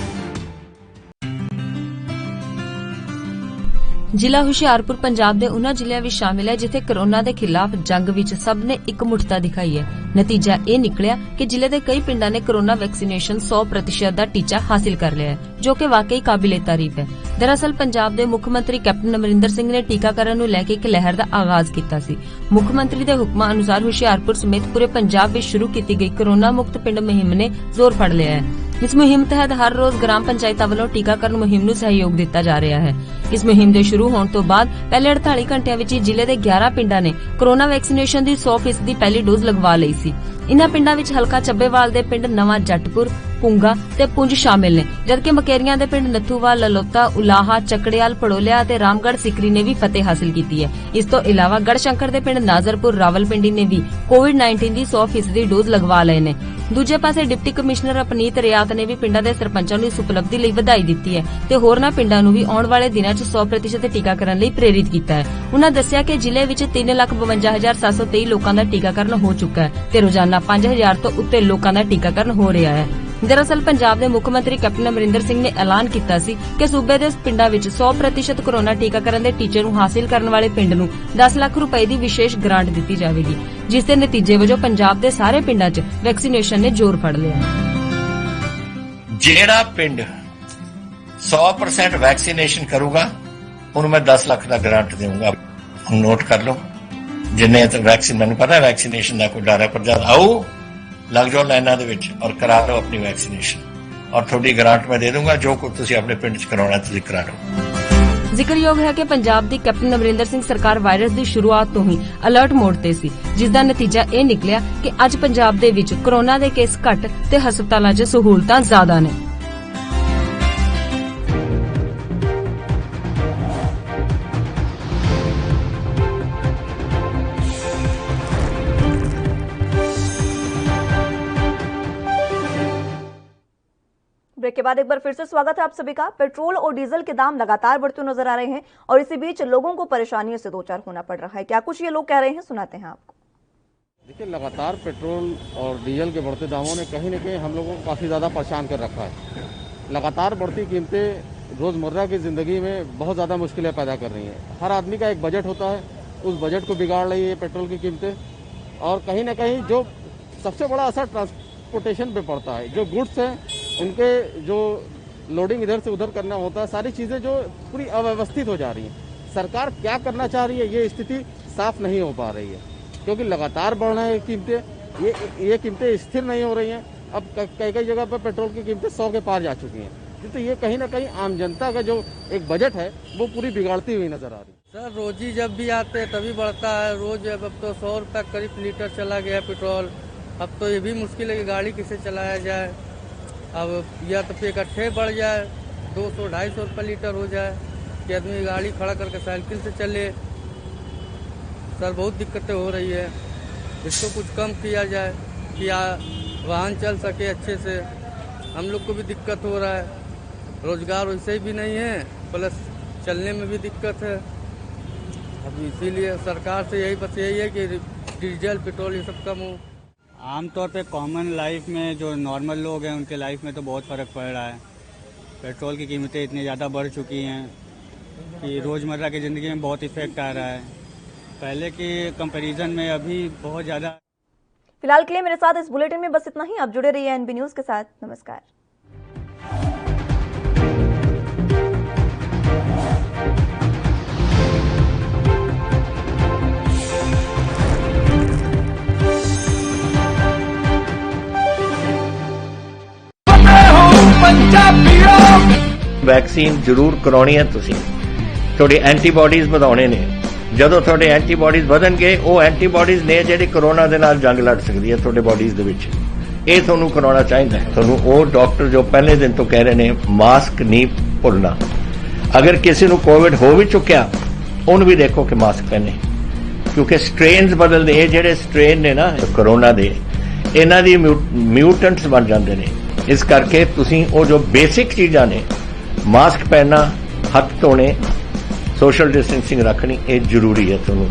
ਜ਼ਿਲ੍ਹਾ ਹੁਸ਼ਿਆਰਪੁਰ ਪੰਜਾਬ ਦੇ ਉਹਨਾਂ ਜ਼ਿਲ੍ਹਿਆਂ ਵਿੱਚ ਸ਼ਾਮਿਲ ਹੈ ਜਿੱਥੇ ਕਰੋਨਾ ਦੇ ਖਿਲਾਫ ਜੰਗ ਵਿੱਚ ਸਭ ਨੇ ਇਕਮੁੱਠਤਾ ਦਿਖਾਈ ਹੈ। ਨਤੀਜਾ ਇਹ ਨਿਕਲਿਆ ਕਿ ਜ਼ਿਲ੍ਹੇ ਦੇ ਕਈ ਪਿੰਡਾਂ ਨੇ ਕਰੋਨਾ ਵੈਕਸੀਨੇਸ਼ਨ 100% ਦਾ ਟੀਚਾ ਹਾਸਿਲ ਕਰ ਲਿਆ ਹੈ, ਜੋ ਕਿ ਵਾਕਈ ਕਾਬਿਲੇ ਤਾਰੀਫ ਹੈ। ਦਰਅਸਲ ਪੰਜਾਬ ਦੇ ਮੁੱਖ ਮੰਤਰੀ ਕੈਪਟਨ ਅਮਰਿੰਦਰ ਸਿੰਘ ਨੇ ਟੀਕਾਕਰਨ ਨੂੰ ਲੈ ਕੇ ਇੱਕ ਲਹਿਰ ਦਾ ਆਗਾਜ਼ ਕੀਤਾ ਸੀ। ਮੁੱਖ ਮੰਤਰੀ ਦੇ ਹੁਕਮਾਂ ਅਨੁਸਾਰ ਹੁਸ਼ਿਆਰਪੁਰ ਸਮੇਤ ਪੂਰੇ ਪੰਜਾਬ ਵਿੱਚ ਸ਼ੁਰੂ ਕੀਤੀ ਗਈ ਕਰੋਨਾ ਮੁਕਤ ਪਿੰਡ ਮੁਹਿੰਮ ਨੇ ਜ਼ੋਰ ਫੜ ਲਿਆ ਹੈ। ਇਸ ਮੁਹਿੰਮ ਤਹਿਤ ਹਰ ਰੋਜ਼ ਗ੍ਰਾਮ ਪੰਚਾਇਤਾਂ ਵੱਲੋਂ ਟੀਕਾਕਰਨ ਮੁਹਿੰਮ ਨੂੰ ਸਹਿਯੋਗ ਦਿੱਤਾ ਜਾ ਰਿਹਾ ਹੈ। ਇਸ ਮੁਹਿੰਮ ਦੇ ਸ਼ੁਰੂ ਹੋਣ ਤੋਂ ਬਾਅਦ ਪਹਿਲੇ 48 ਘੰਟਿਆਂ ਵਿੱਚ ਹੀ ਜ਼ਿਲ੍ਹੇ ਦੇ 11 ਪਿੰਡਾਂ ਨੇ ਕਰੋਨਾ ਵੈਕਸੀਨੇਸ਼ਨ ਦੀ 100% ਦੀ ਪਹਿਲੀ ਡੋਜ਼ ਲਗਵਾ ਲਈ ਸੀ। ਇਨ੍ਹਾਂ ਪਿੰਡਾਂ ਵਿੱਚ ਹਲਕਾ ਚੱਬੇਵਾਲ ਦੇ ਪਿੰਡ ਨਵਾਂ ਜੱਟਪੁਰ, ਪੁੰਗਾ ਤੇ ਪੁੰਜ ਸ਼ਾਮਿਲ ਨੇ, ਜਦਕਿ ਮਕੇਰੀਆਂ ਦੇ ਪਿੰਡ ਨੱਥੂਵਾਲ, ਲਲੋਤਾ, ਉਲਾਹਾ, ਚੱਕੜਿਆਲ, ਪੜੋਲਿਆ ਤੇ ਰਾਮਗੜ੍ਹ ਸਿਕਰੀ ਨੇ ਵੀ ਫਤਿਹ ਹਾਸਿਲ ਕੀਤੀ ਹੈ। ਇਸ ਤੋਂ ਇਲਾਵਾ ਗੜਸ਼ੰਕਰ ਦੇ ਪਿੰਡ ਨਾਜ਼ਰਪੁਰ, ਰਾਵਲਪਿੰਡੀ ਨੇ ਵੀ ਕੋਵਿਡ-19 ਦੀ 100% ਦੀ ਡੋਜ਼ ਲਗਵਾ ਲਏ ਨੇ। ਦੂਜੇ ਪਾਸੇ ਡਿਪਟੀ ਕਮਿਸ਼ਨਰ ਅਪਨੀਤ ਰਿਆਤ ਨੇ ਵੀ ਪਿੰਡਾਂ ਦੇ ਸਰਪੰਚਾਂ ਨੂੰ ਇਸ ਉਪਲਬਧੀ ਲਈ ਵਧਾਈ ਦਿੱਤੀ ਹੈ ਤੇ ਹੋਰਨਾਂ ਪਿੰਡਾਂ ਨੂੰ ਵੀ ਆਉਣ ਵਾਲੇ ਦਿਨਾਂ 'ਚ 100% ਟੀਕਾਕਰਨ ਲਈ ਪ੍ਰੇਰਿਤ ਕੀਤਾ ਹੈ। ਉਨ੍ਹਾਂ ਦੱਸਿਆ ਕਿ ਜ਼ਿਲ੍ਹੇ ਵਿੱਚ 3,52,723 ਲੋਕਾਂ ਦਾ ਟੀਕਾਕਰਨ ਹੋ ਚੁੱਕਾ ਹੈ ਤੇ ਰੋਜ਼ਾਨਾ 5,000 ਤੋਂ ਉੱਤੇ ਲੋਕਾਂ ਦਾ ਟੀਕਾਕਰਨ ਹੋ ਰਿਹਾ ਹੈ। ਦਰਅਸਲ ਪੰਜਾਬ ਦੇ ਮੁੱਖ ਮੰਤਰੀ ਕੈਪਟਨ ਅਮਰਿੰਦਰ ਸਿੰਘ ਨੇ ਐਲਾਨ ਕੀਤਾ ਸੀ ਕਿ ਸੂਬੇ ਦੇ ਪਿੰਡਾਂ ਵਿੱਚ 100% ਕੋਰੋਨਾ ਟੀਕਾਕਰਨ ਦੇ ਟੀਚੇ ਨੂੰ ਹਾਸਿਲ ਕਰਨ ਵਾਲੇ ਪਿੰਡ ਨੂੰ 10 ਲੱਖ ਰੁਪਏ ਦੀ ਵਿਸ਼ੇਸ਼ ਗ੍ਰਾਂਟ ਦਿੱਤੀ ਜਾਵੇਗੀ, ਜਿਸ ਦੇ ਨਤੀਜੇ ਵਜੋਂ ਪੰਜਾਬ ਦੇ ਸਾਰੇ ਪਿੰਡਾਂ 'ਚ ਵੈਕਸੀਨੇਸ਼ਨ ਨੇ ਜ਼ੋਰ ਫੜ ਲਿਆ।
ਜਿਹੜਾ ਪਿੰਡ 100% ਵੈਕਸੀਨੇਸ਼ਨ ਕਰੂਗਾ ਉਹਨੂੰ ਮੈਂ 10 ਲੱਖ ਦਾ ਗ੍ਰਾਂਟ ਦੇਵਾਂਗਾ। ਨੋਟ ਕਰ ਲਓ, ਜਿੰਨੇ ਵੈਕਸੀਨ, ਮੈਨੂੰ ਪਤਾ ਵੈਕਸੀਨੇਸ਼ਨ ਦਾ ਕੋਈ ਡਰ ਹੈ, ਪਰ ਜਦ ਆਊ ਲੱਗ ਜਾਓ ਲਾਈਨਾਂ ਦੇ ਵਿੱਚ ਔਰ ਕਰਾ ਲਓ ਆਪਣੀ ਵੈਕਸੀਨੇਸ਼ਨ ਔਰ ਤੁਹਾਡੀ ਗ੍ਰਾਂਟ ਮੈਂ ਦੇ ਦੂੰਗਾ ਜੋ ਕੁਝ ਤੁਸੀਂ ਆਪਣੇ ਪਿੰਡ 'ਚ ਕਰਾਉਣਾ ਤੁਸੀਂ ਕਰਾ ਲਓ।
ਜ਼ਿਕਰਯੋਗ ਹੈ ਕਿ ਪੰਜਾਬ ਦੀ ਕੈਪਟਨ ਅਮਰਿੰਦਰ ਸਿੰਘ ਸਰਕਾਰ ਵਾਇਰਸ ਦੀ ਸ਼ੁਰੂਆਤ ਤੋਂ ਹੀ ਅਲਰਟ ਮੋਡ ਤੇ ਸੀ, ਜਿਸ ਦਾ ਨਤੀਜਾ ਇਹ ਨਿਕਲਿਆ ਕਿ ਅੱਜ ਪੰਜਾਬ ਦੇ ਵਿੱਚ ਕੋਰੋਨਾ ਦੇ ਕੇਸ ਘੱਟ ਤੇ ਹਸਪਤਾਲਾਂ 'ਚ ਸਹੂਲਤਾਂ ਜ਼ਿਆਦਾ ਨੇ।
ब्रेक के बाद एक बार फिर से स्वागत है आप सभी का। पेट्रोल और डीजल के दाम लगातार बढ़ते नजर आ रहे हैं और इसी बीच लोगों को परेशानियों से दो चार होना पड़ रहा है। क्या कुछ ये लोग कह रहे हैं, सुनाते हैं आपको।
देखिए, लगातार पेट्रोल और डीजल के बढ़ते दामों ने कहीं न कहीं हम लोगों को काफ़ी ज़्यादा परेशान कर रखा है। लगातार बढ़ती कीमतें रोज़मर्रा की ज़िंदगी में बहुत ज़्यादा मुश्किलें पैदा कर रही हैं। हर आदमी का एक बजट होता है, उस बजट को बिगाड़ रही है पेट्रोल की कीमतें। और कहीं ना कहीं जो सबसे बड़ा असर ट्रांसपोर्टेशन पे पड़ता है, जो गुड्स हैं उनके जो लोडिंग इधर से उधर करना होता है, सारी चीज़ें जो पूरी अव्यवस्थित हो जा रही हैं। सरकार क्या करना चाह रही है ये स्थिति साफ नहीं हो पा रही है, क्योंकि लगातार बढ़ रहे हैं कीमतें। ये कीमतें स्थिर नहीं हो रही हैं। अब कई कई जगह पर पेट्रोल की कीमतें 100 के पार जा चुकी हैं। तो ये कहीं ना कहीं आम जनता का जो एक बजट है वो पूरी बिगाड़ती हुई नजर आ रही है।
सर, रोजी जब भी आते हैं तभी बढ़ता है। रोज अब तो 100 रुपये करीब लीटर चला गया पेट्रोल। अब तो ये भी मुश्किल है कि गाड़ी किसे चलाया जाए। अब या तो फिर इकट्ठे बढ़ जाए, 200-250 रुपये लीटर हो जाए कि आदमी गाड़ी खड़ा करके साइकिल से चले। सर, बहुत दिक्कतें हो रही है। इसको कुछ कम किया जाए कि वाहन चल सके अच्छे से। हम लोग को भी दिक्कत हो रहा है, रोजगार वैसे ही भी नहीं है, प्लस चलने में भी दिक्कत है। अब इसीलिए सरकार से यही है कि डीजल पेट्रोल ये सब कम हो।
आमतौर पे कॉमन लाइफ में जो नॉर्मल लोग हैं उनके लाइफ में तो बहुत फ़र्क पड़ रहा है। पेट्रोल की कीमतें इतनी ज़्यादा बढ़ चुकी हैं कि रोज़मर्रा की ज़िंदगी में बहुत इफेक्ट आ रहा है। पहले के कंपैरिजन में अभी बहुत ज़्यादा।
फिलहाल के लिए मेरे साथ इस बुलेटिन में बस इतना ही। आप जुड़े रहिए एनबी न्यूज़ के साथ। नमस्कार।
ਵੈਕਸੀਨ ਜ਼ਰੂਰ ਕਰਾਉਣੀ ਹੈ ਤੁਸੀਂ। ਤੁਹਾਡੇ ਐਂਟੀਬਾਡੀਜ਼ ਵਧਾਉਣੇ ਨੇ। ਜਦੋਂ ਤੁਹਾਡੇ ਐਂਟੀਬਾਡੀਜ਼ ਵਧਣਗੇ, ਉਹ ਐਂਟੀਬਾਡੀਜ਼ ਨੇ ਜਿਹੜੀ ਕੋਰੋਨਾ ਦੇ ਨਾਲ ਜੰਗ ਲੜ ਸਕਦੀ ਹੈ ਤੁਹਾਡੇ ਬਾਡੀਜ਼ ਦੇ ਵਿੱਚ। ਇਹ ਤੁਹਾਨੂੰ ਕਰਾਉਣਾ ਚਾਹੀਦਾ ਹੈ। ਤੁਹਾਨੂੰ ਉਹ ਡਾਕਟਰ ਜੋ ਪਹਿਲੇ ਦਿਨ ਤੋਂ ਕਹਿ ਰਹੇ ਨੇ ਮਾਸਕ ਨਹੀਂ ਭੁੱਲਣਾ। ਅਗਰ ਕਿਸੇ ਨੂੰ ਕੋਵਿਡ ਹੋ ਵੀ ਚੁੱਕਿਆ, ਉਹਨੂੰ ਵੀ ਦੇਖੋ ਕਿ ਮਾਸਕ ਪਹਿਨੇ, ਕਿਉਂਕਿ ਸਟ੍ਰੇਨਸ ਬਦਲਦੇ। ਇਹ ਜਿਹੜੇ ਸਟ੍ਰੇਨ ਨੇ ਨਾ ਕੋਰੋਨਾ ਦੇ, ਇਹਨਾਂ ਦੀ ਮਿਊਟੈਂਟਸ ਬਣ ਜਾਂਦੇ ਨੇ। ਇਸ ਕਰਕੇ ਤੁਸੀਂ ਉਹ ਜੋ ਬੇਸਿਕ ਚੀਜ਼ਾਂ ਨੇ, ਮਾਸਕ ਪਹਿਨਣਾ, ਹੱਥ ਧੋਣੇ, ਸੋਸ਼ਲ ਡਿਸਟੈਂਸਿੰਗ ਰੱਖਣੀ, ਇਹ ਜ਼ਰੂਰੀ ਹੈ ਤੁਹਾਨੂੰ।